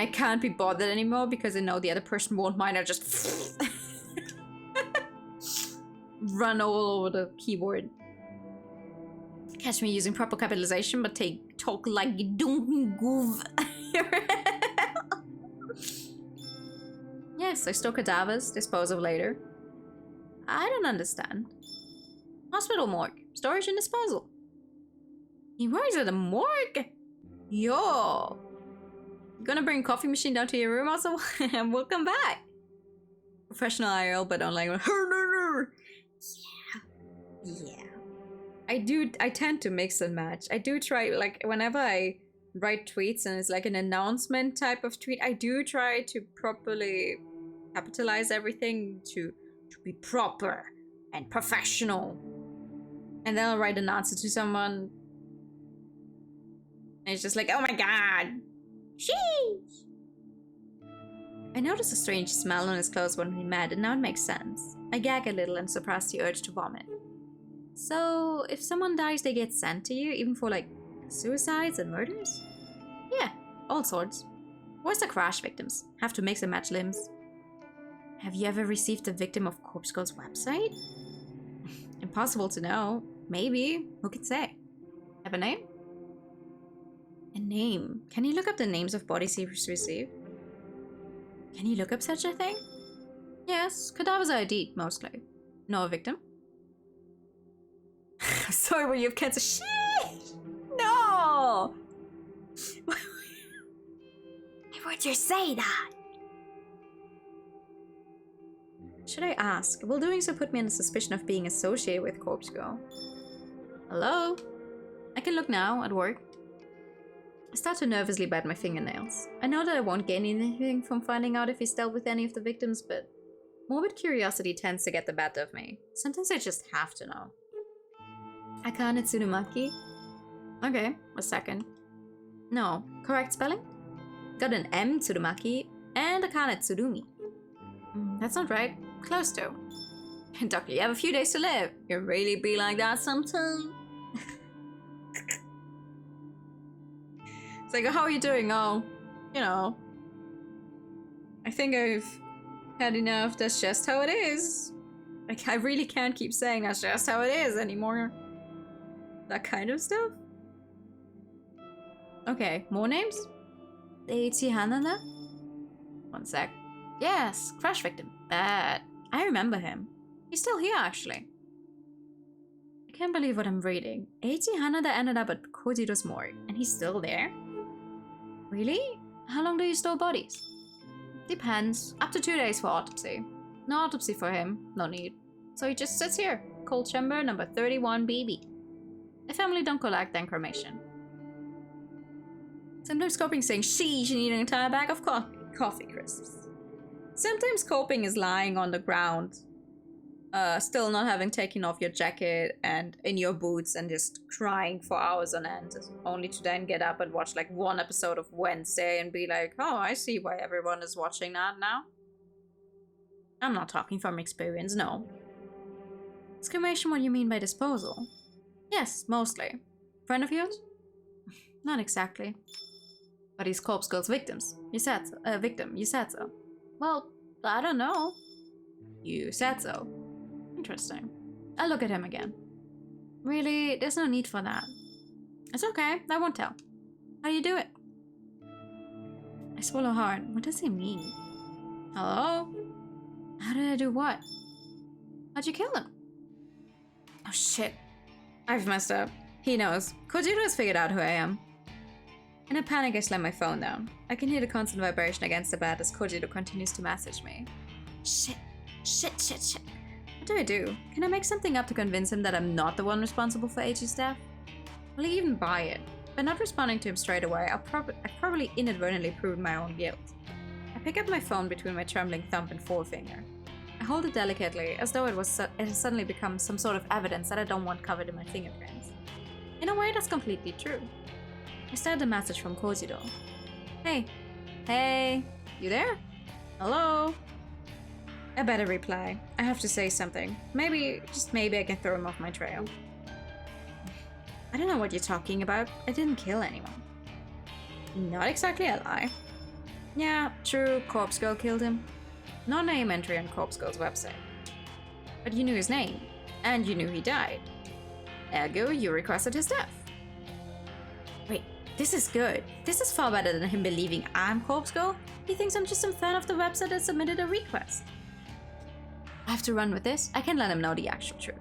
[SPEAKER 1] can't be bothered anymore because I know the other person won't mind, I'll just run all over the keyboard. Catch me using proper capitalization, but talk like you don't goof. Yes, I store cadavers, dispose of later. I don't understand. Hospital morgue, storage and disposal. He works at a morgue? Yo! You gonna bring a coffee machine down to your room also? And we'll come back. Professional IRL, but don't like yeah. I tend to mix and match. I do try, like, whenever I write tweets and it's like an announcement type of tweet, I do try to properly capitalize everything to be proper and professional. And then I'll write an answer to someone. And it's just like, oh my god. Sheesh. I noticed a strange smell on his clothes when we met, and now it makes sense. I gag a little and suppress the urge to vomit. So, if someone dies, they get sent to you, even for, like, suicides and murders? Yeah, all sorts. Where's the crash victims? Have to mix and match limbs. Have you ever received a victim of Corpse Girl's website? Impossible to know. Maybe. Who can say? Have a name? A name. Can you look up the names of bodies he received? Can you look up such a thing? Yes, cadavers are ID'd, mostly. No victim? Sorry, were you have cancer? Shit! No! Why would you say that? Should I ask? Will doing so put me under suspicion of being associated with Corpse Girl? Hello? I can look now, at work. I start to nervously bite my fingernails. I know that I won't gain anything from finding out if he's dealt with any of the victims, but morbid curiosity tends to get the better of me. Sometimes I just have to know. Akane Tsurumaki? Okay, a second. No, correct spelling? Got an M Tsurumaki and Akane Tsurumi. That's not right. Close to. Doctor, you have a few days to live. You really be like that sometime? It's like, how are you doing? Oh, you know. I think I've had enough. That's just how it is. Like, I really can't keep saying that's just how it is anymore. That kind of stuff. Okay, more names? Eiichi Hanada? One sec. Yes, crash victim. Bad. I remember him. He's still here, actually. I can't believe what I'm reading. Eiichi Hanada ended up at Kojiro's morgue, and he's still there? Really? How long do you store bodies? Depends. Up to 2 days for autopsy. No autopsy for him. No need. So he just sits here. Cold chamber number 31 BB. The family don't collect, then cremation. Sometimes coping saying, sheesh, you need an entire bag of coffee crisps. Sometimes coping is lying on the ground, still not having taken off your jacket and in your boots and just crying for hours on end, only to then get up and watch like one episode of Wednesday and be like, oh, I see why everyone is watching that now. I'm not talking from experience, no. Exclamation, what do you mean by disposal? Yes, mostly. Friend of yours? Not exactly. But he's Corpse Girl's victims. You said so. Victim, you said so. Well, I don't know. You said so. Interesting. I'll look at him again. Really, there's no need for that. It's okay, I won't tell. How do you do it? I swallow hard. What does he mean? Hello? How did I do what? How'd you kill him? Oh shit. I've messed up. He knows. Kojiro has figured out who I am. In a panic, I slam my phone down. I can hear the constant vibration against the bed as Kojiro continues to message me. Shit. Shit. What do I do? Can I make something up to convince him that I'm not the one responsible for Eiichi's death? Will he even buy it? By not responding to him straight away, I've probably inadvertently proved my own guilt. I pick up my phone between my trembling thumb and forefinger. I hold it delicately, as though it has suddenly become some sort of evidence that I don't want covered in my fingerprints. In a way, that's completely true. I start the message from Kojiro. Hey, you there? Hello? I better reply. I have to say something. Maybe, just maybe I can throw him off my trail. I don't know what you're talking about. I didn't kill anyone. Not exactly a lie. Yeah, true, Corpse Girl killed him. No name entry on Corpse Girl's website. But you knew his name, and you knew he died. Ergo, you requested his death. Wait, this is good. This is far better than him believing I'm Corpse Girl. He thinks I'm just some fan of the website that submitted a request. I have to run with this. I can let him know the actual truth.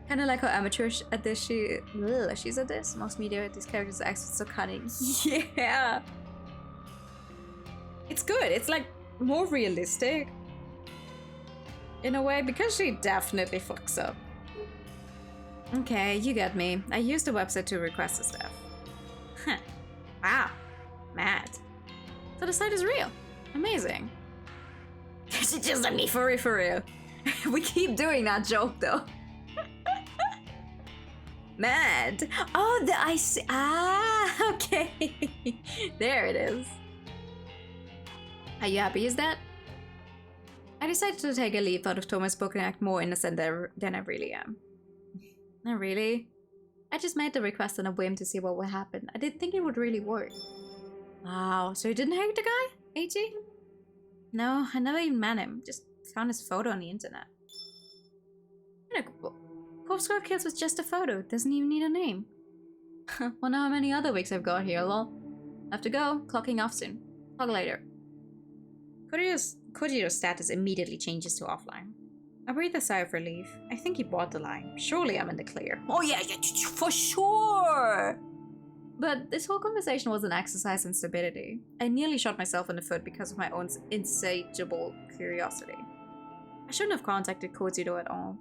[SPEAKER 1] Kinda like how amateurish at this she's at this. Most media at these characters are actually so cunning. Yeah. It's good. It's like more realistic. In a way, because she definitely fucks up. Okay, you get me. I used the website to request the stuff. Huh. Wow. Mad. So the site is real. Amazing. She just let me for real. We keep doing that joke though. Mad. Oh, I see. Ah, okay. There it is. Are you happy is that? I decided to take a leap out of Thomas' book and act more innocent than I really am. Not really. I just made the request on a whim to see what would happen. I didn't think it would really work. Wow, so you didn't hate the guy, Eiichi? No, I never even met him. Just found his photo on the internet. Corpse Girl kills with just a photo. Doesn't even need a name. Wonder how many other weeks I've got here, lol. Have to go. Clocking off soon. Talk later. Kojiro's status immediately changes to offline. I breathe a sigh of relief. I think he bought the line. Surely I'm in the clear. Oh yeah, for sure! But this whole conversation was an exercise in stupidity. I nearly shot myself in the foot because of my own insatiable curiosity. I shouldn't have contacted Kojiro at all.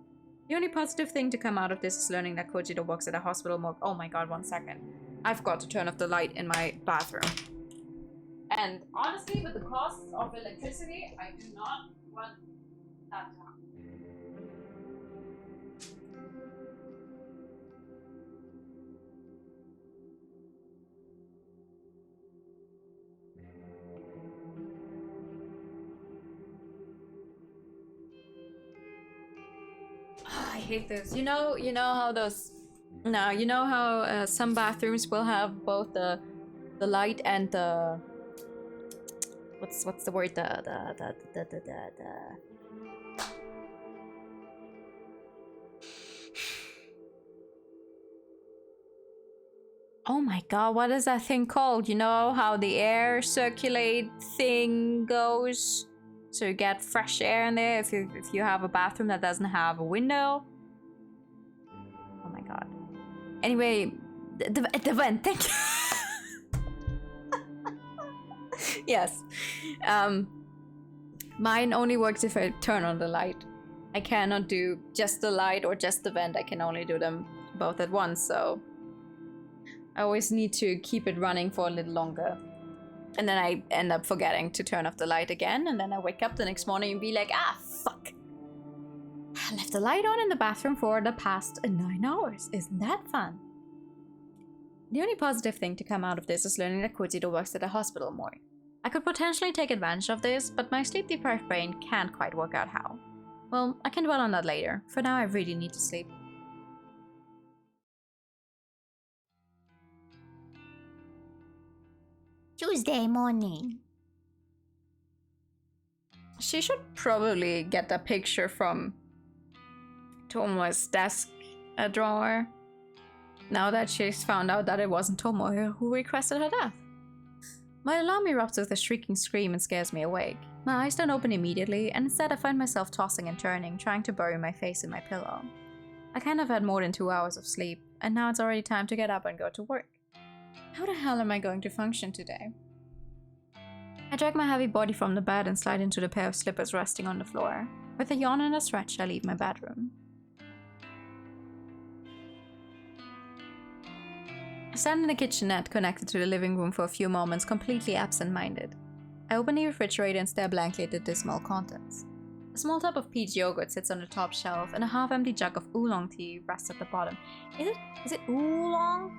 [SPEAKER 1] The only positive thing to come out of this is learning that Kojiro works at a hospital morgue. Oh my god, 1 second. I've got to turn off the light in my bathroom. And honestly, with the costs of electricity, I do not want that to happen. I hate this. You know how those. No, you know how some bathrooms will have both the light and the. What's the word? The. Oh my god, what is that thing called? You know how the air circulate thing goes? So you get fresh air in there if you have a bathroom that doesn't have a window. Oh my god. Anyway, the vent, thank you. Yes. Mine only works if I turn on the light. I cannot do just the light or just the vent. I can only do them both at once, so I always need to keep it running for a little longer. And then I end up forgetting to turn off the light again, and then I wake up the next morning and be like, ah, fuck. I left the light on in the bathroom for the past 9 hours. Isn't that fun? The only positive thing to come out of this is learning that Kojiro works at a hospital morgue. I could potentially take advantage of this, but my sleep-deprived brain can't quite work out how. Well, I can dwell on that later. For now, I really need to sleep.
[SPEAKER 2] Tuesday morning.
[SPEAKER 1] She should probably get a picture from Tomo's desk drawer. Now that she's found out that it wasn't Tomo who requested her death. My alarm erupts with a shrieking scream and scares me awake. My eyes don't open immediately, and instead I find myself tossing and turning, trying to bury my face in my pillow. I can't have had more than 2 hours of sleep, and now it's already time to get up and go to work. How the hell am I going to function today? I drag my heavy body from the bed and slide into the pair of slippers resting on the floor. With a yawn and a stretch, I leave my bedroom. I stand in the kitchenette connected to the living room for a few moments, completely absent-minded. I open the refrigerator and stare blankly at the dismal contents. A small tub of peach yogurt sits on the top shelf, and a half-empty jug of oolong tea rests at the bottom. Is it oolong?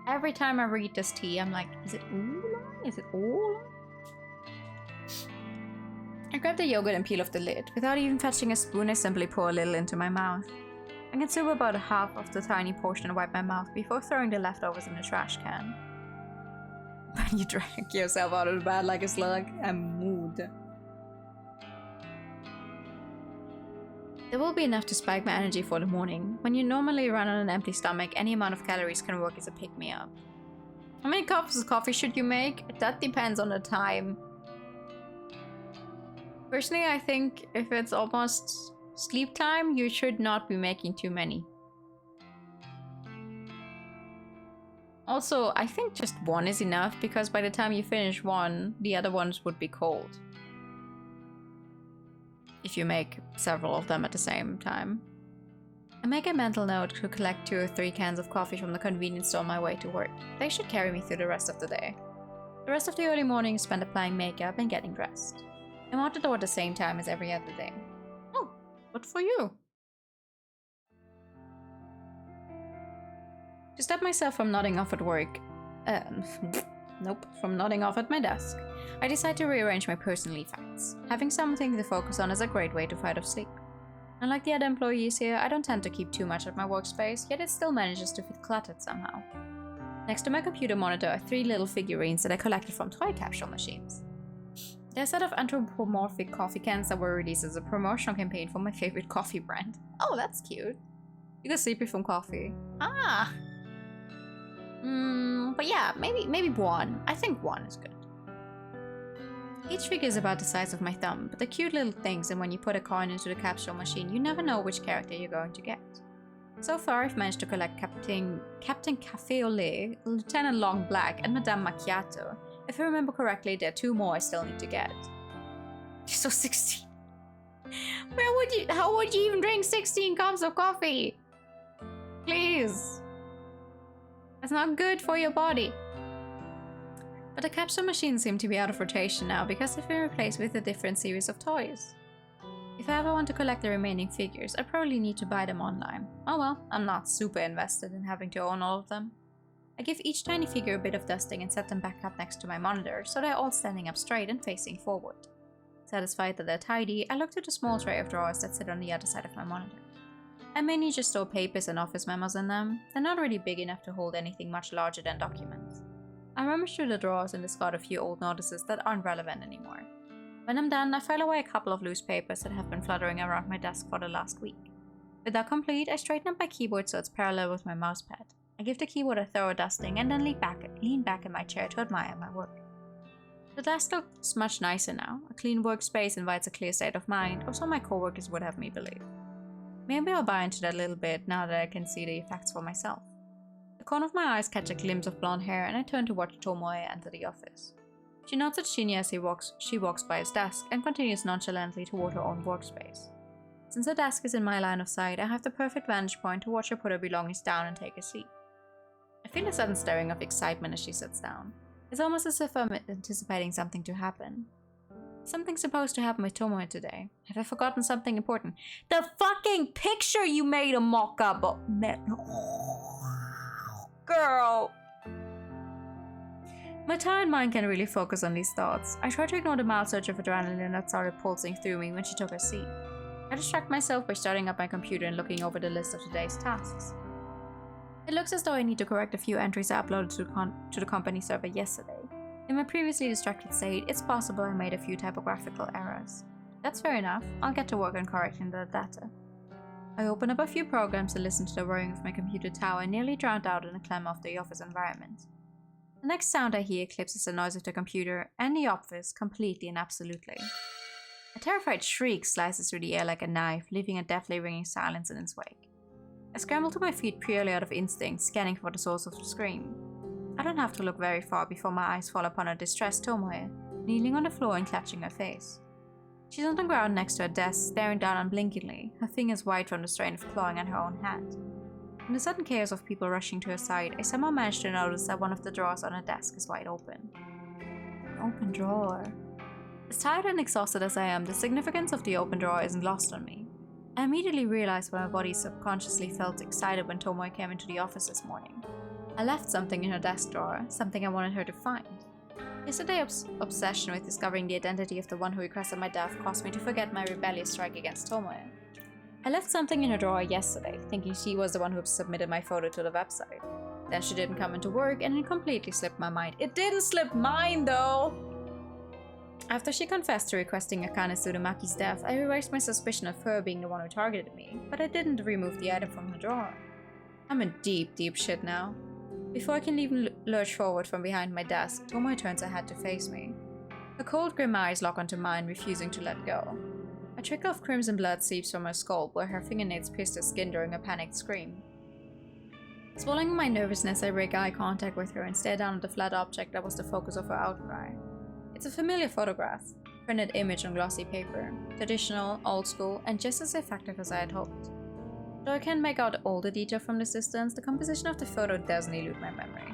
[SPEAKER 1] Every time I read this tea, I'm like, is it oolong? Is it oolong? I grab the yogurt and peel off the lid. Without even fetching a spoon, I simply pour a little into my mouth. I consume about half of the tiny portion and wipe my mouth before throwing the leftovers in the trash can. When you drag yourself out of the bed like a slug, I'm mood. There will be enough to spike my energy for the morning. When you normally run on an empty stomach, any amount of calories can work as a pick-me-up. How many cups of coffee should you make? That depends on the time. Personally, I think if it's almost sleep time, you should not be making too many. Also, I think just one is enough, because by the time you finish one, the other ones would be cold. If you make several of them at the same time. I make a mental note to collect 2 or 3 cans of coffee from the convenience store on my way to work. They should carry me through the rest of the day. The rest of the early morning is spent applying makeup and getting dressed. I'm out the door at the same time as every other day. Oh, good for you. To stop myself from nodding off at work, from nodding off at my desk, I decide to rearrange my personal effects. Having something to focus on is a great way to fight off sleep. Unlike the other employees here, I don't tend to keep too much of my workspace, yet it still manages to feel cluttered somehow. Next to my computer monitor are 3 little figurines that I collected from toy capsule machines. They're a set of anthropomorphic coffee cans that were released as a promotional campaign for my favorite coffee brand. Oh, that's cute. You get sleepy from coffee. Ah! But yeah, maybe 1. I think 1 is good. Each figure is about the size of my thumb, but they're cute little things, and when you put a coin into the capsule machine, you never know which character you're going to get. So far, I've managed to collect Captain Café au lait, Lieutenant Long Black, and Madame Macchiato. If I remember correctly, there are 2 more I still need to get. So 16. How would you even drink 16 cups of coffee? Please. That's not good for your body. But the capsule machines seem to be out of rotation now because they've been replaced with a different series of toys. If I ever want to collect the remaining figures, I probably need to buy them online. Oh well, I'm not super invested in having to own all of them. I give each tiny figure a bit of dusting and set them back up next to my monitor so they're all standing up straight and facing forward. Satisfied that they're tidy, I look to the small tray of drawers that sit on the other side of my monitor. I mainly just store papers and office memos in them. They're not really big enough to hold anything much larger than documents. I rummage through the drawers and discard a few old notices that aren't relevant anymore. When I'm done, I file away a couple of loose papers that have been fluttering around my desk for the last week. With that complete, I straighten up my keyboard so it's parallel with my mousepad. I give the keyboard a thorough dusting and then lean back in my chair to admire my work. The desk looks much nicer now. A clean workspace invites a clear state of mind, or so my coworkers would have me believe. Maybe I'll buy into that a little bit now that I can see the effects for myself. The corner of my eyes catch a glimpse of blonde hair and I turn to watch Tomoe enter the office. She nods at Shinya as she walks by his desk and continues nonchalantly toward her own workspace. Since her desk is in my line of sight, I have the perfect vantage point to watch her put her belongings down and take a seat. I feel a sudden stirring of excitement as she sits down. It's almost as if I'm anticipating something to happen. Something's supposed to happen with Tomoe today. Have I forgotten something important? The fucking picture you made a mock-up of! Girl! My tired mind can't really focus on these thoughts. I try to ignore the mild surge of adrenaline that started pulsing through me when she took her seat. I distract myself by starting up my computer and looking over the list of today's tasks. It looks as though I need to correct a few entries I uploaded to the company server yesterday. In my previously distracted state, it's possible I made a few typographical errors. That's fair enough. I'll get to work on correcting the data. I open up a few programs and listen to the whirring of my computer tower, nearly drowned out in the clamor of the office environment. The next sound I hear eclipses the noise of the computer and the office completely and absolutely. A terrified shriek slices through the air like a knife, leaving a deathly ringing silence in its wake. I scramble to my feet purely out of instinct, scanning for the source of the scream. I don't have to look very far before my eyes fall upon a distressed Tomoe, kneeling on the floor and clutching her face. She's on the ground next to her desk, staring down unblinkingly, her fingers white from the strain of clawing at her own hand. In the sudden chaos of people rushing to her side, I somehow manage to notice that one of the drawers on her desk is wide open. An open drawer. As tired and exhausted as I am, the significance of the open drawer isn't lost on me. I immediately realized why my body subconsciously felt excited when Tomoe came into the office this morning. I left something in her desk drawer, something I wanted her to find. Yesterday's obsession with discovering the identity of the one who requested my death caused me to forget my rebellious strike against Tomoe. I left something in her drawer yesterday, thinking she was the one who submitted my photo to the website. Then she didn't come into work and it completely slipped my mind. It didn't slip mine though! After she confessed to requesting Akane Tsurumaki's death, I erased my suspicion of her being the one who targeted me, but I didn't remove the item from her drawer. I'm in deep, deep shit now. Before I can even lurch forward from behind my desk, Tomoe turns her head to face me. Her cold, grim eyes lock onto mine, refusing to let go. A trickle of crimson blood seeps from her scalp, where her fingernails pierced her skin during a panicked scream. Swallowing my nervousness, I break eye contact with her and stare down at the flat object that was the focus of her outcry. It's a familiar photograph, printed image on glossy paper, traditional, old school, and just as effective as I had hoped. Though I can't make out all the detail from this distance, the composition of the photo doesn't elude my memory.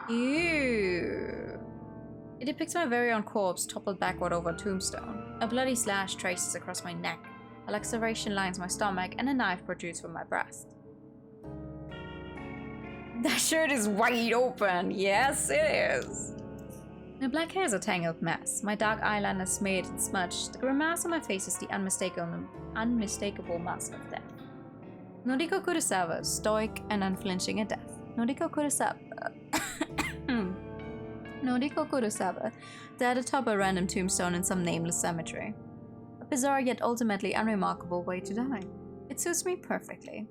[SPEAKER 1] Ew. It depicts my very own corpse toppled backward over a tombstone. A bloody slash traces across my neck, a laceration lines my stomach, and a knife protrudes from my breast. That shirt is wide open! Yes, it is! My black hair is a tangled mess, my dark eyeliner smeared and smudged. The grimace on my face is the unmistakable mask of death. Noriko Kurosawa, stoic and unflinching at death. Noriko Kurosawa. Noriko Kurosawa died atop a random tombstone in some nameless cemetery. A bizarre yet ultimately unremarkable way to die. It suits me perfectly.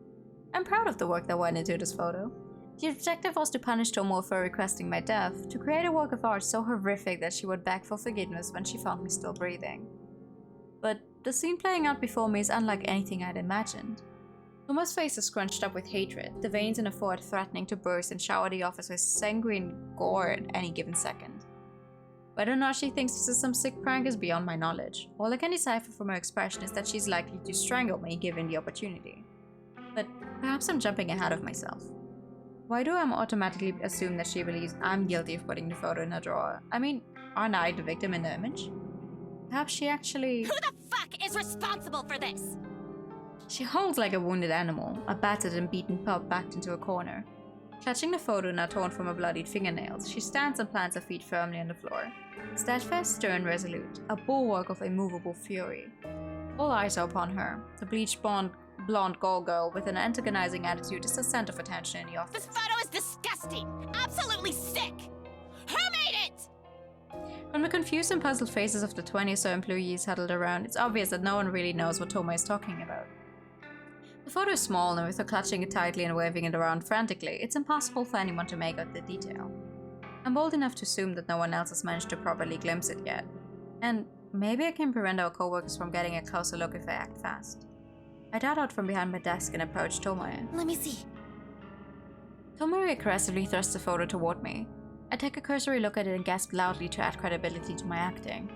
[SPEAKER 1] I'm proud of the work that went into this photo. The objective was to punish Tomo for requesting my death, to create a work of art so horrific that she would beg for forgiveness when she found me still breathing. But the scene playing out before me is unlike anything I'd imagined. Tomo's face is scrunched up with hatred, the veins in her forehead threatening to burst and shower the office with sanguine gore at any given second. Whether or not she thinks this is some sick prank is beyond my knowledge. All I can decipher from her expression is that she's likely to strangle me given the opportunity. But perhaps I'm jumping ahead of myself. Why do I automatically assume that she believes I'm guilty of putting the photo in her drawer? I mean, aren't I the victim in the image? Perhaps she actually...
[SPEAKER 3] Who the fuck is responsible for this?
[SPEAKER 1] She holds like a wounded animal, a battered and beaten pup backed into a corner. Clutching the photo now torn from her bloodied fingernails, she stands and plants her feet firmly on the floor. Steadfast, stern, resolute, a bulwark of immovable fury. All eyes are upon her. The bleached blonde girl with an antagonizing attitude is the center of attention in the office.
[SPEAKER 3] This photo is disgusting! Absolutely sick! Who made it?
[SPEAKER 1] From the confused and puzzled faces of the 20 or so employees huddled around, it's obvious that no one really knows what Tomo is talking about. The photo is small, and with her clutching it tightly and waving it around frantically, it's impossible for anyone to make out the detail. I'm bold enough to assume that no one else has managed to properly glimpse it yet. And maybe I can prevent our coworkers from getting a closer look if I act fast. I dart out from behind my desk and approach Tomoe.
[SPEAKER 3] Let me see.
[SPEAKER 1] Tomoe aggressively thrusts the photo toward me. I take a cursory look at it and gasp loudly to add credibility to my acting.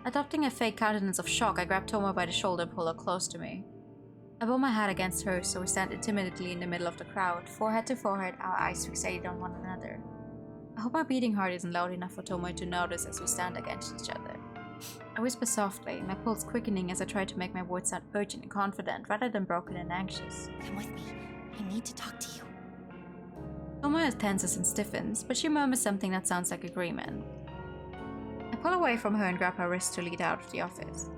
[SPEAKER 1] Adopting a fake countenance of shock, I grab Tomoe by the shoulder and pull her close to me. I bow my head against hers so we stand intimidately in the middle of the crowd, forehead to forehead, our eyes fixated on one another. I hope my beating heart isn't loud enough for Tomoe to notice as we stand against each other. I whisper softly, my pulse quickening as I try to make my words sound urgent and confident rather than broken and anxious.
[SPEAKER 3] Come with me. I need to talk to you.
[SPEAKER 1] Tomoe tenses and stiffens, but she murmurs something that sounds like agreement. I pull away from her and grab her wrist to lead out of the office.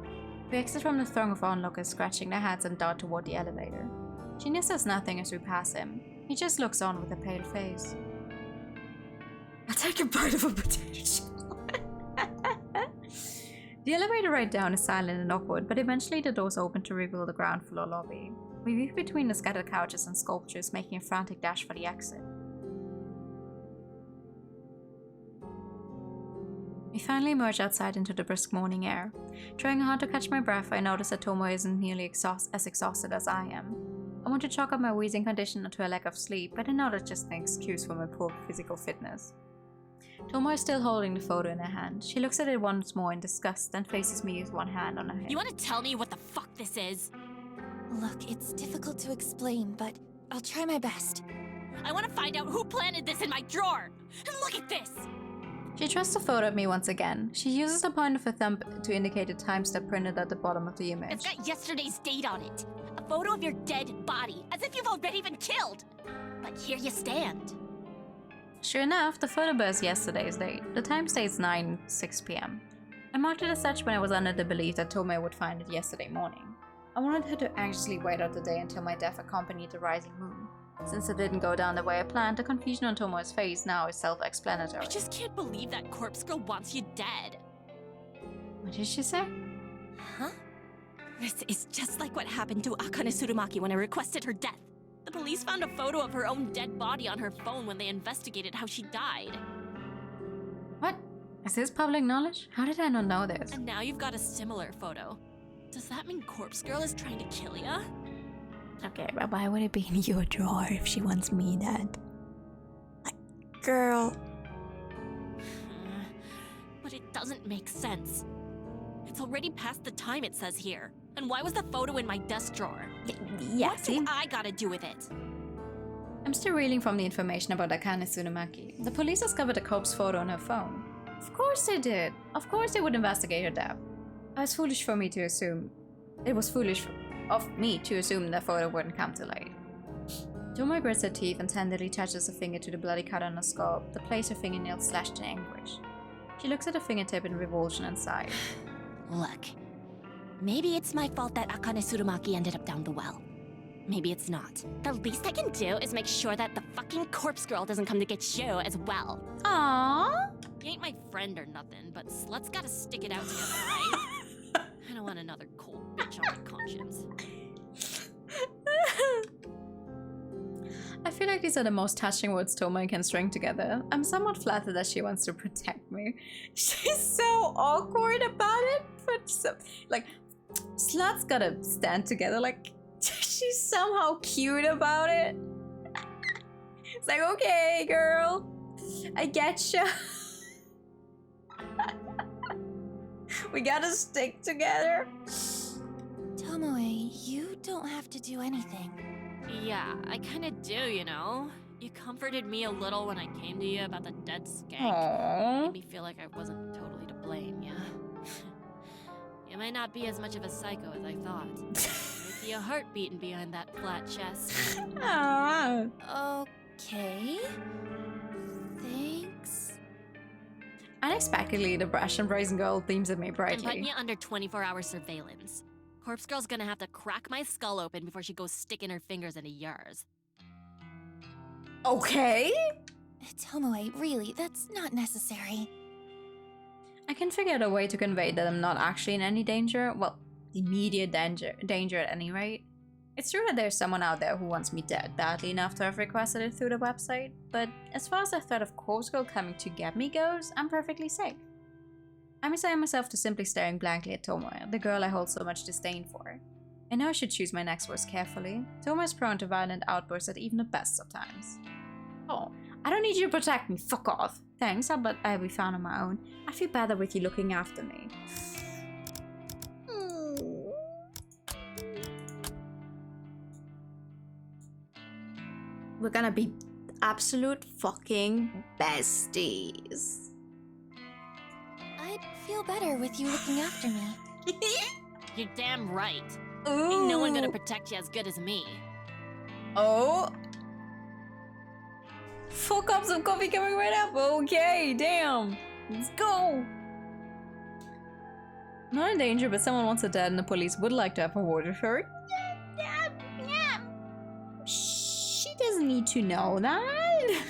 [SPEAKER 1] We exit from the throng of onlookers, scratching their heads and dart toward the elevator. Genius says nothing as we pass him. He just looks on with a pale face. I take a bite of a potato chip. The elevator ride down is silent and awkward, but eventually the doors open to reveal the ground floor lobby. We weave between the scattered couches and sculptures, making a frantic dash for the exit. We finally emerge outside into the brisk morning air. Trying hard to catch my breath, I notice that Tomoe isn't nearly as exhausted as I am. I want to chalk up my wheezing condition to a lack of sleep, but I know that's just an excuse for my poor physical fitness. Tomoe is still holding the photo in her hand. She looks at it once more in disgust, then faces me with one hand on her hip.
[SPEAKER 6] You want to tell me what the fuck this is?
[SPEAKER 3] Look, it's difficult to explain, but I'll try my best.
[SPEAKER 6] I want to find out who planted this in my drawer! And look at this!
[SPEAKER 1] She thrusts the photo at me once again. She uses the point of her thumb to indicate a timestamp printed at the bottom of the image.
[SPEAKER 6] It's got yesterday's date on it. A photo of your dead body, as if you've already been killed. But here you stand.
[SPEAKER 1] Sure enough, the photo bears yesterday's date. The time states 9:06 p.m. I marked it as such when I was under the belief that Tomoe would find it yesterday morning. I wanted her to anxiously wait out the day until my death accompanied the rising moon. Since it didn't go down the way I planned, the confusion on Tomoe's face now is self-explanatory.
[SPEAKER 6] I just can't believe that corpse girl wants you dead.
[SPEAKER 1] What did she say?
[SPEAKER 6] Huh? This is just like what happened to Akane Tsurumaki when I requested her death. The police found a photo of her own dead body on her phone when they investigated how she died.
[SPEAKER 1] What? Is this public knowledge? How did I not know this?
[SPEAKER 6] And now you've got a similar photo. Does that mean Corpse Girl is trying to kill ya?
[SPEAKER 1] Okay, but why would it be in your drawer if she wants me dead? Girl.
[SPEAKER 6] But it doesn't make sense. It's already past the time it says here. And why was the photo in my desk drawer?
[SPEAKER 1] Yeah,
[SPEAKER 6] what
[SPEAKER 1] see?
[SPEAKER 6] do I gotta do with it?
[SPEAKER 1] I'm still reeling from the information about Akane Tsurumaki. The police discovered a corpse photo on her phone. Of course they did. Of course they would investigate her death. It was foolish of me to assume the photo wouldn't come too late. Tomoe grits her teeth and tenderly touches a finger to the bloody cut on her scalp, the place her fingernails slashed in anguish. She looks at her fingertip in revulsion and sighs.
[SPEAKER 6] Look, maybe it's my fault that Akane Tsurumaki ended up down the well. Maybe it's not. The least I can do is make sure that the fucking corpse girl doesn't come to get Shiro as well.
[SPEAKER 1] Aww.
[SPEAKER 6] You ain't my friend or nothing, but sluts gotta stick it out together, right? I don't want another cold bitch on my conscience.
[SPEAKER 1] I feel like these are the most touching words Tomoe can string together. I'm somewhat flattered that she wants to protect me. She's so awkward about it, but so, like, sluts gotta stand together. Like, she's somehow cute about it. It's like, okay, girl, I getcha. We gotta stick together.
[SPEAKER 3] Tomoe, you don't have to do anything.
[SPEAKER 6] Yeah, I kinda do, you know? You comforted me a little when I came to you about the dead skank.
[SPEAKER 1] Aww.
[SPEAKER 6] Made me feel like I wasn't totally to blame, yeah? You might not be as much of a psycho as I thought. Might be a heart beating behind that flat chest.
[SPEAKER 1] Aww.
[SPEAKER 3] Okay. Thanks.
[SPEAKER 1] Unexpectedly, the brash and brazen girl beams at me
[SPEAKER 6] I'm
[SPEAKER 1] brightly.
[SPEAKER 6] putting you under 24-hour surveillance. Corpse Girl's gonna have to crack my skull open before she goes sticking her fingers into yours.
[SPEAKER 1] Okay.
[SPEAKER 3] Tomoe, really, that's not necessary.
[SPEAKER 1] I can figure out a way to convey that I'm not actually in any danger. Well, immediate danger at any rate. It's true that there's someone out there who wants me dead badly enough to have requested it through the website, but as far as the threat of Corpse Girl coming to get me goes, I'm perfectly safe. I'm resigning myself to simply staring blankly at Tomoe, the girl I hold so much disdain for. I know I should choose my next words carefully. Tomoe is prone to violent outbursts at even the best of times. Oh, I don't need you to protect me, fuck off. Thanks, I'll be fine on my own. I feel better with you looking after me. We're gonna be absolute fucking besties.
[SPEAKER 3] I'd feel better with you looking after me.
[SPEAKER 6] You're damn right.
[SPEAKER 1] Ooh.
[SPEAKER 6] Ain't no one gonna protect you as good as me.
[SPEAKER 1] Oh. Full cups of coffee coming right up. Okay, damn. Let's go. Not in danger, but someone wants her dead and the police would like to have a word with her. She doesn't need to know that.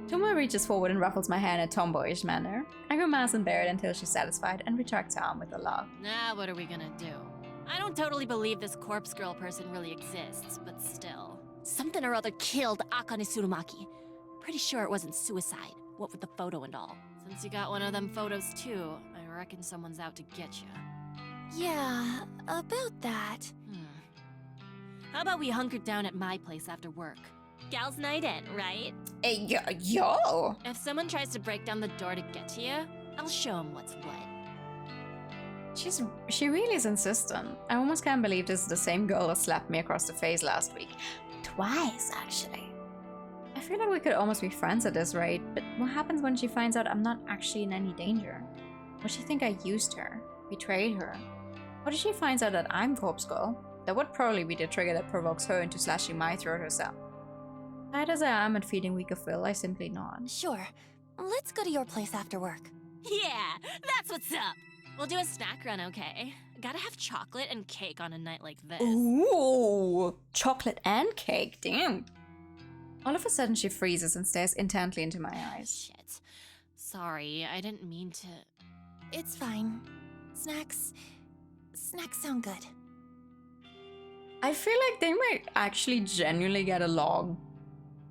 [SPEAKER 1] Tomoe reaches forward and ruffles my hair in a tomboyish manner. I grimace and bear it until she's satisfied and retracts her arm with a laugh.
[SPEAKER 6] Now what are we gonna do? I don't totally believe this corpse girl person really exists, but still. Something or other killed Akane Tsurumaki. Pretty sure it wasn't suicide, what with the photo and all. Since you got one of them photos too, I reckon someone's out to get you.
[SPEAKER 3] Yeah, about that.
[SPEAKER 6] How about we hunker down at my place after work? Gals night in, right?
[SPEAKER 1] Hey, yo!
[SPEAKER 6] If someone tries to break down the door to get to you, I'll show them what's what.
[SPEAKER 1] She really is insistent. I almost can't believe this is the same girl that slapped me across the face last week. Twice, actually. I feel like we could almost be friends at this rate, but what happens when she finds out I'm not actually in any danger? Will she think I used her? Betrayed her? What if she finds out that I'm Corpse Girl? That would probably be the trigger that provokes her into slashing my throat herself. Tired as I am and feeling weak of will, I simply nod.
[SPEAKER 3] Sure. Let's go to your place after work.
[SPEAKER 6] Yeah, that's what's up! We'll do a snack run, okay? Gotta have chocolate and cake on a night like this.
[SPEAKER 1] Ooh! Chocolate and cake, damn! All of a sudden she freezes and stares intently into my eyes.
[SPEAKER 6] Shit. Sorry, I didn't mean to...
[SPEAKER 3] It's fine. Snacks sound good.
[SPEAKER 1] I feel like they might actually genuinely get along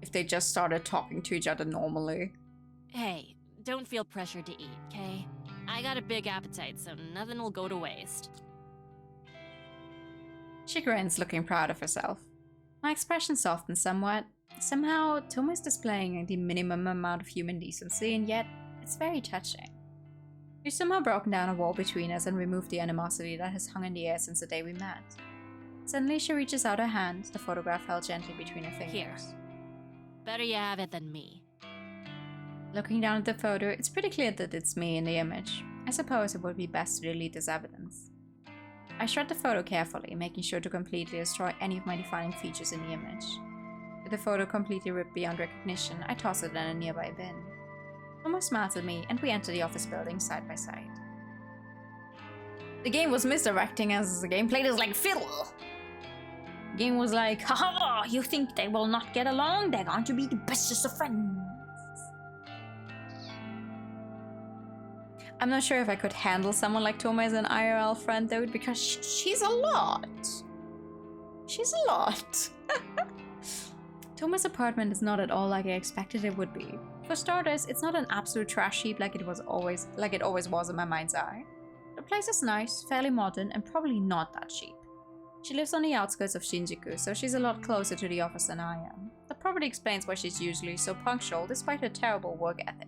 [SPEAKER 1] if they just started talking to each other normally.
[SPEAKER 6] Hey, don't feel pressured to eat, okay? I got a big appetite, so nothing will go to waste.
[SPEAKER 1] She grins, looking proud of herself. My expression softens somewhat. Somehow, Tomoe's displaying the minimum amount of human decency, and yet, it's very touching. She's somehow broken down a wall between us and removed the animosity that has hung in the air since the day we met. Suddenly, she reaches out her hand, the photograph held gently between her fingers.
[SPEAKER 6] Here. Better you have it than me.
[SPEAKER 1] Looking down at the photo, it's pretty clear that it's me in the image. I suppose it would be best to delete this evidence. I shred the photo carefully, making sure to completely destroy any of my defining features in the image. With the photo completely ripped beyond recognition, I toss it in a nearby bin. Tomoe smiles at me, and we enter the office building side by side. The game was misdirecting as the game played as like fiddle. The game was like, haha, you think they will not get along? They're going to be the bestest of friends. I'm not sure if I could handle someone like Tomoe as an IRL friend though, because she's a lot. She's a lot. Thomas' apartment is not at all like I expected it would be. For starters, it's not an absolute trash heap like it always was in my mind's eye. The place is nice, fairly modern, and probably not that cheap. She lives on the outskirts of Shinjuku, so she's a lot closer to the office than I am. That probably explains why she's usually so punctual despite her terrible work ethic.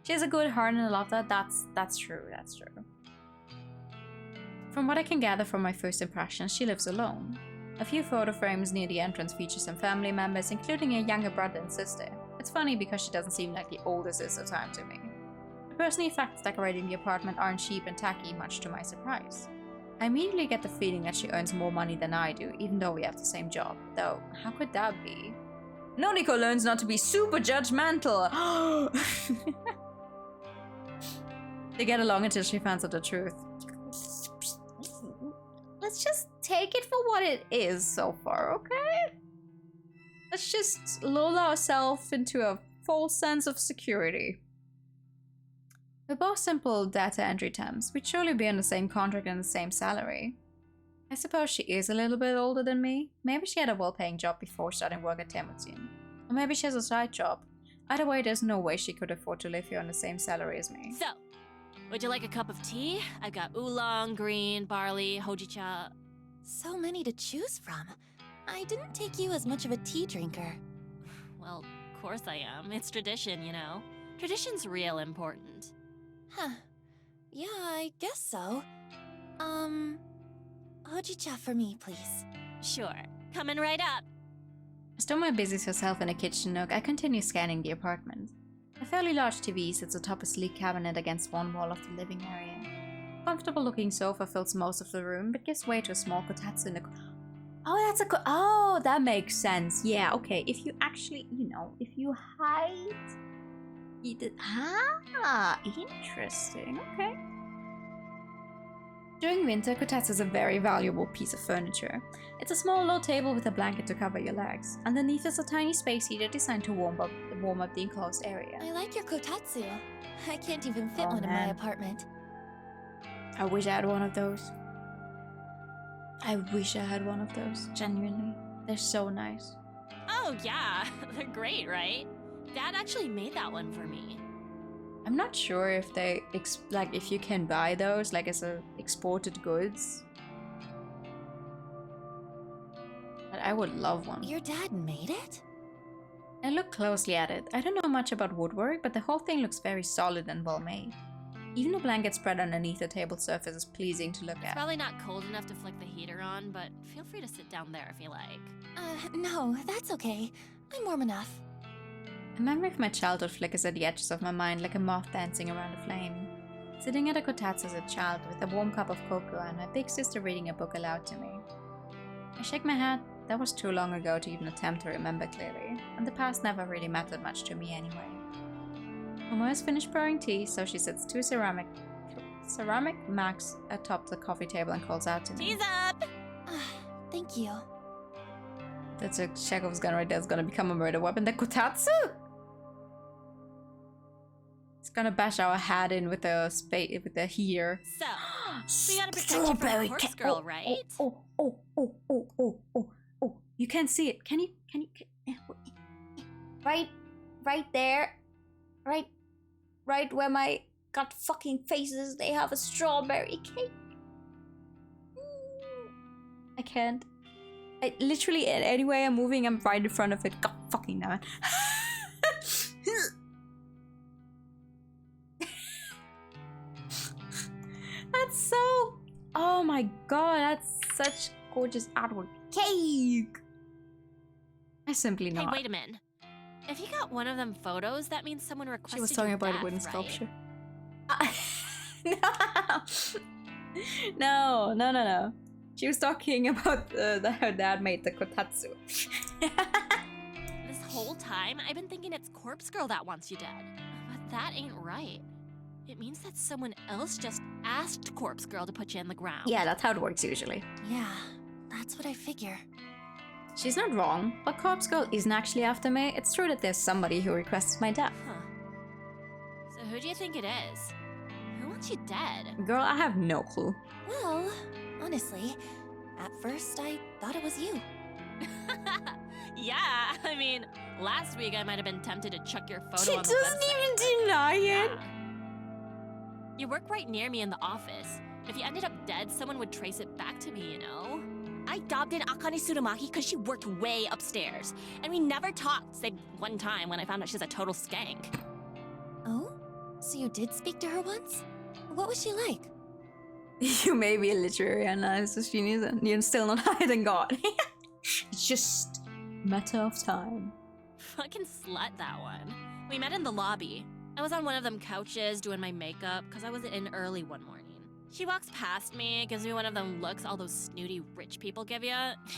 [SPEAKER 1] She has a good heart and I love that. That's true. From what I can gather from my first impressions, she lives alone. A few photo frames near the entrance feature some family members, including a younger brother and sister. It's funny because she doesn't seem like the oldest sister time to me. The personal effects decorating the apartment aren't cheap and tacky, much to my surprise. I immediately get the feeling that she earns more money than I do, even though we have the same job. Though, how could that be? Noriko learns not to be super judgmental! They get along until she finds out the truth. Let's just take it for what it is so far, okay? Let's just lull ourselves into a false sense of security. We're both simple data entry temps. We'd surely be on the same contract and the same salary. I suppose she is a little bit older than me. Maybe she had a well-paying job before starting work at Temujin. Or maybe she has a side job. Either way, there's no way she could afford to live here on the same salary as me.
[SPEAKER 6] So, would you like a cup of tea? I've got oolong, green, barley, hojicha.
[SPEAKER 3] So many to choose from. I didn't take you as much of a tea drinker.
[SPEAKER 6] Well, of course I am. It's tradition, you know. Tradition's real important.
[SPEAKER 3] Huh. Yeah, I guess so. Hojicha for me, please.
[SPEAKER 6] Sure. Coming right up.
[SPEAKER 1] As Toma busies herself in a kitchen nook, I continue scanning the apartment. A fairly large TV sits atop a sleek cabinet against one wall of the living area. A comfortable-looking sofa fills most of the room, but gives way to a small kotatsu in the... Oh, that makes sense. Yeah, okay. If you actually, if you hide... Interesting. Okay. During winter, kotatsu is a very valuable piece of furniture. It's a small low table with a blanket to cover your legs. Underneath is a tiny space heater designed to warm up the enclosed area.
[SPEAKER 3] I like your kotatsu. I can't even fit
[SPEAKER 1] Oh,
[SPEAKER 3] one in my
[SPEAKER 1] man.
[SPEAKER 3] apartment.
[SPEAKER 1] I wish I had one of those. Genuinely. They're so nice.
[SPEAKER 6] Oh, yeah. They're great, right? Dad actually made that one for me.
[SPEAKER 1] I'm not sure if they, if you can buy those, as a exported goods. But I would love one.
[SPEAKER 3] Your dad made it?
[SPEAKER 1] I look closely at it. I don't know much about woodwork, but the whole thing looks very solid and well made. Even the blanket spread underneath the table surface is pleasing to look
[SPEAKER 6] It's
[SPEAKER 1] at.
[SPEAKER 6] probably not cold enough to flick the heater on, but feel free to sit down there if you like.
[SPEAKER 3] No, that's okay. I'm warm enough.
[SPEAKER 1] A memory of my childhood flickers at the edges of my mind like a moth dancing around a flame. Sitting at a kotatsu as a child with a warm cup of cocoa and my big sister reading a book aloud to me. I shake my head. That was too long ago to even attempt to remember clearly, and the past never really mattered much to me anyway. Momo has finished pouring tea, so she sits two ceramic mugs atop the coffee table and calls out to me.
[SPEAKER 6] Tea's up!
[SPEAKER 3] Thank you.
[SPEAKER 1] That's a Chekhov's gun right there. It's gonna become a murder weapon. The kotatsu! It's gonna bash our head in with the heater.
[SPEAKER 6] So, we gotta protect you from the corpse girl, right?
[SPEAKER 1] Oh. You can't see it. Can you? Right there. Right where my god fucking faces, they have a strawberry cake. I can't. I literally, any way I'm moving, I'm right in front of it. God fucking damn it. That's so... Oh my god, that's such gorgeous artwork. Cake! I simply not.
[SPEAKER 6] Hey, wait a minute. If you got one of them photos, that means someone requested
[SPEAKER 1] She was talking
[SPEAKER 6] your
[SPEAKER 1] about a
[SPEAKER 6] death,
[SPEAKER 1] wooden
[SPEAKER 6] right?
[SPEAKER 1] sculpture. No. She was talking about that her dad made the kotatsu.
[SPEAKER 6] This whole time, I've been thinking it's Corpse Girl that wants you dead. But that ain't right. It means that someone else just asked Corpse Girl to put you in the ground.
[SPEAKER 1] Yeah, that's how it works usually.
[SPEAKER 3] Yeah, that's what I figure.
[SPEAKER 1] She's not wrong, but Corpse Girl isn't actually after me. It's true that there's somebody who requests my death.
[SPEAKER 6] Huh. So who do you think it is? Who wants you dead?
[SPEAKER 1] Girl, I have no clue.
[SPEAKER 3] Well, honestly, at first I thought it was you.
[SPEAKER 6] Yeah, I mean, last week I might have been tempted to chuck your photo
[SPEAKER 1] She
[SPEAKER 6] on the
[SPEAKER 1] doesn't
[SPEAKER 6] website,
[SPEAKER 1] even
[SPEAKER 6] but
[SPEAKER 1] deny it.
[SPEAKER 6] yeah. You work right near me in the office. If you ended up dead, someone would trace it back to me, you know? I dobbed in Akane Tsurumaki because she worked way upstairs. And we never talked, save one time when I found out she's a total skank.
[SPEAKER 3] Oh? So you did speak to her once? What was she like?
[SPEAKER 1] You may be a literary analysis genius and you're still not higher than God. It's just a matter of time.
[SPEAKER 6] Fucking slut, that one. We met in the lobby. I was on one of them couches doing my makeup because I was in early one morning. She walks past me, gives me one of them looks all those snooty rich people give you.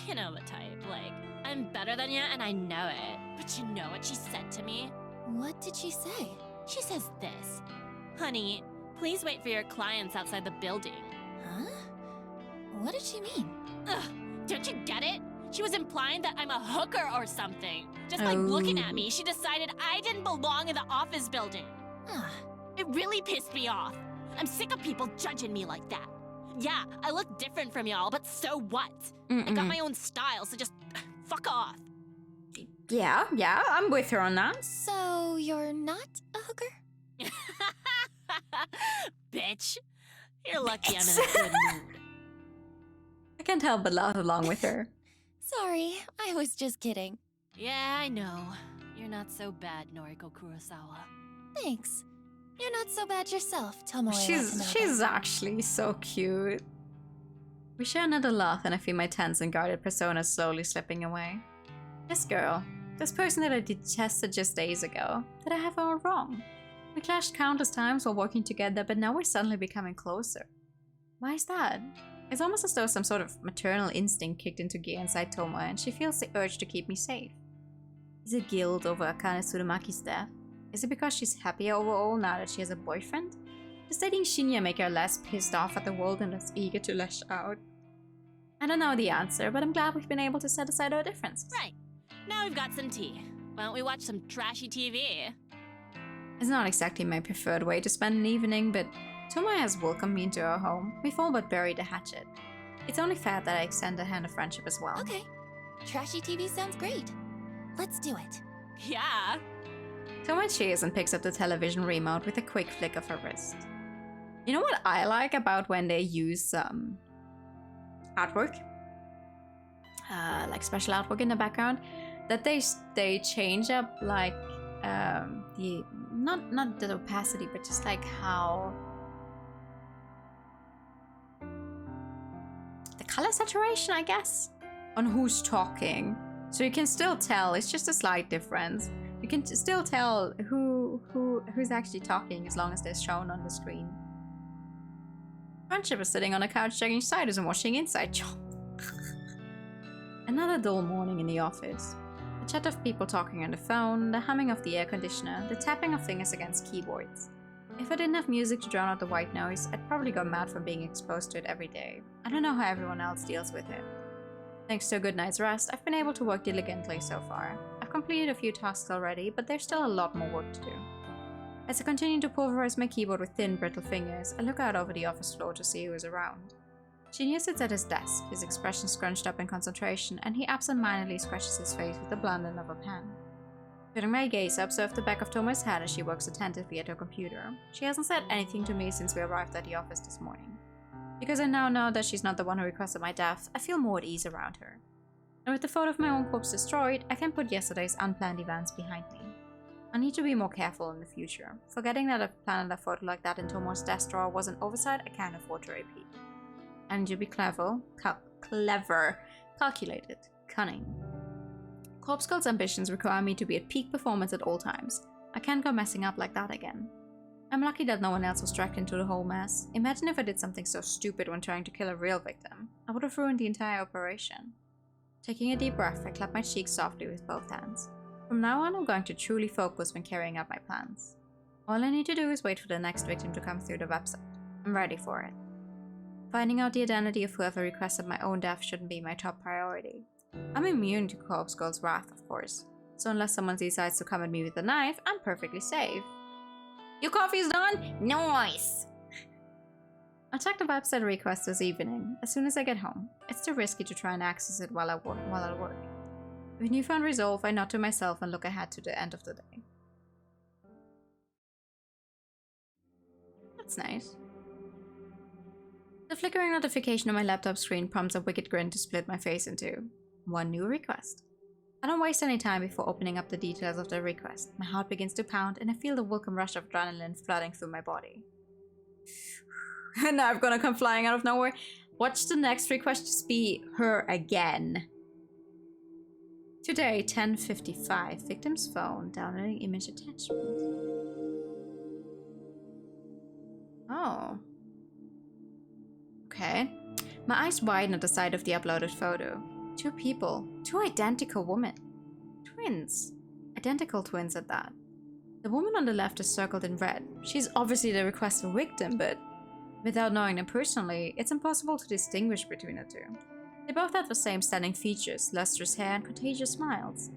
[SPEAKER 6] You know the type, like, I'm better than you and I know it. But you know what she said to me?
[SPEAKER 3] What did she say?
[SPEAKER 6] She says this. Honey, please wait for your clients outside the building.
[SPEAKER 3] Huh? What did she mean?
[SPEAKER 6] Ugh, don't you get it? She was implying that I'm a hooker or something. Just by looking at me, she decided I didn't belong in the office building.
[SPEAKER 3] Ah,
[SPEAKER 6] It really pissed me off. I'm sick of people judging me like that. Yeah, I look different from y'all, but so what? I got my own style, so just fuck off.
[SPEAKER 1] Yeah, I'm with her on that.
[SPEAKER 3] so you're not a hooker?
[SPEAKER 6] Bitch. You're lucky I'm in a good mood.
[SPEAKER 1] I can't help but laugh along with her.
[SPEAKER 3] Sorry, I was just kidding.
[SPEAKER 6] Yeah, I know. You're not so bad, Noriko Kurosawa.
[SPEAKER 3] Thanks. You're not so bad yourself, Tomoe
[SPEAKER 1] She's actually so cute. We share another laugh and I feel my tense and guarded persona slowly slipping away. This girl, this person that I detested just days ago, did I have her all wrong? We clashed countless times while working together, but now we're suddenly becoming closer. Why is that? It's almost as though some sort of maternal instinct kicked into gear inside Tomoe and she feels the urge to keep me safe. Is it guilt over Akane Tsurumaki's death? Is it because she's happier overall now that she has a boyfriend? Does dating Shinya make her less pissed off at the world and less eager to lash out? I don't know the answer, but I'm glad we've been able to set aside our differences.
[SPEAKER 6] Right. Now we've got some tea. Why don't we watch some trashy TV?
[SPEAKER 1] It's not exactly my preferred way to spend an evening, but Tomoe has welcomed me into her home. We've all but buried the hatchet. It's only fair that I extend a hand of friendship as well.
[SPEAKER 3] Okay. Trashy TV sounds great. Let's do it.
[SPEAKER 6] Yeah.
[SPEAKER 1] Tomoe cheers and picks up the television remote with a quick flick of her wrist. You know what I like about when they use artwork? Like special artwork in the background? That they change up like the not the opacity, but just like how the color saturation, I guess, on who's talking. So you can still tell, it's just a slight difference. You can still tell who's actually talking as long as they're shown on the screen. Friendship is sitting on a couch chugging ciders and watching Inside Job. Another dull morning in the office. The chat of people talking on the phone, the humming of the air conditioner, the tapping of fingers against keyboards. If I didn't have music to drown out the white noise, I'd probably go mad from being exposed to it every day. I don't know how everyone else deals with it. Thanks to a good night's rest, I've been able to work diligently so far. I've completed a few tasks already, but there's still a lot more work to do. As I continue to pulverize my keyboard with thin, brittle fingers, I look out over the office floor to see who is around. Shinya sits at his desk, his expression scrunched up in concentration, and he absent-mindedly scratches his face with the blunt end of a pen. Putting my gaze, I observe the back of Tomoe's head as she works attentively at her computer. She hasn't said anything to me since we arrived at the office this morning. Because I now know that she's not the one who requested my death, I feel more at ease around her. And with the photo of my own corpse destroyed, I can put yesterday's unplanned events behind me. I need to be more careful in the future. Forgetting that I planted a photo like that in Tomoe's desk drawer was an oversight I can't afford to repeat. I need to be clever, calculated, cunning. Corpse Girl's ambitions require me to be at peak performance at all times. I can't go messing up like that again. I'm lucky that no one else was dragged into the whole mess. Imagine if I did something so stupid when trying to kill a real victim. I would have ruined the entire operation. Taking a deep breath, I clap my cheeks softly with both hands. From now on, I'm going to truly focus when carrying out my plans. All I need to do is wait for the next victim to come through the website. I'm ready for it. Finding out the identity of whoever requested my own death shouldn't be my top priority. I'm immune to Corpse Girl's wrath, of course, so unless someone decides to come at me with a knife, I'm perfectly safe. Your coffee's done? Nice! I'll check the website request this evening, as soon as I get home. It's too risky to try and access it while I work. With newfound resolve, I nod to myself and look ahead to the end of the day. That's nice. The flickering notification on my laptop screen prompts a wicked grin to split my face in two. One new request. I don't waste any time before opening up the details of the request. My heart begins to pound and I feel the welcome rush of adrenaline flooding through my body. And now I'm gonna come flying out of nowhere. Watch the next request just be her again. Today, 10:55. Victim's phone. Downloading image attachment. Oh. Okay. My eyes widen at the sight of the uploaded photo. Two people. Two identical women. Twins. Identical twins at that. The woman on the left is circled in red. She's obviously the requested victim, but without knowing them personally, it's impossible to distinguish between the two. They both have the same stunning features, lustrous hair, and contagious smiles.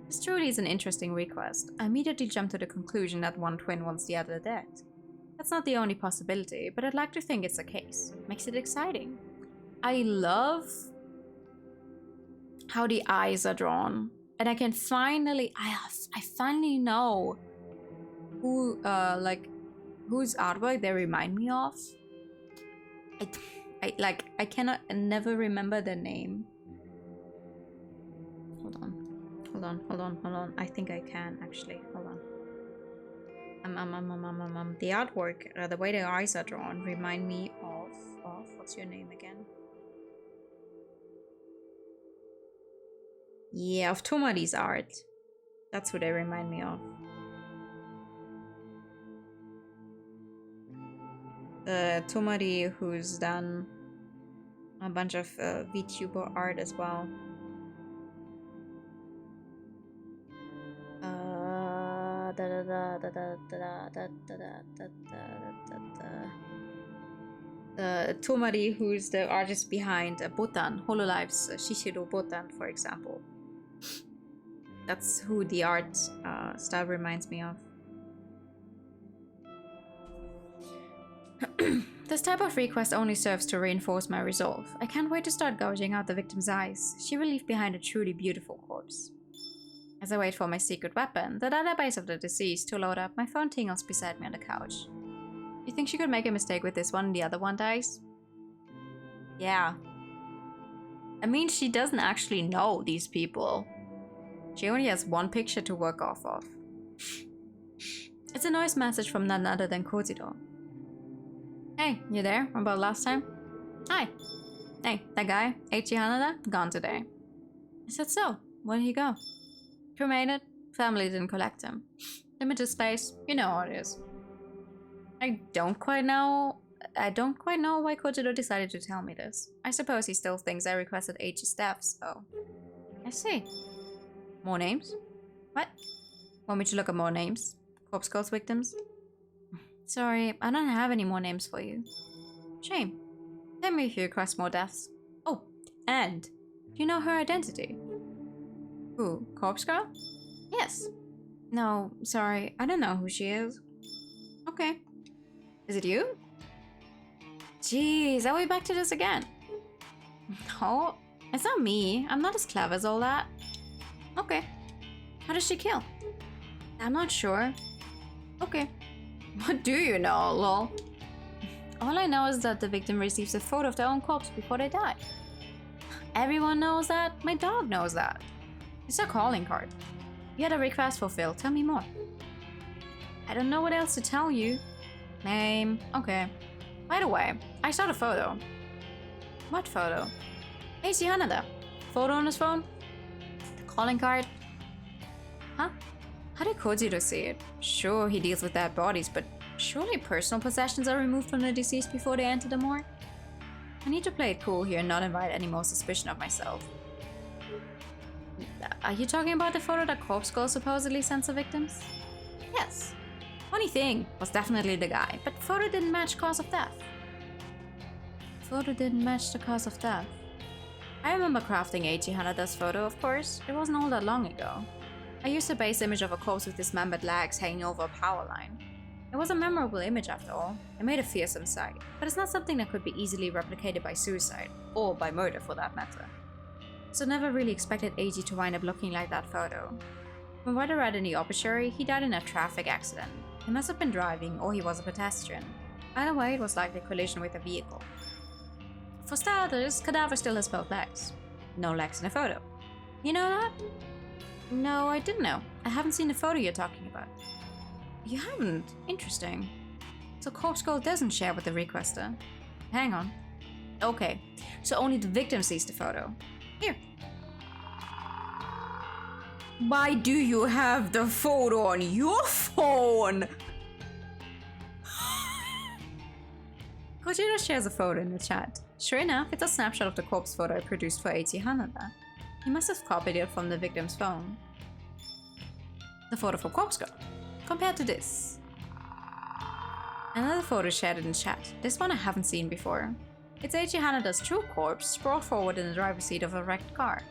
[SPEAKER 1] This truly is an interesting request. I immediately jump to the conclusion that one twin wants the other dead. That's not the only possibility, but I'd like to think it's the case. Makes it exciting. I love how the eyes are drawn. And I can finally, I finally know who, whose artwork they remind me of. I cannot never remember their name. Hold on. I think I can actually. Hold on. The artwork, the way the eyes are drawn, remind me of what's your name again? Yeah, of Tomari's art. That's who they remind me of. Tomari, who's done a bunch of VTuber art as well. Tomari, who's the artist behind Botan, Hololife's Shishiro Botan, for example. That's who the art style reminds me of. This type of request only serves to reinforce my resolve. I can't wait to start gouging out the victim's eyes. She will leave behind a truly beautiful corpse. As I wait for my secret weapon, the database of the deceased, to load up, my phone tingles beside me on the couch. You think she could make a mistake with this one and the other one dies? Yeah. I mean, she doesn't actually know these people. She only has one picture to work off of. It's a noise message from none other than Kozido. Hey, you there? About last time? Hi. Hey, that guy, Eiichi Hanada, gone today. I said so. Where did he go? Cremated. Family didn't collect him. Limited space. You know how it is. I don't quite know why Kojido decided to tell me this. I suppose he still thinks I requested Eiichi's death, so... I see. More names? What? Want me to look at more names? Corpse Girls victims? Sorry, I don't have any more names for you. Shame. Tell me if you request more deaths. Oh, and... do you know her identity? Who? Corpse Girl? Yes. No, sorry, I don't know who she is. Okay. Is it you? Jeez, are we back to this again? No, it's not me. I'm not as clever as all that. Okay. How does she kill? I'm not sure. Okay. What do you know, lol? All I know is that the victim receives a photo of their own corpse before they die. Everyone knows that. My dog knows that. It's a calling card. You had a request fulfilled. Tell me more. I don't know what else to tell you. Name. Okay. By the way, I saw the photo. What photo? Eiichi Hanada. Photo on his phone? The calling card? Huh? How did Kojido see it? Sure, he deals with dead bodies, but surely personal possessions are removed from the deceased before they enter the morgue? I need to play it cool here and not invite any more suspicion of myself. Are you talking about the photo that Corpse Girl supposedly sends the victims? Yes. Funny thing, was definitely the guy, but photo didn't match cause of death. Photo didn't match the cause of death. I remember crafting Eiichi Hanada's photo, of course. It wasn't all that long ago. I used a base image of a corpse with dismembered legs hanging over a power line. It was a memorable image after all. It made a fearsome sight, but it's not something that could be easily replicated by suicide, or by murder for that matter. so never really expected AG to wind up looking like that photo. From what I read in the obituary, he died in a traffic accident. He must have been driving, or he was a pedestrian. Either way, it was likely a collision with a vehicle. For starters, cadaver still has both legs. No legs in the photo. You know that? No, I didn't know. I haven't seen the photo you're talking about. You haven't? Interesting. So Corpse Girl doesn't share with the requester. Hang on. Okay, so only the victim sees the photo. Here. Why do you have the photo on your phone? Kojiro shares a photo in the chat. Sure enough, it's a snapshot of the corpse photo I produced for Eiichi Hanada. He must have copied it from the victim's phone. The photo from Corpse Girl. Compared to this. Another photo shared in the chat. This one I haven't seen before. It's Eiichi Hanada's true corpse brought forward in the driver's seat of a wrecked car.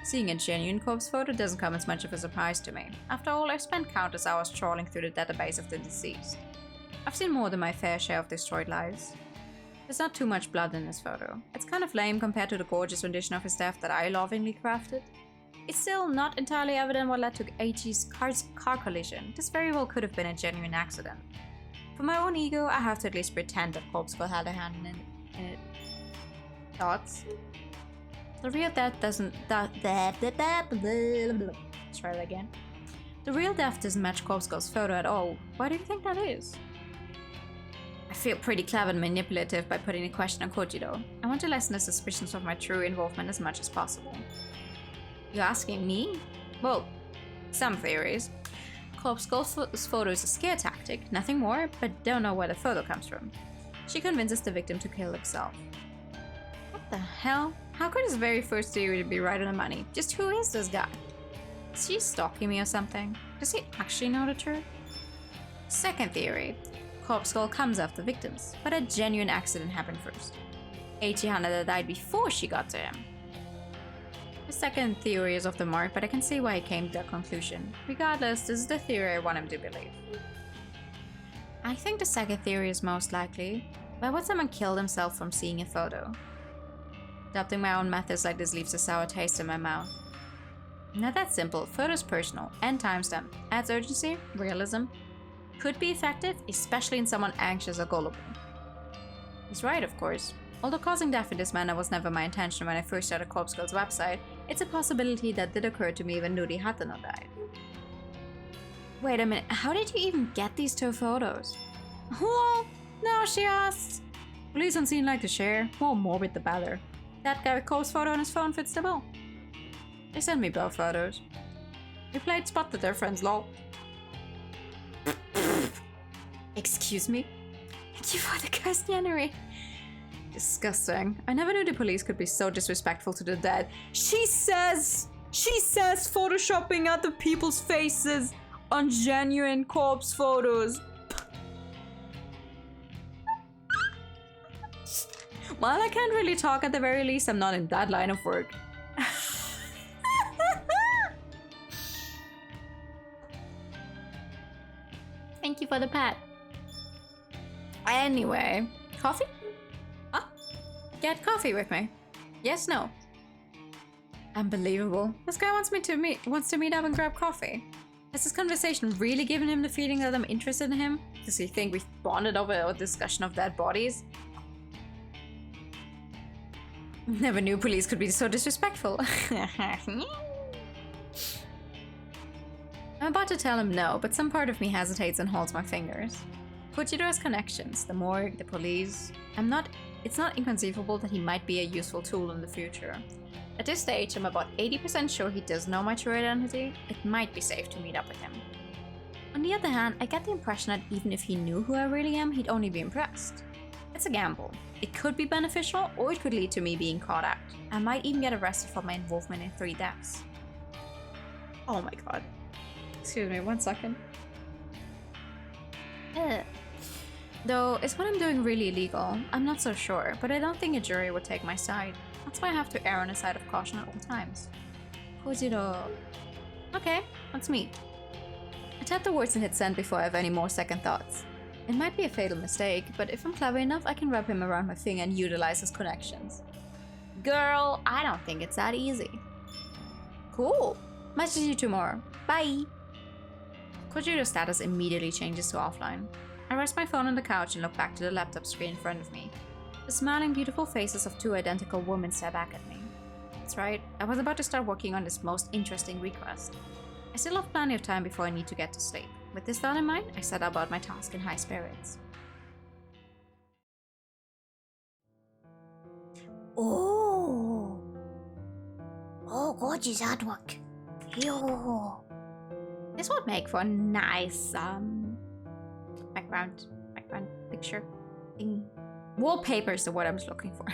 [SPEAKER 1] Seeing a genuine corpse photo doesn't come as much of a surprise to me. After all, I've spent countless hours trawling through the database of the deceased. I've seen more than my fair share of destroyed lives. There's not too much blood in this photo. It's kind of lame compared to the gorgeous rendition of his death that I lovingly crafted. It's still not entirely evident what led to Eiichi's car collision. This very well could have been a genuine accident. For my own ego, I have to at least pretend that Corpse Girl had a hand in it. Thoughts? The real death doesn't... Let's try that again. The real death doesn't match Corpse Girl's photo at all. Why do you think that is? I feel pretty clever and manipulative by putting a question on Kojiro. I want to lessen the suspicions of my true involvement as much as possible. You're asking me? Well, some theories. Corpse Girl's photo is a scare tactic, nothing more, but don't know where the photo comes from. She convinces the victim to kill himself. What the hell? How could his very first theory be right on the money? Just who is this guy? Is he stalking me or something? Does he actually know the truth? Second theory. Corpse Girl comes after victims, but a genuine accident happened first. Eiichi Hanada died before she got to him. The second theory is off the mark, but I can see why he came to that conclusion. Regardless, this is the theory I want him to believe. I think the second theory is most likely. Why would someone kill themselves from seeing a photo? Adopting my own methods like this leaves a sour taste in my mouth. Not that simple. Photo's personal and timestamp. Adds urgency, realism. Could be effective, especially in someone anxious or gullible. He's right, of course. Although causing death in this manner was never my intention when I first started Corpse Girl's website, it's a possibility that did occur to me when Nuri Hatano died. Wait a minute, how did you even get these two photos? Well, now she asks. Police don't seem like to share. More morbid the better. That guy with Corpse photo on his phone fits the bill. They sent me both photos. We played spot the difference, lol. Excuse me? Thank you for the questionnaire. Disgusting. I never knew the police could be so disrespectful to the dead. She says photoshopping other people's faces on genuine corpse photos. While I can't really talk, at the very least, I'm not in that line of work. Thank you for the pat. Anyway, coffee? Huh? Get coffee with me. Yes, no. Unbelievable. This guy wants to meet up and grab coffee. Has this conversation really given him the feeling that I'm interested in him? Does he think we've bonded over a discussion of dead bodies? Never knew police could be so disrespectful. I'm about to tell him no, but some part of me hesitates and holds my fingers. Kojiro has connections, the morgue, the police. It's not inconceivable that he might be a useful tool in the future. At this stage, I'm about 80% sure he does know my true identity. It might be safe to meet up with him. On the other hand, I get the impression that even if he knew who I really am, he'd only be impressed. It's a gamble. It could be beneficial, or it could lead to me being caught out. I might even get arrested for my involvement in 3 deaths. Oh my god. Excuse me, 1 second. Though, is what I'm doing really illegal? I'm not so sure, but I don't think a jury would take my side. That's why I have to err on the side of caution at all times. Kojiro. Okay, let's meet. I tap the words and hit send before I have any more second thoughts. It might be a fatal mistake, but if I'm clever enough, I can wrap him around my finger and utilize his connections. Girl, I don't think it's that easy. Cool. Message you tomorrow. Bye. Kojiro status immediately changes to offline. I rest my phone on the couch and look back to the laptop screen in front of me. The smiling, beautiful faces of two identical women stare back at me. That's right, I was about to start working on this most interesting request. I still have plenty of time before I need to get to sleep. With this thought in mind, I set about my task in high spirits.
[SPEAKER 2] Oh, gorgeous artwork. Yo.
[SPEAKER 1] This would make for a nice background picture thing. Wallpaper is the word I was looking for.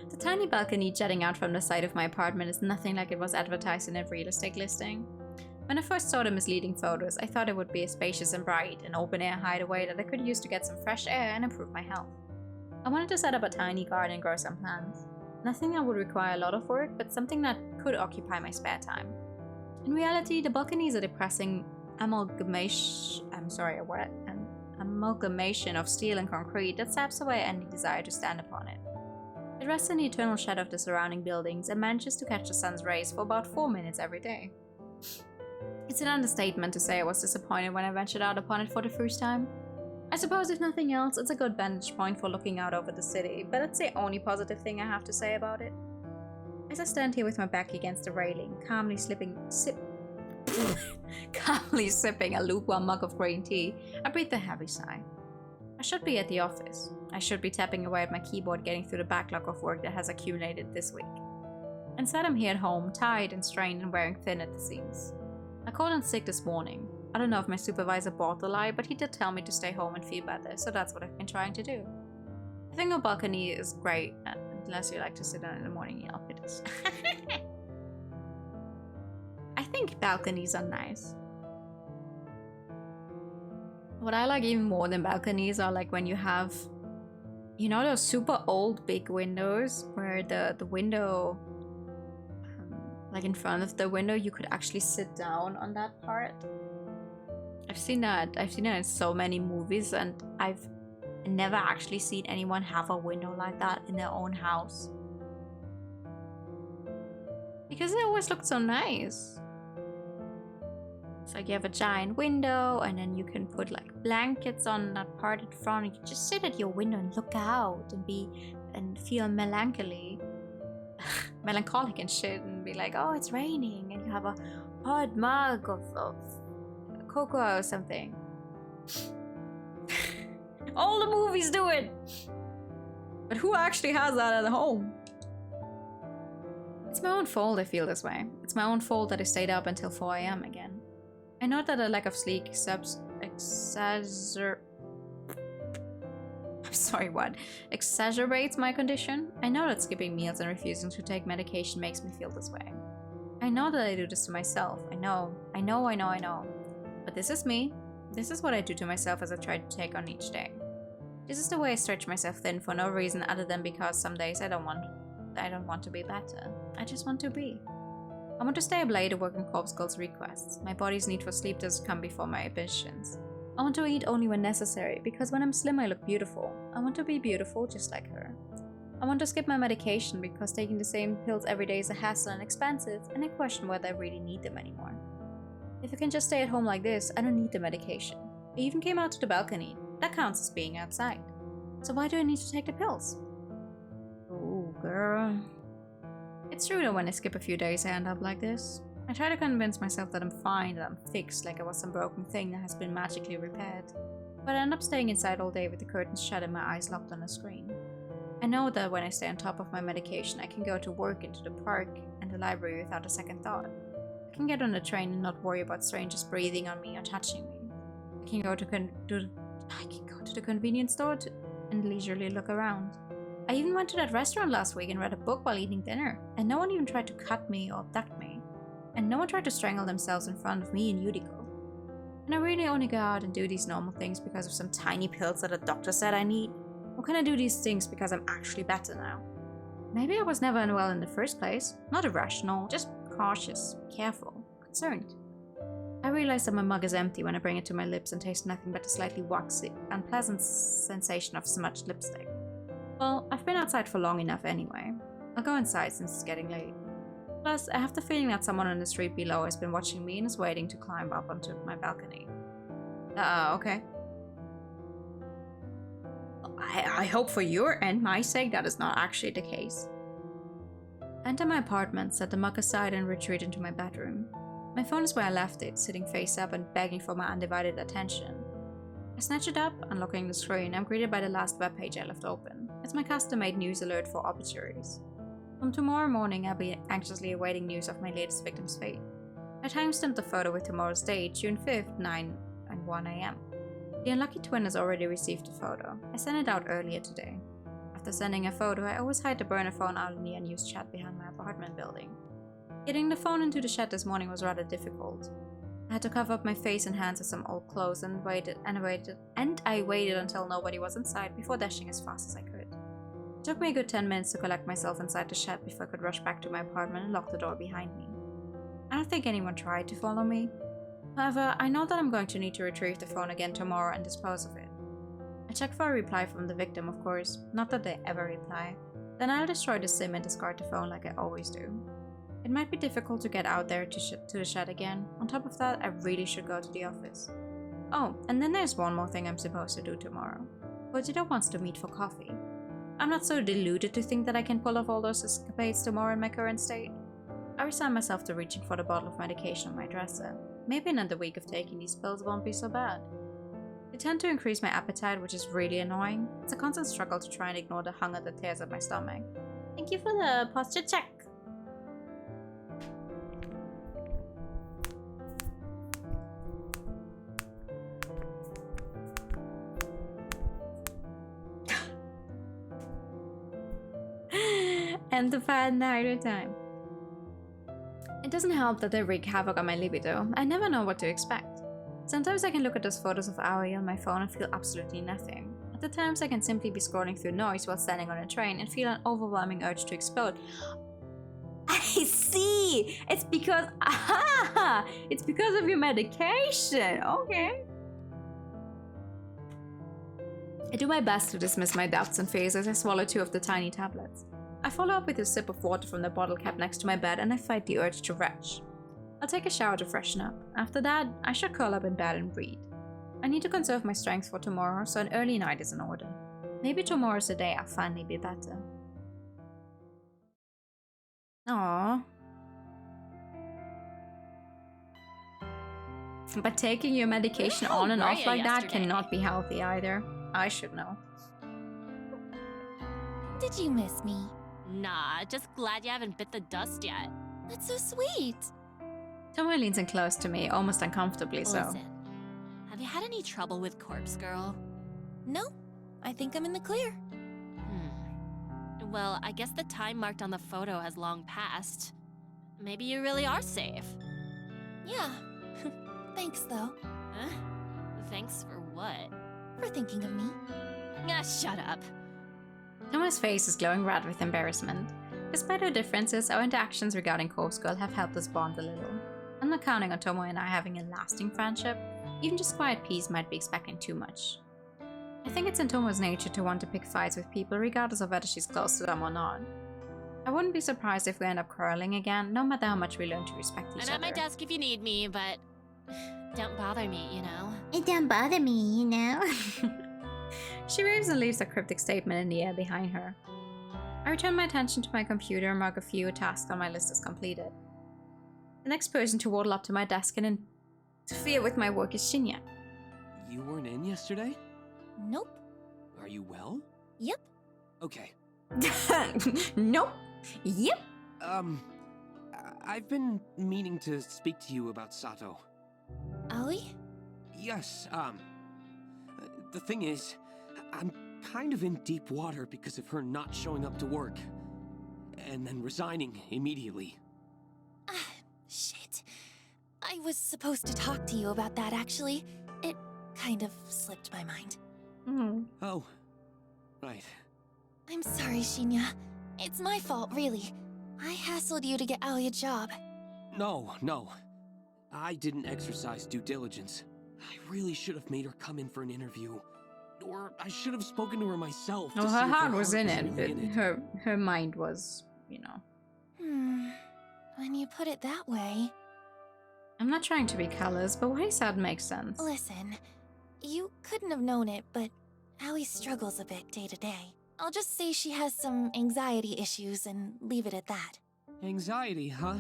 [SPEAKER 1] The tiny balcony jutting out from the side of my apartment is nothing like it was advertised in a real estate listing. When I first saw the misleading photos, I thought it would be a spacious and bright, an open-air hideaway that I could use to get some fresh air and improve my health. I wanted to set up a tiny garden and grow some plants. Nothing that would require a lot of work, but something that could occupy my spare time. In reality, the balcony is a depressing amalgamation of steel and concrete that saps away any desire to stand upon it. It rests in the eternal shadow of the surrounding buildings and manages to catch the sun's rays for about 4 minutes every day. It's an understatement to say I was disappointed when I ventured out upon it for the first time. I suppose if nothing else, it's a good vantage point for looking out over the city, but that's the only positive thing I have to say about it. As I stand here with my back against the railing, calmly sipping a lukewarm mug of green tea, I breathe a heavy sigh. I should be at the office. I should be tapping away at my keyboard getting through the backlog of work that has accumulated this week. Instead, I'm here at home, tired and strained and wearing thin at the seams. I called in sick this morning. I don't know if my supervisor bought the lie, but he did tell me to stay home and feel better, so that's what I've been trying to do. I think a balcony is great, unless you like to sit on it in the morning, yeah, it is. I think balconies are nice. What I like even more than balconies are like when you have, you know, those super old big windows where the window, like in front of the window, you could actually sit down on that part. I've seen that in so many movies, and I've never actually seen anyone have a window like that in their own house. Because it always looked so nice. It's like you have a giant window, and then you can put like blankets on that part in front, and you just sit at your window and look out and feel melancholic and shit, and be like, oh, it's raining, and you have a hot mug of cocoa or something. All the movies do it! But who actually has that at home? It's my own fault I feel this way. It's my own fault that I stayed up until 4 AM again. I know that a lack of sleep exaggerates my condition. I know that skipping meals and refusing to take medication makes me feel this way. I know that I do this to myself. I know. But this is me. This is what I do to myself as I try to take on each day. This is the way I stretch myself thin for no reason other than because some days I don't want to be better. I just want to be. I want to stay up late and work on Corpse Girl's requests. My body's need for sleep doesn't come before my ambitions. I want to eat only when necessary, because when I'm slim I look beautiful. I want to be beautiful just like her. I want to skip my medication because taking the same pills every day is a hassle and expensive, and I question whether I really need them anymore. If I can just stay at home like this, I don't need the medication. I even came out to the balcony. That counts as being outside. So why do I need to take the pills? Oh, girl. It's true that when I skip a few days I end up like this. I try to convince myself that I'm fine, that I'm fixed, like I was some broken thing that has been magically repaired. But I end up staying inside all day with the curtains shut and my eyes locked on the screen. I know that when I stay on top of my medication, I can go to work, into the park, and the library without a second thought. I can get on the train and not worry about strangers breathing on me or touching me. I can go to the convenience store and leisurely look around. I even went to that restaurant last week and read a book while eating dinner, and no one even tried to cut me or abduct me. And no one tried to strangle themselves in front of me and Yuriko. And I really only go out and do these normal things because of some tiny pills that a doctor said I need? Or can I do these things because I'm actually better now? Maybe I was never unwell in the first place. Not irrational, just cautious, careful, concerned. I realize that my mug is empty when I bring it to my lips and taste nothing but a slightly waxy, unpleasant sensation of smudged lipstick. Well, I've been outside for long enough anyway. I'll go inside since it's getting late. Plus, I have the feeling that someone on the street below has been watching me and is waiting to climb up onto my balcony. Okay. I hope for your and my sake that is not actually the case. Enter my apartment, set the mug aside and retreat into my bedroom. My phone is where I left it, sitting face up and begging for my undivided attention. I snatch it up, unlocking the screen. I'm greeted by the last webpage I left open. It's my custom-made news alert for obituaries. From tomorrow morning, I'll be anxiously awaiting news of my latest victim's fate. I timestamped the photo with tomorrow's date, June 5th, 9 and 1 AM. The unlucky twin has already received the photo. I sent it out earlier today. After sending a photo, I always hide the burner phone out in the unused shed behind my apartment building. Getting the phone into the shed this morning was rather difficult. I had to cover up my face and hands with some old clothes and I waited until nobody was inside before dashing as fast as I could. It took me a good 10 minutes to collect myself inside the shed before I could rush back to my apartment and lock the door behind me. I don't think anyone tried to follow me. However, I know that I'm going to need to retrieve the phone again tomorrow and dispose of it. I check for a reply from the victim, of course, not that they ever reply. Then I'll destroy the SIM and discard the phone like I always do. It might be difficult to get out there to the shed again. On top of that, I really should go to the office. Oh, and then there's one more thing I'm supposed to do tomorrow. Fujita wants to meet for coffee. I'm not so deluded to think that I can pull off all those escapades tomorrow in my current state. I resign myself to reaching for the bottle of medication on my dresser. Maybe another week of taking these pills won't be so bad. They tend to increase my appetite, which is really annoying. It's a constant struggle to try and ignore the hunger that tears at my stomach. Thank you for the posture check. And the fat night of time. It doesn't help that they wreak havoc on my libido. I never know what to expect. Sometimes I can look at those photos of Aoi on my phone and feel absolutely nothing. Other times I can simply be scrolling through noise while standing on a train and feel an overwhelming urge to explode. I see! It's because it's because of your medication. Okay. I do my best to dismiss my doubts and fears as I swallow 2 of the tiny tablets. I follow up with a sip of water from the bottle kept next to my bed and I fight the urge to retch. I'll take a shower to freshen up. After that, I should curl up in bed and read. I need to conserve my strength for tomorrow, so an early night is in order. Maybe tomorrow's the day I'll finally be better. Aww. But taking your medication on and off like that cannot be healthy either. I should know.
[SPEAKER 3] Did you miss me?
[SPEAKER 6] Nah, just glad you haven't bit the dust yet.
[SPEAKER 3] That's so sweet.
[SPEAKER 1] Tomoe leans in close to me, almost uncomfortably so.
[SPEAKER 6] Listen, have you had any trouble with Corpse Girl?
[SPEAKER 3] No, I think I'm in the clear.
[SPEAKER 6] Well, I guess the time marked on the photo has long passed. Maybe you really are safe.
[SPEAKER 3] Yeah. Thanks, though.
[SPEAKER 6] Huh? Thanks for what?
[SPEAKER 3] For thinking of me.
[SPEAKER 6] Ah, shut up.
[SPEAKER 1] Tomoe's face is glowing red with embarrassment. Despite our differences, our interactions regarding Corpse Girl have helped us bond a little. I'm not counting on Tomoe and I having a lasting friendship. Even just quiet peace might be expecting too much. I think it's in Tomoe's nature to want to pick fights with people regardless of whether she's close to them or not. I wouldn't be surprised if we end up quarreling again, no matter how much we learn to respect each other.
[SPEAKER 6] I'm at my desk if you need me, but don't bother me, you know?
[SPEAKER 2] It don't bother me, you know?
[SPEAKER 1] She waves and leaves a cryptic statement in the air behind her. I return my attention to my computer and mark a few tasks on my list as completed. The next person to waddle up to my desk and interfere with my work is Shinya.
[SPEAKER 4] You weren't in yesterday?
[SPEAKER 3] Nope.
[SPEAKER 4] Are you well?
[SPEAKER 3] Yep.
[SPEAKER 4] Okay.
[SPEAKER 1] Nope. Yep.
[SPEAKER 4] I've been meaning to speak to you about Sato.
[SPEAKER 3] Aoi?
[SPEAKER 4] Yes, the thing is, I'm kind of in deep water because of her not showing up to work. And then resigning immediately.
[SPEAKER 3] Shit. I was supposed to talk to you about that, actually. It kind of slipped my mind.
[SPEAKER 4] Oh, right.
[SPEAKER 3] I'm sorry, Shinya. It's my fault, really. I hassled you to get Aoi a job.
[SPEAKER 4] No. I didn't exercise due diligence. I really should have made her come in for an interview. Or I should have spoken to her myself.
[SPEAKER 1] No,
[SPEAKER 4] to see
[SPEAKER 1] her
[SPEAKER 4] if
[SPEAKER 1] heart was in
[SPEAKER 4] really
[SPEAKER 1] it, but her mind was, you know.
[SPEAKER 3] When you put it that way.
[SPEAKER 1] I'm not trying to be callous, but what he said makes sense.
[SPEAKER 3] Listen, you couldn't have known it, but Allie struggles a bit day to day. I'll just say she has some anxiety issues and leave it at that.
[SPEAKER 4] Anxiety, huh?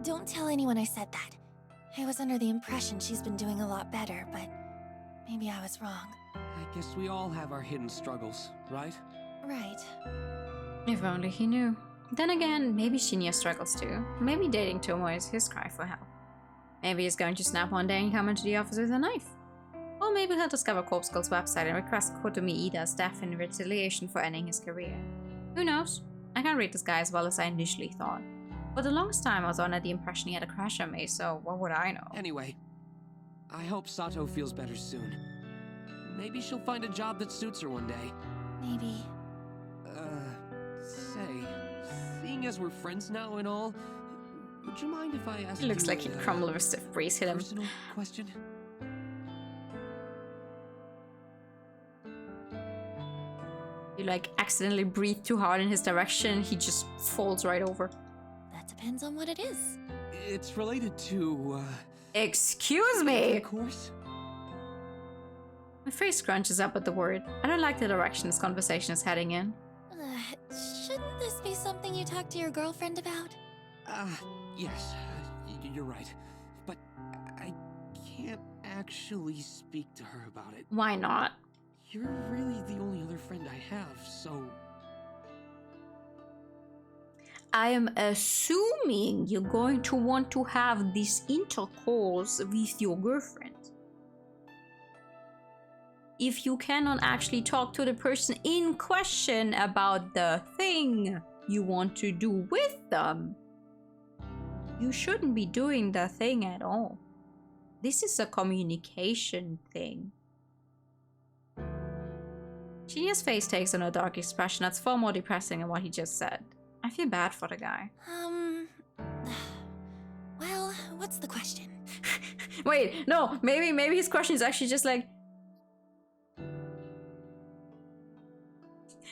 [SPEAKER 3] Don't tell anyone I said that. I was under the impression she's been doing a lot better, but maybe I was wrong.
[SPEAKER 4] I guess we all have our hidden struggles, right?
[SPEAKER 3] Right.
[SPEAKER 1] If only he knew. Then again, maybe Shinya struggles too. Maybe dating Tomo is his cry for help. Maybe he's going to snap one day and come into the office with a knife. Or maybe he'll discover Corpse Girl's website and request Kotomi Ida's death in retaliation for ending his career. Who knows? I can't read this guy as well as I initially thought. For the longest time, I was under the impression he had a crush on me, so what would I know?
[SPEAKER 4] Anyway, I hope Sato feels better soon. Maybe she'll find a job that suits her one day.
[SPEAKER 3] Maybe.
[SPEAKER 4] Say, seeing as we're friends now and all, would you mind if I asked
[SPEAKER 1] It looks
[SPEAKER 4] you
[SPEAKER 1] like he'd crumble if a stiff breeze hit him.
[SPEAKER 4] personal question?
[SPEAKER 1] You like accidentally breathe too hard in his direction, he just falls right over.
[SPEAKER 3] That depends on what it is.
[SPEAKER 4] It's related to,
[SPEAKER 1] Excuse me!
[SPEAKER 4] of course.
[SPEAKER 1] My face scrunches up at the word. I don't like the direction this conversation is heading in.
[SPEAKER 3] Shouldn't this be something you talk to your girlfriend about?
[SPEAKER 4] Yes, you're right. But I can't actually speak to her about it.
[SPEAKER 1] Why not?
[SPEAKER 4] You're really the only other friend I have, so...
[SPEAKER 1] I am assuming you're going to want to have this intercourse with your girlfriend. If you cannot actually talk to the person in question about the thing you want to do with them, you shouldn't be doing the thing at all. This is a communication thing. Shinya's face takes on a dark expression that's far more depressing than what he just said. I feel bad for the guy.
[SPEAKER 3] Well, what's the question?
[SPEAKER 1] Wait, no, maybe his question is actually just like,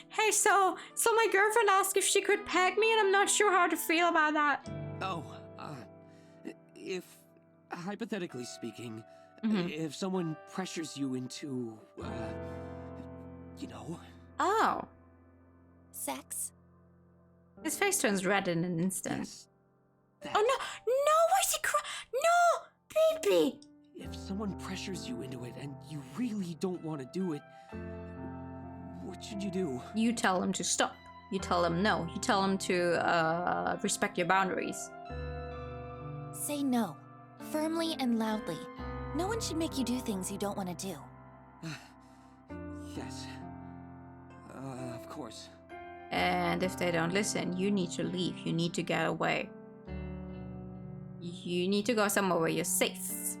[SPEAKER 1] hey, so my girlfriend asked if she could peg me and I'm not sure how to feel about that.
[SPEAKER 4] Oh, if, hypothetically speaking,
[SPEAKER 1] Mhm.
[SPEAKER 4] if someone pressures you into, you know...
[SPEAKER 1] Oh.
[SPEAKER 3] Sex?
[SPEAKER 1] His face turns red in an instant.
[SPEAKER 4] Yes. That.
[SPEAKER 1] Oh no, why is he No, baby!
[SPEAKER 4] If someone pressures you into it and you really don't want to do it, what should you do?
[SPEAKER 1] You tell him to stop. You tell him no. You tell him to respect your boundaries.
[SPEAKER 3] Say no. Firmly and loudly. No one should make you do things you don't want to do.
[SPEAKER 4] Yes. Of course.
[SPEAKER 1] And if they don't listen, you need to leave. You need to get away. You need to go somewhere where you're safe.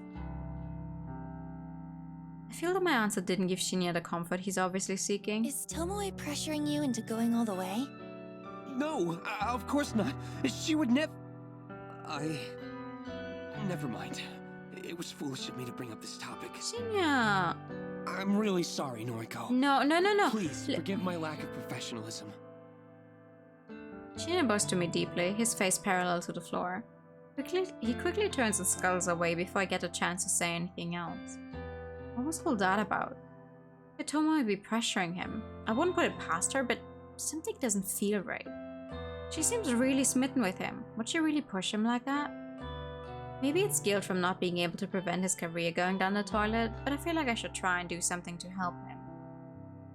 [SPEAKER 1] I feel that my answer didn't give Shinya the comfort he's obviously seeking.
[SPEAKER 3] Is Tomoe pressuring you into going all the way?
[SPEAKER 4] No, of course not. She would never... Never mind. It was foolish of me to bring up this topic.
[SPEAKER 1] Shinya!
[SPEAKER 4] I'm really sorry, Noriko.
[SPEAKER 1] No.
[SPEAKER 4] Please, forgive my lack of professionalism.
[SPEAKER 1] Shinya bows to me deeply, his face parallel to the floor. He quickly turns and scuttles away before I get a chance to say anything else. What was all that about? Could Tomoe be pressuring him? I wouldn't put it past her, but something doesn't feel right. She seems really smitten with him. Would she really push him like that? Maybe it's guilt from not being able to prevent his career going down the toilet, but I feel like I should try and do something to help him.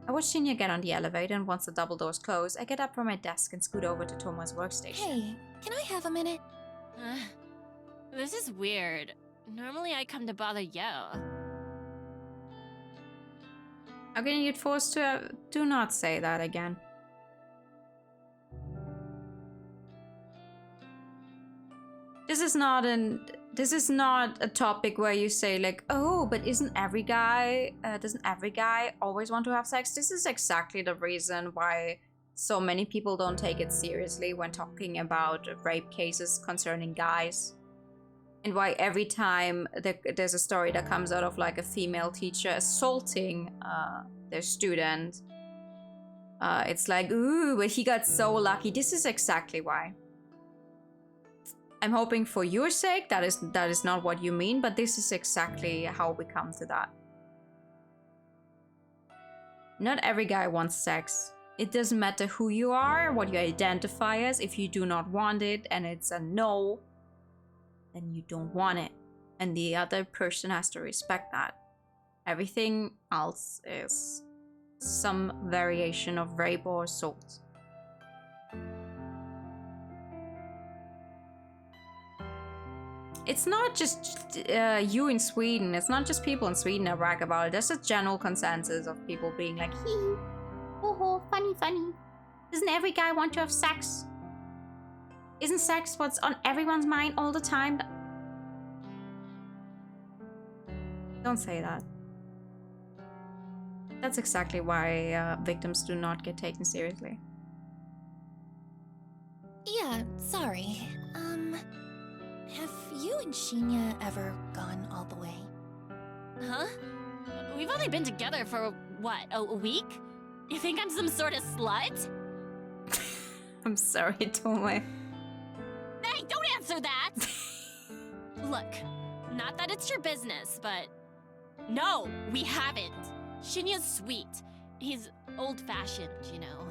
[SPEAKER 1] I watch Shinya get on the elevator, and once the double doors close, I get up from my desk and scoot over to Tomoe's workstation.
[SPEAKER 3] Hey, can I have a minute?
[SPEAKER 6] This is weird. Normally I come to bother you.
[SPEAKER 1] I'm getting you forced to... do not say that again. This is not a topic where you say like, oh, but doesn't every guy always want to have sex? This is exactly the reason why so many people don't take it seriously when talking about rape cases concerning guys. And why every time there's a story that comes out of like a female teacher assaulting their student. It's like, ooh, but he got so lucky. This is exactly why. I'm hoping for your sake that is not what you mean, but this is exactly how we come to that. Not every guy wants sex. It doesn't matter who you are, what you identify as. If you do not want it and it's a no, then you don't want it. And the other person has to respect that. Everything else is some variation of rape or assault. It's not just you in Sweden. It's not just people in Sweden that brag about it. There's a general consensus of people being like, hee, oh, funny, funny. Doesn't every guy want to have sex? Isn't sex what's on everyone's mind all the time? Don't say that. That's exactly why victims do not get taken seriously.
[SPEAKER 3] Yeah, sorry. Have you and Shinya ever gone all the way?
[SPEAKER 6] Huh? We've only been together for, what, a week? You think I'm some sort of slut?
[SPEAKER 1] I'm sorry, Tomoe.
[SPEAKER 6] Hey, don't answer that! Look, not that it's your business, but... No, we haven't. Shinya's sweet. He's old-fashioned, you know.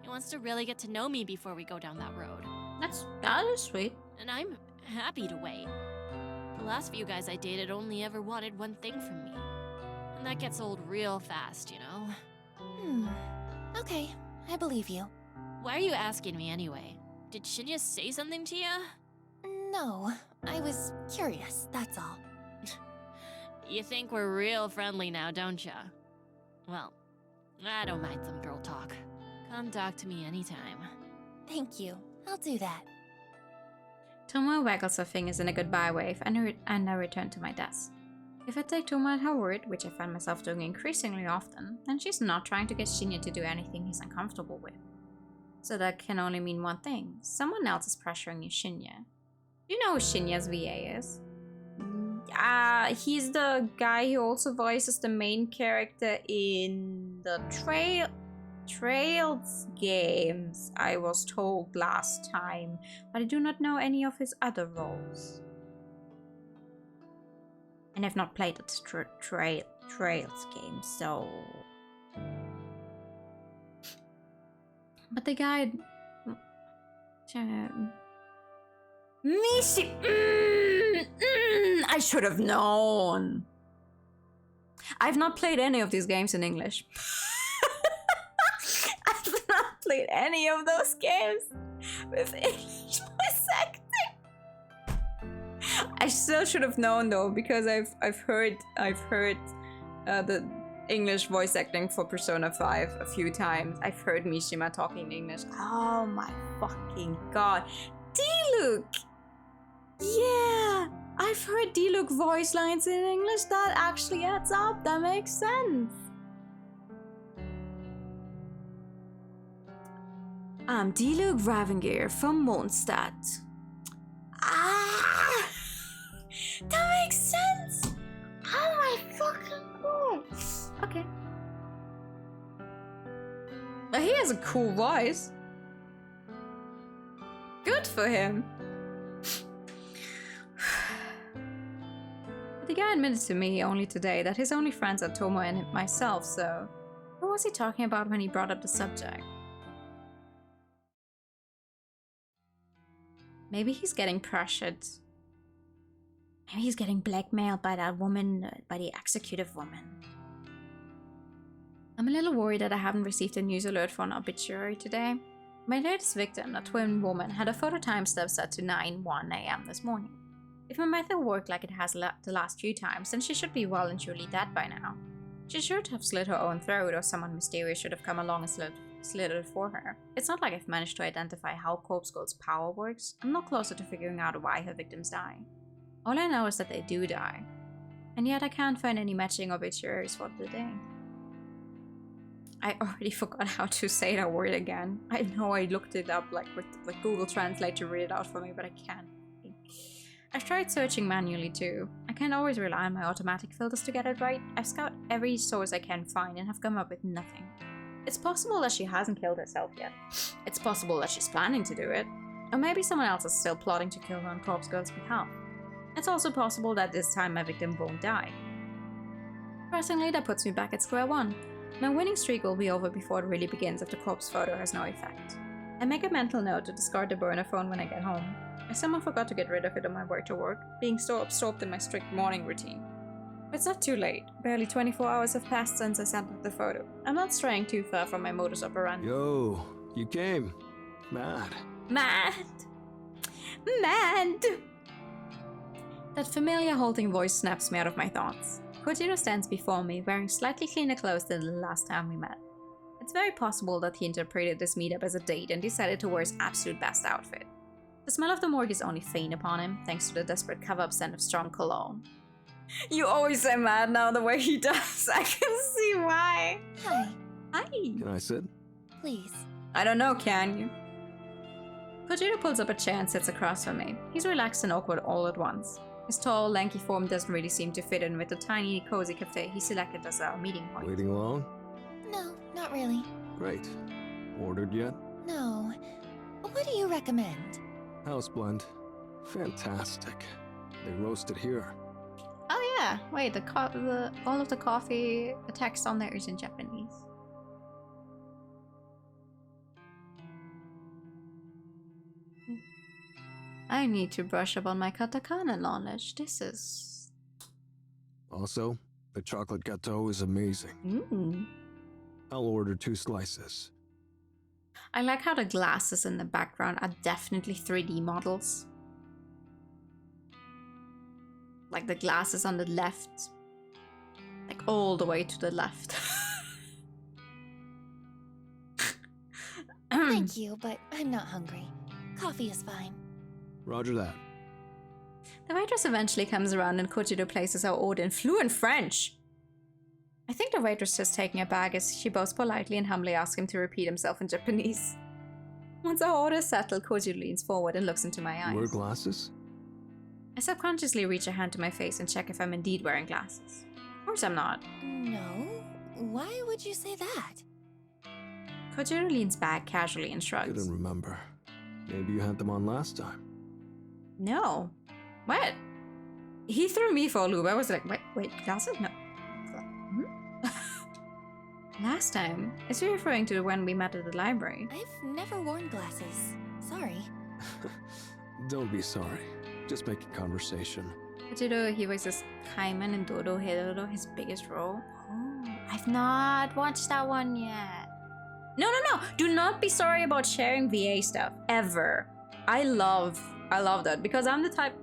[SPEAKER 6] He wants to really get to know me before we go down that road.
[SPEAKER 1] That is sweet.
[SPEAKER 6] And I'm happy to wait. The last few guys I dated only ever wanted one thing from me. And that gets old real fast, you know?
[SPEAKER 3] Okay, I believe you.
[SPEAKER 6] Why are you asking me anyway? Did Shinya say something to you?
[SPEAKER 3] No, I was curious, that's all.
[SPEAKER 6] You think we're real friendly now, don't ya? Well, I don't mind some girl talk. Come talk to me anytime.
[SPEAKER 3] Thank you, I'll do that.
[SPEAKER 1] Tomoe waggles her fingers in a goodbye wave, and I return to my desk. If I take Tomoe at her word, which I find myself doing increasingly often, then she's not trying to get Shinya to do anything he's uncomfortable with. So that can only mean one thing. Someone else is pressuring Shinya. Do you know who Shinya's VA is? He's the guy who also voices the main character in the Trails games, I was told last time, but I do not know any of his other roles. And I've not played the Trails game, so... But the guy... Mishi... I should have known. I've not played any of these games in English. I've not played any of those games with English voice acting. I still should have known though, because I've heard the English voice acting for Persona 5 a few times. I've heard Mishima talking English. Oh my fucking god. Diluc! Yeah! I've heard Diluc voice lines in English. That actually adds up. That makes sense. I'm Diluc Ravengir from Mondstadt. Ah! That makes sense! Oh my fucking god! Okay. But he has a cool voice. Good for him. The guy admitted to me only today that his only friends are Tomo and myself, so... What was he talking about when he brought up the subject? Maybe he's getting pressured. Maybe he's getting blackmailed by that woman, by the executive woman. I'm a little worried that I haven't received a news alert for an obituary today. My latest victim, a twin woman, had a photo timestamp set to 9:01 AM this morning. If my method worked like it has the last few times, then she should be well and truly dead by now. She should have slit her own throat, or someone mysterious should have come along and slit it for her. It's not like I've managed to identify how Corpse Girl's power works. I'm not closer to figuring out why her victims die. All I know is that they do die. And yet I can't find any matching obituaries for the day. I already forgot how to say that word again. I know I looked it up like with Google Translate to read it out for me, but I can't. I've tried searching manually too. I can't always rely on my automatic filters to get it right. I've scoured every source I can find and have come up with nothing. It's possible that she hasn't killed herself yet. It's possible that she's planning to do it. Or maybe someone else is still plotting to kill her on Corpse Girl's behalf. It's also possible that this time my victim won't die. Depressingly, that puts me back at square one. My winning streak will be over before it really begins if the corpse photo has no effect. I make a mental note to discard the burner phone when I get home. I somehow forgot to get rid of it on my way to work, being so absorbed in my strict morning routine. It's not too late. Barely 24 hours have passed since I sent out the photo. I'm not straying too far from my modus operandi.
[SPEAKER 7] Yo, you came. Mad.
[SPEAKER 1] Mad! Mad! That familiar halting voice snaps me out of my thoughts. Kojiro stands before me, wearing slightly cleaner clothes than the last time we met. It's very possible that he interpreted this meetup as a date and decided to wear his absolute best outfit. The smell of the morgue is only faint upon him, thanks to the desperate cover-up scent of strong cologne. You always say mad now the way he does. I can see why.
[SPEAKER 3] Hi,
[SPEAKER 1] Hi.
[SPEAKER 7] Can I sit?
[SPEAKER 3] please.
[SPEAKER 1] I don't know, can you? Kojiro pulls up a chair and sits across from me. He's relaxed and awkward all at once. His tall, lanky form doesn't really seem to fit in with the tiny, cozy cafe he selected as our meeting point.
[SPEAKER 7] Waiting long?
[SPEAKER 3] No, not really.
[SPEAKER 7] Great. Ordered yet?
[SPEAKER 3] No. What do you recommend?
[SPEAKER 7] House blend. Fantastic. They roast it here.
[SPEAKER 1] Oh yeah, wait, all of the coffee, the text on there is in Japanese. I need to brush up on my katakana knowledge. This is...
[SPEAKER 7] Also, the chocolate gâteau is amazing. I'll order 2 slices.
[SPEAKER 1] I like how the glasses in the background are definitely 3D models. Like the glasses on the left. Like all the way to the left.
[SPEAKER 3] Thank you, but I'm not hungry. Coffee is fine.
[SPEAKER 7] Roger that.
[SPEAKER 1] The waitress eventually comes around and Kojiro places our order in fluent French. I think the waitress is taking a bag as she bows politely and humbly asks him to repeat himself in Japanese. Once our order is settled, Kojiro leans forward and looks into my eyes.
[SPEAKER 7] Wear glasses?
[SPEAKER 1] I subconsciously reach a hand to my face and check if I'm indeed wearing glasses. Of course I'm not.
[SPEAKER 3] No? Why would you say that?
[SPEAKER 1] Kojiro leans back casually and shrugs.
[SPEAKER 7] Couldn't remember. Maybe you had them on last time.
[SPEAKER 1] No. What? He threw me for a loop. I was like, wait, glasses? No. Last time? Is he referring to when we met at the library?
[SPEAKER 3] I've never worn glasses. Sorry.
[SPEAKER 7] Don't be sorry. Just making conversation.
[SPEAKER 1] Kojiro, he voices Kaiman in Dodo Hedoro, his biggest role. Oh, I've not watched that one yet. No. Do not be sorry about sharing VA stuff. Ever. I love that because I'm the type...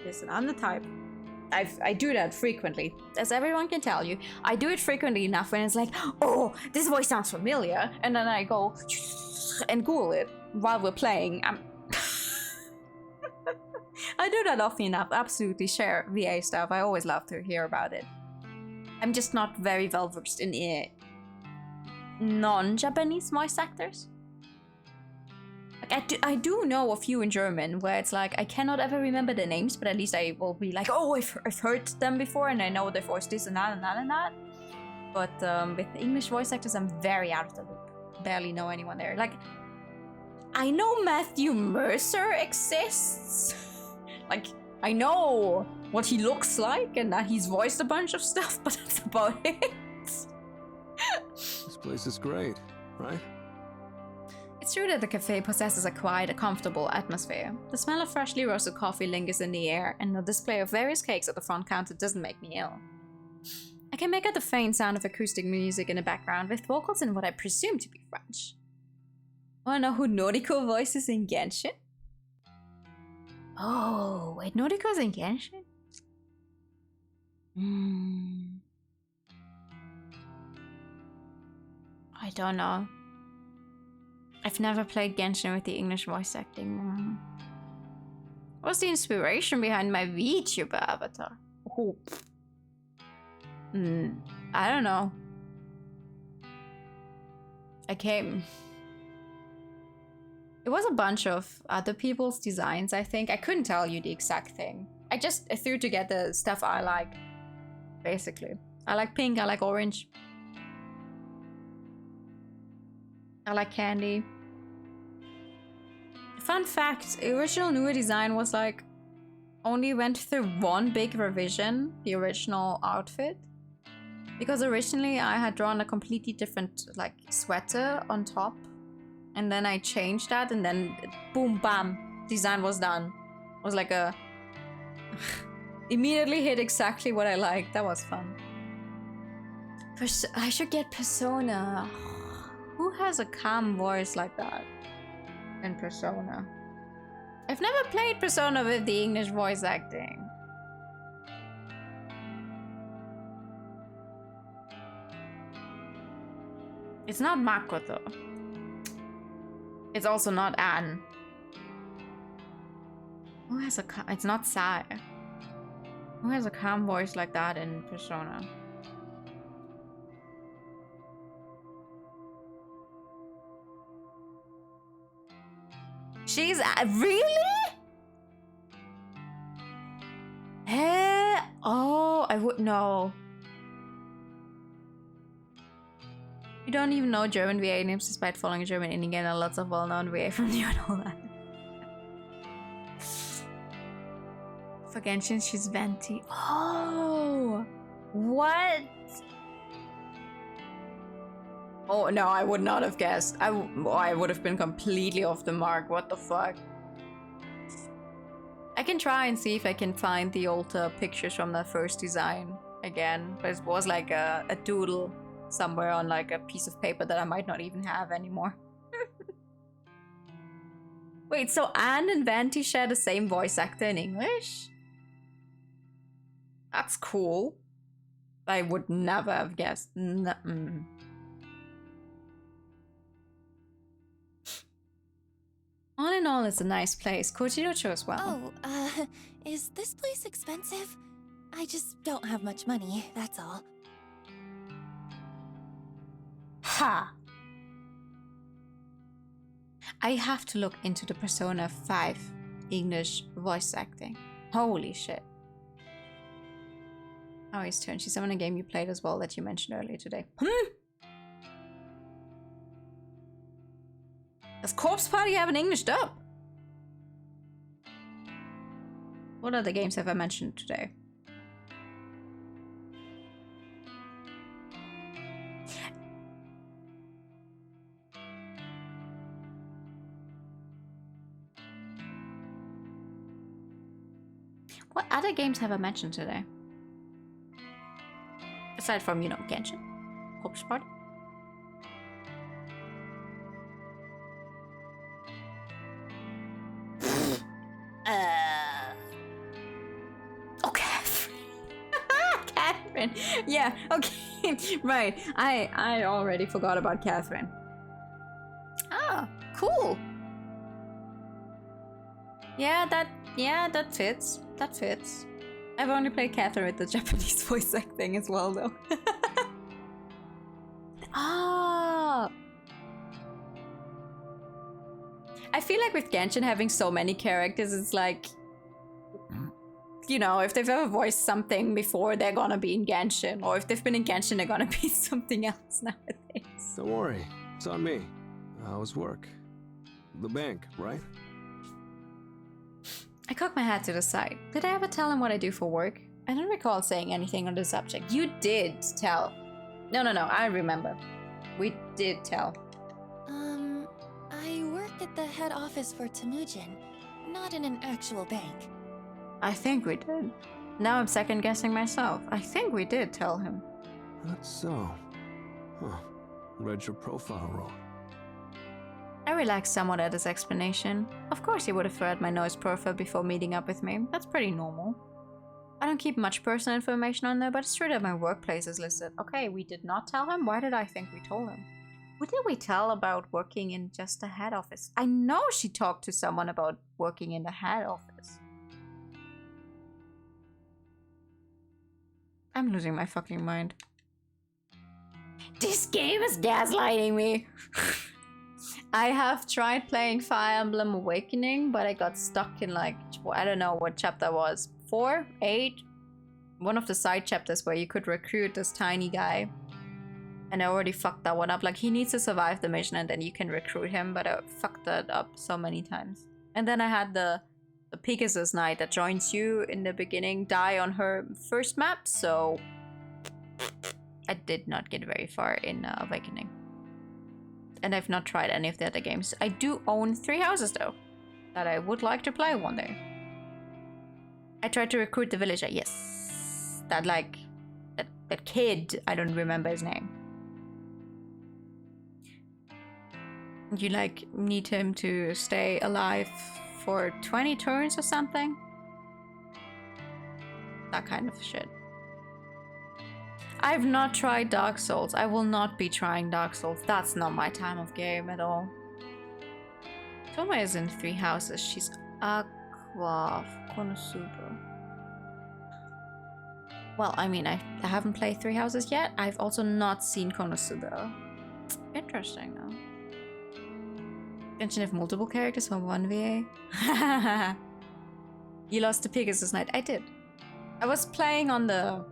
[SPEAKER 1] Listen, I'm the type... I do that frequently. As everyone can tell you, I do it frequently enough when it's like, oh, this voice sounds familiar. And then I go and Google it while we're playing. I do that often enough. Absolutely share VA stuff. I always love to hear about it. I'm just not very well versed in non-Japanese voice actors. Like I do know a few in German where it's like I cannot ever remember their names, but at least I will be like, oh, I've heard them before and I know they voiced this and that and that and that. But with English voice actors, I'm very out of the loop. Barely know anyone there. Like, I know Matthew Mercer exists. Like, I know what he looks like and that he's voiced a bunch of stuff, but that's about it.
[SPEAKER 7] This place is great, right?
[SPEAKER 1] It's true that the cafe possesses a quiet, comfortable atmosphere. The smell of freshly roasted coffee lingers in the air, and the display of various cakes at the front counter doesn't make me ill. I can make out the faint sound of acoustic music in the background, with vocals in what I presume to be French. Wanna know who Noriko voices in Genshin? Oh, wait, Noriko's in Genshin? I don't know. I've never played Genshin with the English voice acting. What's the inspiration behind my VTuber avatar? Oh. I don't know. It was a bunch of other people's designs, I think. I couldn't tell you the exact thing. I just threw together stuff I like, basically. I like pink, I like orange. I like candy. Fun fact, the original Nua design was like, only went through one big revision, the original outfit. Because originally I had drawn a completely different like sweater on top. And then I changed that and then boom, bam, design was done. It was like a... immediately hit exactly what I liked. That was fun. I should get Persona. Who has a calm voice like that in Persona? I've never played Persona with the English voice acting. It's not Makoto. It's also not Anne. Who has a it's not Sai. Who has a calm voice like that in Persona? She's really? Oh, I would know. You don't even know German VA names despite following a German indie game and lots of well-known VA from New and all that. For Genshin, she's Venti. Oh, what? Oh no, I would not have guessed. I would have been completely off the mark. What the fuck? I can try and see if I can find the old pictures from that first design again. But it was like a doodle somewhere on like a piece of paper that I might not even have anymore. Wait, so Anne and Venti share the same voice actor in English? That's cool. I would never have guessed. All in all, it's a nice place. Kojirocho as well.
[SPEAKER 3] Oh, is this place expensive? I just don't have much money, that's all.
[SPEAKER 1] Ha! I have to look into the Persona 5 English voice acting. Holy shit. Oh, his turn. She's on a game you played as well that you mentioned earlier today. Does Corpse Party have an English dub? What other games have I mentioned today? What other games have I mentioned today? Aside from, you know, Genshin, Corpse Party. Oh, Catherine. Catherine. Yeah, okay. Right. I already forgot about Catherine. Ah, cool. Yeah, that fits. That fits. I've only played Catherine with the Japanese voice acting as well, though. Ah. I feel like with Genshin having so many characters, it's like, you know, if they've ever voiced something before, they're gonna be in Genshin. Or if they've been in Genshin, they're gonna be something else nowadays.
[SPEAKER 7] Don't worry, it's on me. How's work? The bank, right?
[SPEAKER 1] I cocked my head to the side. Did I ever tell him what I do for work? I don't recall saying anything on the subject. You did tell. No, I remember. We did tell.
[SPEAKER 3] I work at the head office for Temujin, not in an actual bank.
[SPEAKER 1] I think we did. Now I'm second guessing myself. I think we did tell him.
[SPEAKER 7] That's so. Huh. Read your profile wrong.
[SPEAKER 1] I relaxed somewhat at his explanation. Of course he would have read my noise profile before meeting up with me. That's pretty normal. I don't keep much personal information on there, but it's true that my workplace is listed. Okay, we did not tell him? Why did I think we told him? What did we tell about working in just the head office? I know she talked to someone about working in the head office. I'm losing my fucking mind. This game is gaslighting me. I have tried playing Fire Emblem Awakening, but I got stuck in like, I don't know what chapter was, 4, 8. One of the side chapters where you could recruit this tiny guy. And I already fucked that one up. Like, he needs to survive the mission and then you can recruit him, but I fucked that up so many times. And then I had the Pegasus Knight that joins you in the beginning die on her first map, so I did not get very far in Awakening. And I've not tried any of the other games. I do own 3 houses though, that I would like to play one day. I tried to recruit the villager, yes. That like, that kid, I don't remember his name. You like need him to stay alive for 20 turns or something. That kind of shit. I've not tried Dark Souls. I will not be trying Dark Souls. That's not my time of game at all. Toma is in 3 houses. She's Aqua Konosuba. Well, I mean, I haven't played 3 houses yet. I've also not seen Konosuba. Interesting though. Genshin have multiple characters from 1VA. You lost to Pegasus Knight. I did. I was playing on the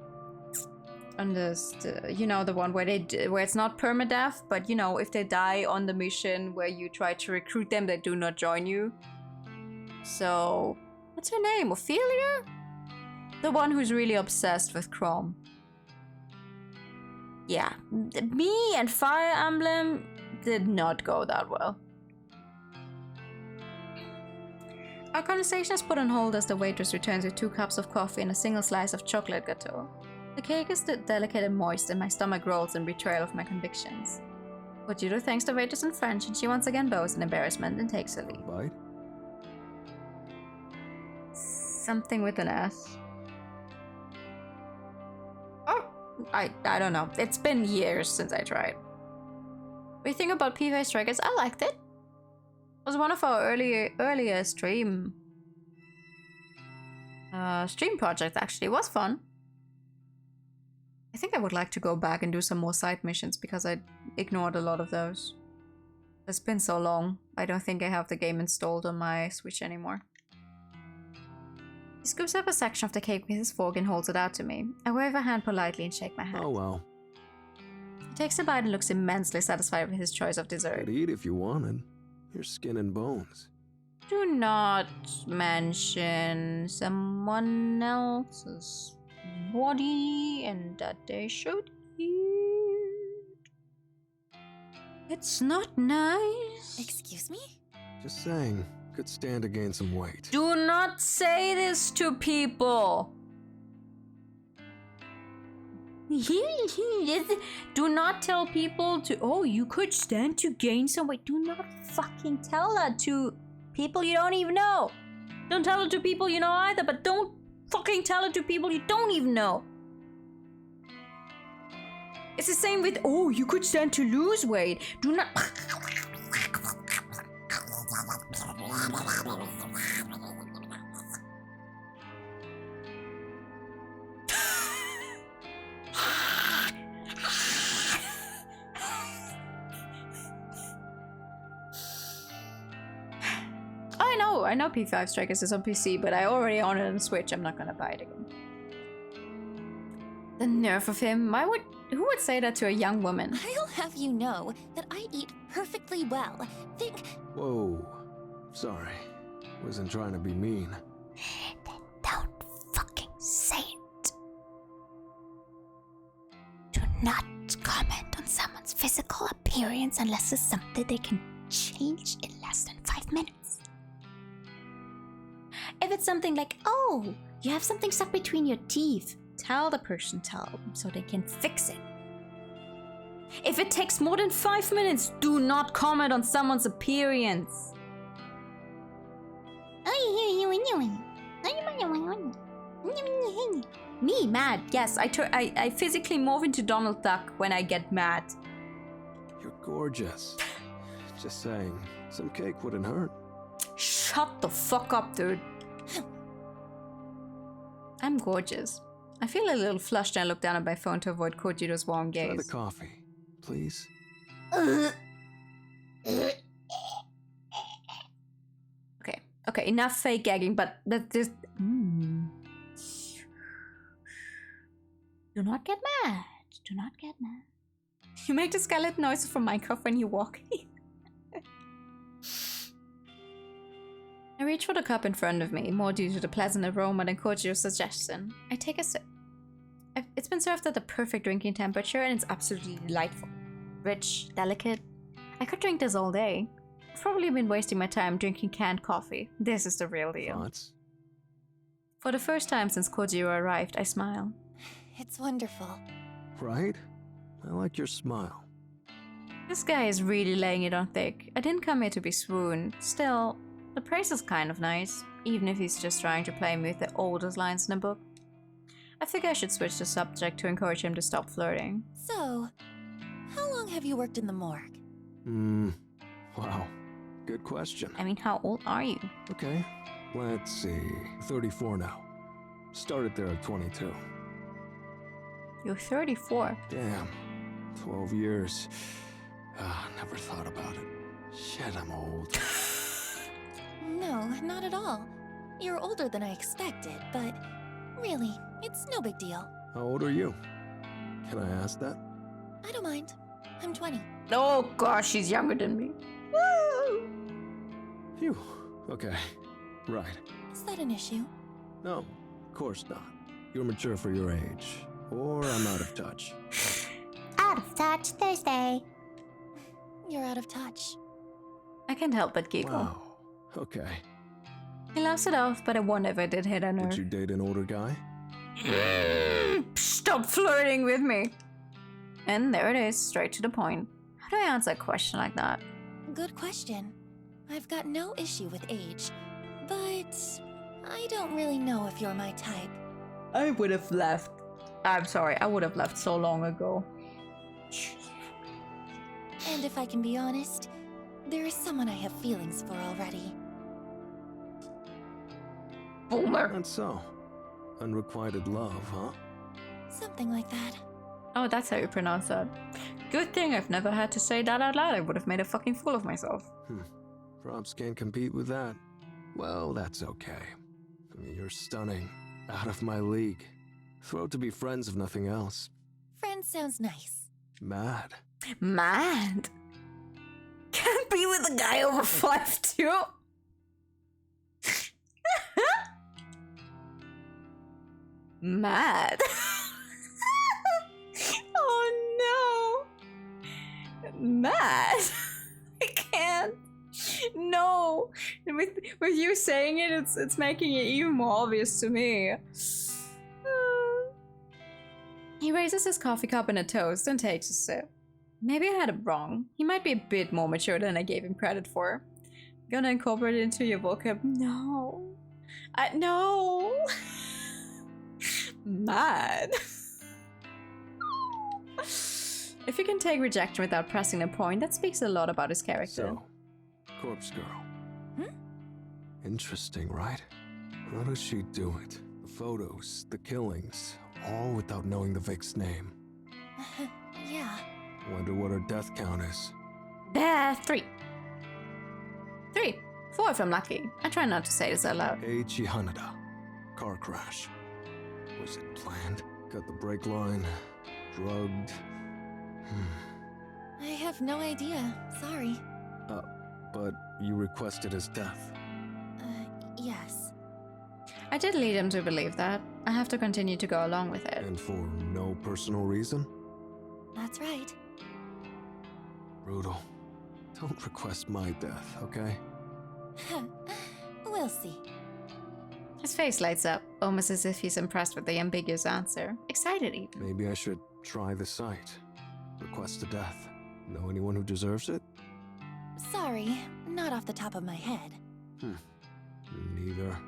[SPEAKER 1] you know, the one where where it's not permadeath, but you know, if they die on the mission where you try to recruit them, they do not join you. So what's her name? Ophelia? The one who's really obsessed with Chrome. Yeah, me and Fire Emblem did not go that well. Our conversation is put on hold as the waitress returns with 2 cups of coffee and a single slice of chocolate gâteau. The cake is delicate and moist, and my stomach rolls in betrayal of my convictions. Kojiro thanks the waitress in French, and she once again bows in embarrassment and takes her leave.
[SPEAKER 7] Bite?
[SPEAKER 1] Something with an S. Oh, I don't know. It's been years since I tried. What do you think about P5 Strikers? I liked it. It was one of our earlier stream projects, actually. It was fun. I think I would like to go back and do some more side missions because I ignored a lot of those. It's been so long. I don't think I have the game installed on my Switch anymore. He scoops up a section of the cake with his fork and holds it out to me. I wave a hand politely and shake my hand.
[SPEAKER 7] Oh well.
[SPEAKER 1] He takes a bite and looks immensely satisfied with his choice of dessert.
[SPEAKER 7] Could eat if you wanted. You're skin and bones.
[SPEAKER 1] Do not mention someone else's body and that they should eat. It's not nice.
[SPEAKER 3] Excuse me?
[SPEAKER 7] Just saying, could stand to gain some weight.
[SPEAKER 1] Do not say this to people. Do not tell people to, oh, you could stand to gain some weight. Do not fucking tell that to people you don't even know. Don't tell it to people you know either, but don't fucking tell it to people you don't even know. It's the same with, oh, you could stand to lose weight. Do not... I know P5 Strikers is on PC, but I already own it on Switch. I'm not gonna buy it again. The nerve of him. Who would say that to a young woman?
[SPEAKER 3] I'll have you know that I eat perfectly well. Think...
[SPEAKER 7] Whoa. Sorry. Wasn't trying to be mean.
[SPEAKER 2] Then don't fucking say it. Do not comment on someone's physical appearance unless it's something they can change in less than 5 minutes. If it's something like, oh, you have something stuck between your teeth, tell them so they can fix it. If it takes more than 5 minutes, do not comment on someone's appearance. Me, mad. Yes, I physically move into Donald Duck when I get mad.
[SPEAKER 7] You're gorgeous. Just saying, some cake wouldn't hurt.
[SPEAKER 1] Shut the fuck up, dude. I'm gorgeous. I feel a little flushed and I look down at my phone to avoid Kojiro's warm gaze.
[SPEAKER 7] Try the coffee, please.
[SPEAKER 1] Okay, enough fake gagging, but that's just... Do not get mad. Do not get mad. You make the skeleton noises from Minecraft when you walk. I reach for the cup in front of me, more due to the pleasant aroma than Kojiro's suggestion. I take a sip. It's been served at the perfect drinking temperature and it's absolutely delightful. Rich, delicate. I could drink this all day. I've probably been wasting my time drinking canned coffee. This is the real deal.
[SPEAKER 7] Thoughts?
[SPEAKER 1] For the first time since Kojiro arrived, I smile.
[SPEAKER 3] It's wonderful.
[SPEAKER 7] Right? I like your smile.
[SPEAKER 1] This guy is really laying it on thick. I didn't come here to be swooned. Still, the praise is kind of nice, even if he's just trying to play me with the oldest lines in the book. I think I should switch the subject to encourage him to stop flirting.
[SPEAKER 3] So, how long have you worked in the morgue?
[SPEAKER 7] Wow. Good question.
[SPEAKER 1] I mean, how old are you?
[SPEAKER 7] Okay, let's see. 34 now. Started there at 22.
[SPEAKER 1] You're 34.
[SPEAKER 7] Damn. 12 years. Never thought about it. Shit, I'm old.
[SPEAKER 3] No, not at all. You're older than I expected, but really, it's no big deal.
[SPEAKER 7] How old are you? Can I ask that?
[SPEAKER 3] I don't mind. I'm 20.
[SPEAKER 1] Oh gosh, she's younger than me. Woo!
[SPEAKER 7] Phew. Okay. Right.
[SPEAKER 3] Is that an issue?
[SPEAKER 7] No, of course not. You're mature for your age. Or I'm out of touch.
[SPEAKER 2] Out of touch Thursday.
[SPEAKER 3] You're out of touch.
[SPEAKER 1] I can't help but giggle.
[SPEAKER 7] Wow. Okay.
[SPEAKER 1] He laughs it off, but I wonder if I did hit a nerve.
[SPEAKER 7] Would you date an older guy?
[SPEAKER 1] Stop flirting with me! And there it is, straight to the point. How do I answer a question like that?
[SPEAKER 3] Good question. I've got no issue with age, but I don't really know if you're my type.
[SPEAKER 1] I would have left. I'm sorry, I would have left so long ago.
[SPEAKER 3] And if I can be honest, there is someone I have feelings for already.
[SPEAKER 1] Boomer.
[SPEAKER 7] And so, unrequited love, huh?
[SPEAKER 3] Something like that.
[SPEAKER 1] Oh, that's how you pronounce that. Good thing I've never had to say that out loud. I would have made a fucking fool of myself.
[SPEAKER 7] Props can't compete with that. Well, that's okay. I mean, you're stunning. Out of my league. Thrilled to be friends if nothing else.
[SPEAKER 3] Friend sounds nice.
[SPEAKER 7] Mad.
[SPEAKER 1] Mad? Can't be with a guy over 5'2". Mad. Oh no. Mad. I can't. No. With you saying it, it's making it even more obvious to me. He raises his coffee cup in a toast and takes a sip. Maybe I had it wrong. He might be a bit more mature than I gave him credit for. Gonna incorporate it into your vocab? No. No. Mad. If you can take rejection without pressing a point, that speaks a lot about his character.
[SPEAKER 7] So, corpse girl. Interesting, right? How does she do it? The photos, the killings, all without knowing the Vic's name.
[SPEAKER 3] Yeah.
[SPEAKER 7] Wonder what her death count is.
[SPEAKER 1] 3. 3. 4 if I'm lucky. I try not to say this out loud.
[SPEAKER 7] Eiichi Hanada. Car crash. Was it planned? Cut the brake line. Drugged.
[SPEAKER 3] I have no idea. Sorry.
[SPEAKER 7] But you requested his death.
[SPEAKER 3] Yes.
[SPEAKER 1] I did lead him to believe that. I have to continue to go along with it.
[SPEAKER 7] And for no personal reason?
[SPEAKER 3] That's right.
[SPEAKER 7] Brutal. Don't request my death, okay?
[SPEAKER 3] We'll see.
[SPEAKER 1] His face lights up, almost as if he's impressed with the ambiguous answer. Excited even.
[SPEAKER 7] Maybe I should try the site. Request a death. Know anyone who deserves it?
[SPEAKER 3] Sorry, not off the top of my head.
[SPEAKER 7] Neither.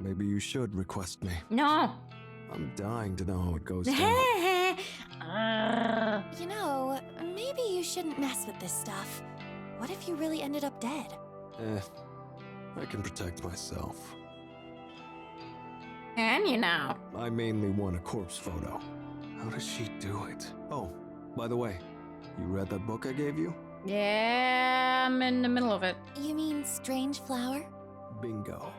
[SPEAKER 7] Maybe you should request me.
[SPEAKER 1] No!
[SPEAKER 7] I'm dying to know how it goes down.
[SPEAKER 3] You know, maybe you shouldn't mess with this stuff. What if you really ended up dead?
[SPEAKER 7] I can protect myself.
[SPEAKER 1] Can you now?
[SPEAKER 7] I mainly want a corpse photo. How does she do it? Oh, by the way, you read that book I gave you?
[SPEAKER 1] Yeah, I'm in the middle of it.
[SPEAKER 3] You mean Strange Flower?
[SPEAKER 7] Bingo.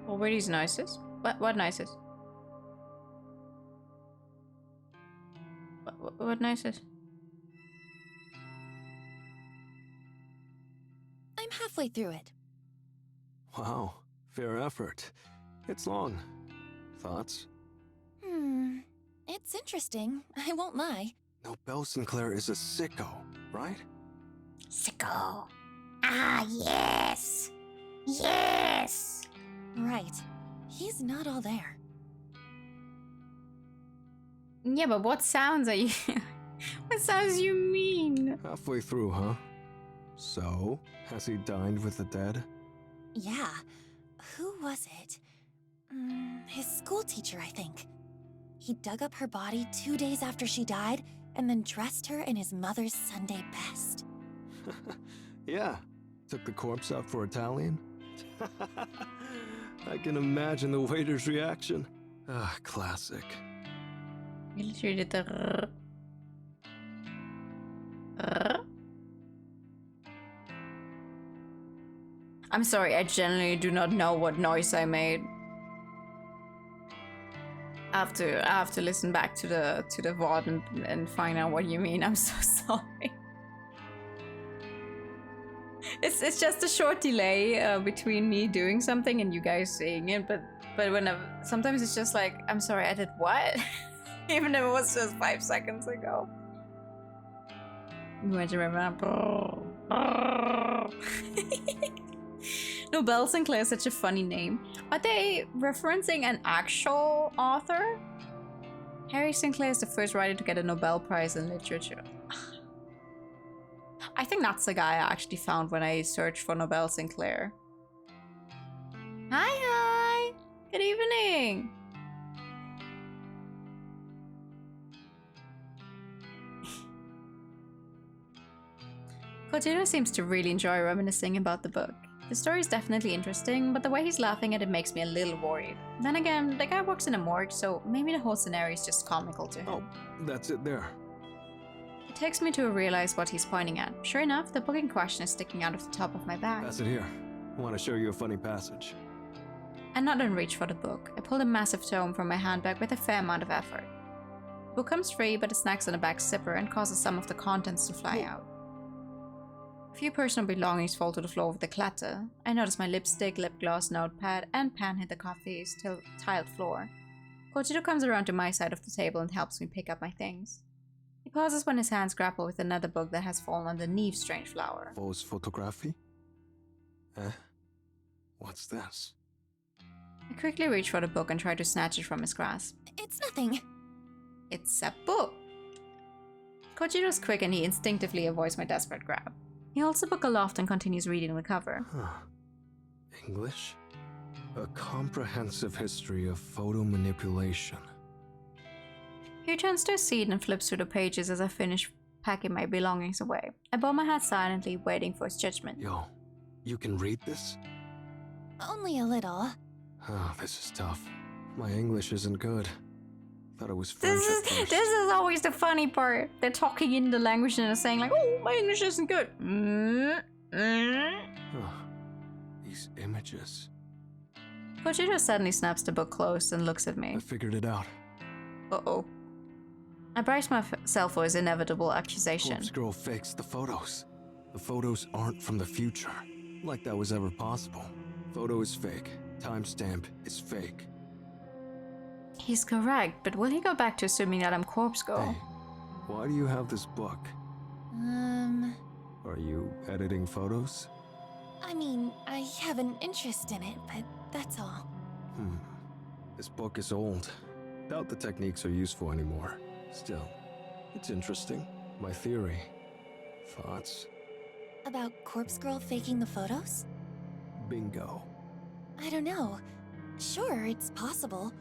[SPEAKER 1] What were these noises? What noises? What noises?
[SPEAKER 3] I'm halfway through it.
[SPEAKER 7] Wow, fair effort. It's long. Thoughts?
[SPEAKER 3] It's interesting, I won't lie.
[SPEAKER 7] Nobel Sinclair is a sicko, right?
[SPEAKER 2] Sicko. Ah, yes. Yes.
[SPEAKER 3] Right. He's not all there.
[SPEAKER 1] Yeah, but what sounds are you... what sounds you mean?
[SPEAKER 7] Halfway through, huh? So, has he dined with the dead?
[SPEAKER 3] Yeah. Who was it? His school teacher, I think. He dug up her body 2 days after she died and then dressed her in his mother's Sunday best.
[SPEAKER 7] Yeah. Took the corpse out for Italian? I can imagine the waiter's reaction. Ah, classic.
[SPEAKER 1] You literally did the... I'm sorry, I genuinely do not know what noise I made. I have to listen back to the VOD and find out what you mean. I'm so sorry. It's just a short delay between me doing something and you guys saying it, but sometimes it's just like, I'm sorry, I did what? Even if it was just 5 seconds ago. You want to remember? Nobel Sinclair is such a funny name. Are they referencing an actual author? Harry Sinclair is the first writer to get a Nobel Prize in literature. I think that's the guy I actually found when I searched for Nobel Sinclair. Hi! Good evening! Kojiro seems to really enjoy reminiscing about the book. The story is definitely interesting, but the way he's laughing at it makes me a little worried. Then again, the guy works in a morgue, so maybe the whole scenario is just comical to him.
[SPEAKER 7] Oh, that's it there.
[SPEAKER 1] It takes me to realize what he's pointing at. Sure enough, the book in question is sticking out of the top of my bag.
[SPEAKER 7] Pass it here. I want to show you a funny passage.
[SPEAKER 1] I'm not in reach for the book. I pulled a massive tome from my handbag with a fair amount of effort. The book comes free, but it snags on the back zipper and causes some of the contents to fly out. A few personal belongings fall to the floor with a clatter. I notice my lipstick, lip gloss, notepad, and pen hit the coffee's tiled floor. Kojiro comes around to my side of the table and helps me pick up my things. He pauses when his hands grapple with another book that has fallen underneath Strange Flower.
[SPEAKER 7] Faux's photography? What's this?
[SPEAKER 1] I quickly reach for the book and try to snatch it from his grasp.
[SPEAKER 3] It's nothing.
[SPEAKER 1] It's a book! Kojiro's quick and he instinctively avoids my desperate grab. He holds the book aloft and continues reading the cover.
[SPEAKER 7] Huh. English? A comprehensive history of photo manipulation.
[SPEAKER 1] He turns to his seat and flips through the pages as I finish packing my belongings away. I bow my head silently, waiting for his judgment.
[SPEAKER 7] Yo, you can read this?
[SPEAKER 3] Only a little.
[SPEAKER 7] Oh, this is tough. My English isn't good. Thought it was French at first.
[SPEAKER 1] This is always the funny part. They're talking in the language and they're saying like, oh, my English isn't good.
[SPEAKER 7] These images.
[SPEAKER 1] Kojiro suddenly snaps the book closed and looks at me.
[SPEAKER 7] I figured it out.
[SPEAKER 1] Uh-oh. I brace myself for his inevitable accusation.
[SPEAKER 7] Corpse Girl fakes the photos. The photos aren't from the future. Like that was ever possible. Photo is fake. Timestamp is fake.
[SPEAKER 1] He's correct, but will he go back to assuming that I'm Corpse Girl?
[SPEAKER 7] Hey, why do you have this book? Are you editing photos?
[SPEAKER 3] I mean, I have an interest in it, but that's all.
[SPEAKER 7] This book is old. Doubt the techniques are useful anymore. Still, it's interesting. My theory. Thoughts?
[SPEAKER 3] About Corpse Girl faking the photos?
[SPEAKER 7] Bingo.
[SPEAKER 3] I don't know. Sure, it's possible.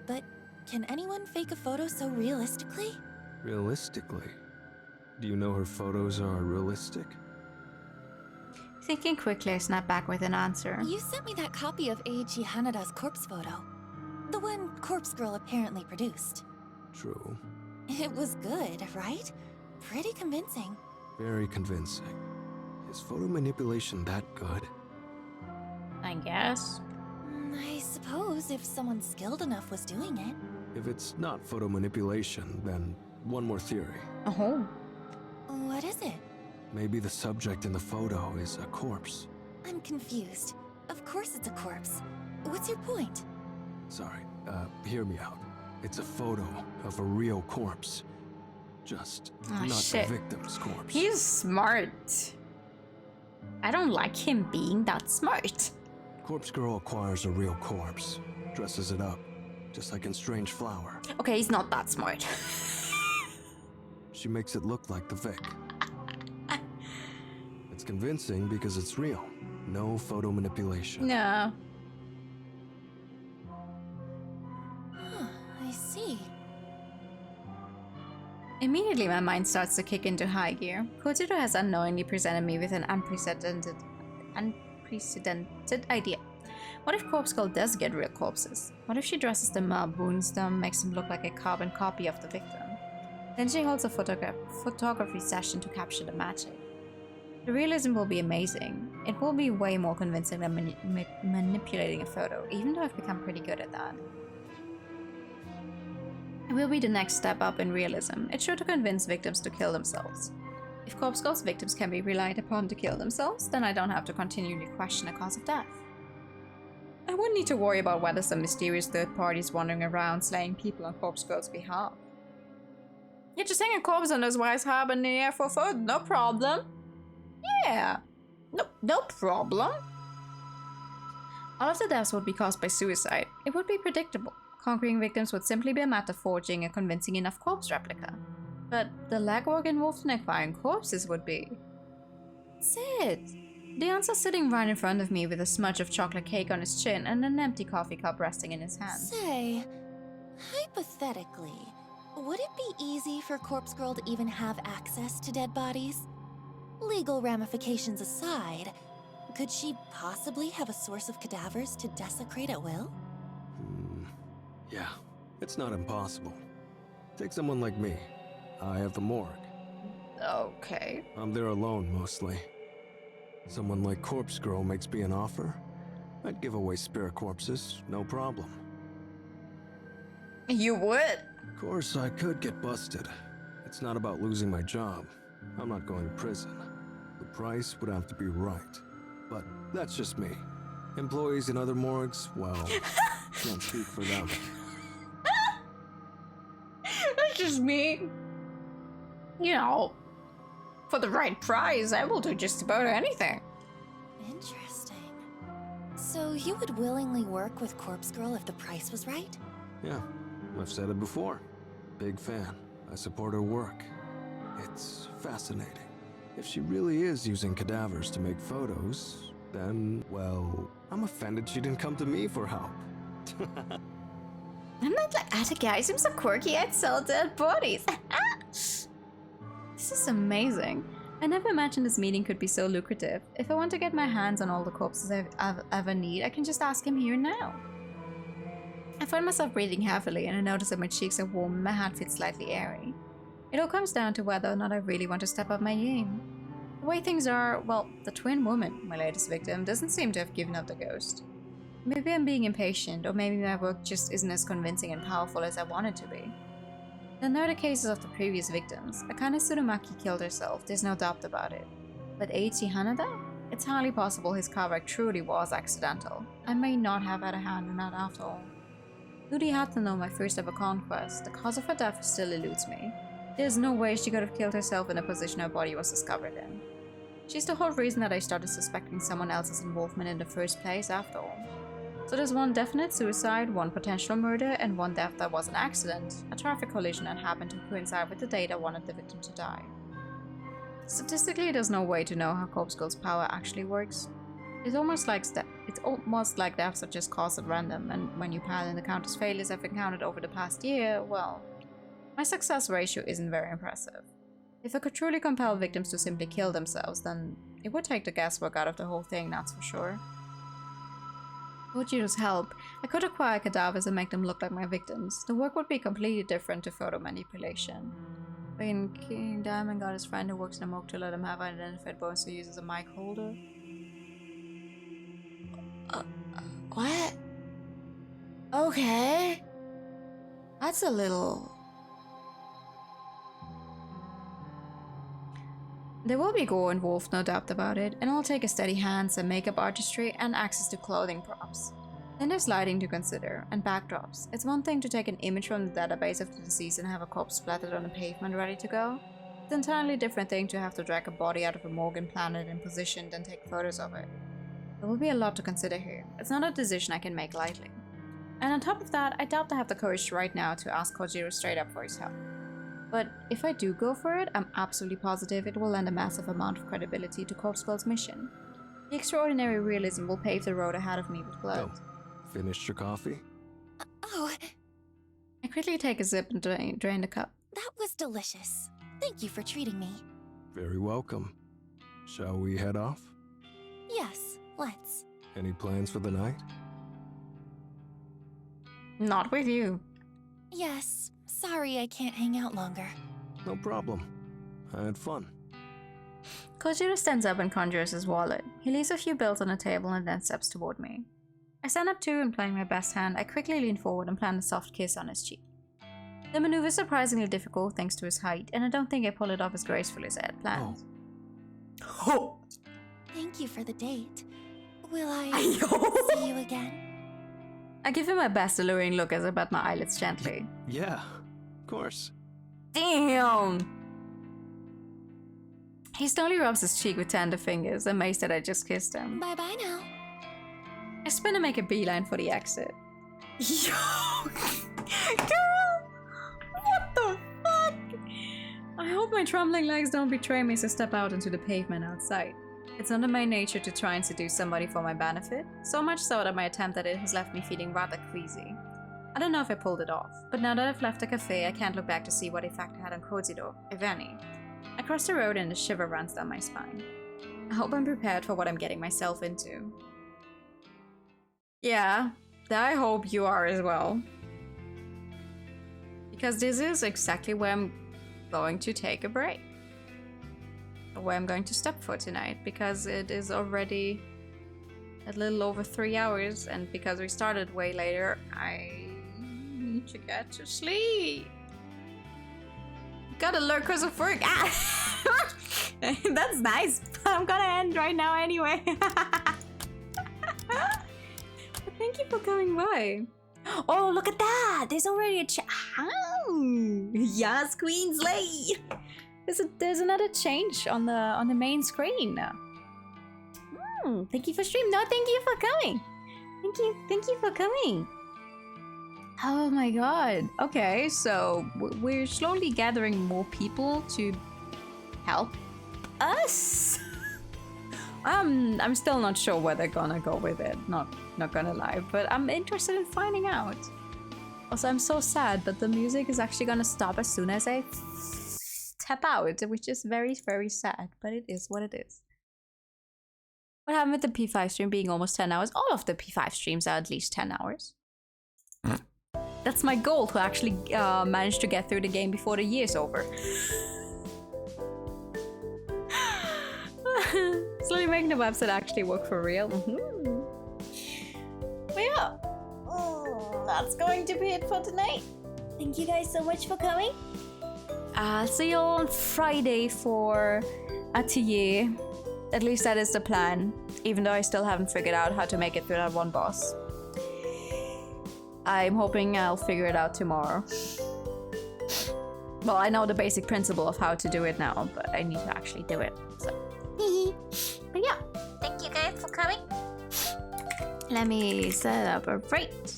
[SPEAKER 3] But can anyone fake a photo so realistically?
[SPEAKER 7] Realistically? Do you know her photos are realistic?
[SPEAKER 1] Thinking quickly, I snap back with an answer.
[SPEAKER 3] You sent me that copy of Eiichi Hanada's corpse photo. The one Corpse Girl apparently produced.
[SPEAKER 7] True.
[SPEAKER 3] It was good, right? Pretty convincing.
[SPEAKER 7] Very convincing. Is photo manipulation that good?
[SPEAKER 1] I guess.
[SPEAKER 3] I suppose if someone skilled enough was doing it.
[SPEAKER 7] If it's not photo manipulation, then one more theory.
[SPEAKER 1] Oh.
[SPEAKER 3] What is it?
[SPEAKER 7] Maybe the subject in the photo is a corpse.
[SPEAKER 3] I'm confused. Of course it's a corpse. What's your point?
[SPEAKER 7] Sorry, hear me out. It's a photo of a real corpse. Just not
[SPEAKER 1] shit.
[SPEAKER 7] the victim's corpse.
[SPEAKER 1] He's smart. I don't like him being that smart.
[SPEAKER 7] Corpse Girl acquires a real corpse, dresses it up, just like in Strange Flower.
[SPEAKER 1] Okay, he's not that smart.
[SPEAKER 7] She makes it look like the Vic. It's convincing because it's real. No photo manipulation.
[SPEAKER 1] No.
[SPEAKER 3] Huh, I see.
[SPEAKER 1] Immediately, my mind starts to kick into high gear. Kotaro has unknowingly presented me with an unprecedented idea. What if Corpse Girl does get real corpses? What if she dresses them up, wounds them, makes them look like a carbon copy of the victim? Then she holds a photography session to capture the magic. The realism will be amazing. It will be way more convincing than manipulating a photo, even though I've become pretty good at that. It will be the next step up in realism. It's sure to convince victims to kill themselves. If Corpse Girl's victims can be relied upon to kill themselves, then I don't have to continually question the cause of death. I wouldn't need to worry about whether some mysterious third party is wandering around slaying people on Corpse Girl's behalf. You're just hanging a corpse on those wires hub in the air for food, no problem. Yeah, no problem. All of the deaths would be caused by suicide. It would be predictable. Conquering victims would simply be a matter of forging a convincing enough corpse replica. But the legwork involved in acquiring corpses would be... That's it. The answer's sitting right in front of me with a smudge of chocolate cake on his chin and an empty coffee cup resting in his hand.
[SPEAKER 3] Say, hypothetically, would it be easy for Corpse Girl to even have access to dead bodies? Legal ramifications aside, could she possibly have a source of cadavers to desecrate at will?
[SPEAKER 7] Yeah, it's not impossible. Take someone like me. I have the morgue.
[SPEAKER 1] Okay.
[SPEAKER 7] I'm there alone, mostly. Someone like Corpse Girl makes me an offer, I'd give away spare corpses, no problem.
[SPEAKER 1] You would?
[SPEAKER 7] Of course, I could get busted. It's not about losing my job. I'm not going to prison. The price would have to be right. But that's just me. Employees in other morgues, well, can't speak for them.
[SPEAKER 1] That's just me. You know, for the right price, I will do just about anything.
[SPEAKER 3] Interesting. So you would willingly work with Corpse Girl if the price was right?
[SPEAKER 7] Yeah, I've said it before. Big fan. I support her work. It's fascinating. If she really is using cadavers to make photos, then, well, I'm offended she didn't come to me for help.
[SPEAKER 1] I'm not like other guys, I'm so quirky, I'd sell dead bodies. This is amazing. I never imagined this meeting could be so lucrative. If I want to get my hands on all the corpses I've ever need, I can just ask him here now. I find myself breathing heavily and I notice that my cheeks are warm and my hat feels slightly airy. It all comes down to whether or not I really want to step up my game. The way things are, well, the twin woman, my latest victim, doesn't seem to have given up the ghost. Maybe I'm being impatient, or maybe my work just isn't as convincing and powerful as I want it to be. Then there are the cases of the previous victims. Akane Tsurumaki killed herself, there's no doubt about it. But Eiichi Hanada? It's highly possible his car wreck truly was accidental. I may not have had a hand in that after all. Ludi had to know my first ever conquest. The cause of her death still eludes me. There's no way she could have killed herself in the position her body was discovered in. She's the whole reason that I started suspecting someone else's involvement in the first place after all. So there's one definite suicide, one potential murder, and one death that was an accident, a traffic collision that happened to coincide with the day that wanted the victim to die. Statistically, there's no way to know how Corpse Girl's power actually works. It's almost like deaths are just caused at random, and when you pile in the countless failures I've encountered over the past year, well, my success ratio isn't very impressive. If I could truly compel victims to simply kill themselves, then it would take the guesswork out of the whole thing, that's for sure. With Jiro's help, I could acquire cadavers and make them look like my victims. The work would be completely different to photo manipulation. When King Diamond got his friend who works in a morgue to let him have identified bones to use as a mic holder. What? Okay. That's a little... There will be gore involved, no doubt about it, and it'll take a steady hand, some makeup artistry, and access to clothing props. Then there's lighting to consider, and backdrops. It's one thing to take an image from the database of the deceased and have a corpse splattered on the pavement ready to go. It's an entirely different thing to have to drag a body out of a morgue and plant it in position, then take photos of it. There will be a lot to consider here. It's not a decision I can make lightly. And on top of that, I doubt I have the courage right now to ask Kojiro straight up for his help. But if I do go for it, I'm absolutely positive it will lend a massive amount of credibility to Corpse Girl's mission. The extraordinary realism will pave the road ahead of me with blood.
[SPEAKER 7] Oh, finished your coffee?
[SPEAKER 3] Oh,
[SPEAKER 1] I quickly take a sip and drain the cup.
[SPEAKER 3] that was delicious. Thank you for treating me.
[SPEAKER 7] Very welcome. Shall we head off?
[SPEAKER 3] Yes, let's.
[SPEAKER 7] Any plans for the night?
[SPEAKER 1] Not with you.
[SPEAKER 3] Yes, sorry I can't hang out longer.
[SPEAKER 7] No problem. I had fun.
[SPEAKER 1] Kojiro stands up and conjures his wallet. He leaves a few bills on the table and then steps toward me. I stand up too, and playing my best hand, I quickly lean forward and plant a soft kiss on his cheek. The maneuver is surprisingly difficult thanks to his height, and I don't think I pull it off as gracefully as I had planned. Oh.
[SPEAKER 3] Thank you for the date. Will I
[SPEAKER 1] Ayo.
[SPEAKER 3] see you again?
[SPEAKER 1] I give him my best alluring look as I bat my eyelids gently.
[SPEAKER 7] Yeah, of course.
[SPEAKER 1] Damn! He slowly rubs his cheek with tender fingers, amazed that I just kissed him.
[SPEAKER 3] Bye-bye now.
[SPEAKER 1] I spin and make a beeline for the exit. Yo! Girl! What the fuck? I hope my trembling legs don't betray me as I step out into the pavement outside. It's not in my nature to try and seduce somebody for my benefit, so much so that my attempt at it has left me feeling rather queasy. I don't know if I pulled it off, but now that I've left the cafe, I can't look back to see what effect it had on Kojiro, if any. I cross the road and a shiver runs down my spine. I hope I'm prepared for what I'm getting myself into. Yeah, I hope you are as well. Because this is exactly where I'm going to take a break. Where I'm going to stop for tonight, because it is already a little over 3 hours, and because we started way later, I need to get to sleep. Gotta lurk because of work. Ah! That's nice. I'm gonna end right now anyway. But thank you for coming by. Oh, look at that! There's already a yes, Queen Slay! There's another change on the main screen. Thank you for stream. No, thank you for coming. Thank you for coming. Oh my god. Okay, so we're slowly gathering more people to help us. I'm still not sure where they're gonna go with it. Not gonna lie, but I'm interested in finding out. Also, I'm so sad, but the music is actually gonna stop as soon as I tap out, which is very, very sad, but it is what it is. What happened with the P5 stream being almost 10 hours? All of the P5 streams are at least 10 hours. That's my goal, to actually manage to get through the game before the year's over. Slowly making the website actually work for real. But yeah, that's going to be it for tonight. Thank you guys so much for coming. I'll see you all on Friday for Atelier. At least that is the plan, even though I still haven't figured out how to make it through that one boss. I'm hoping I'll figure it out tomorrow. Well, I know the basic principle of how to do it now, but I need to actually do it, so. But yeah, thank you guys for coming. Let me set up a rate.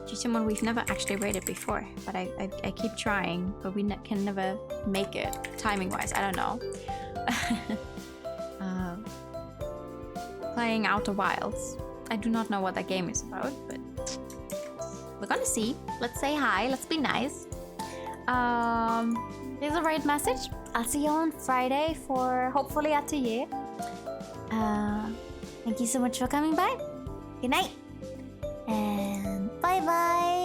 [SPEAKER 1] To someone we've never actually rated before, but I keep trying, but we can never make it timing-wise. I don't know. Playing Outer Wilds. I do not know what that game is about, but we're gonna see. Let's say hi. Let's be nice. Here's a raid message. I'll see you on Friday for hopefully Atelier. Thank you so much for coming by. Good night. And bye-bye.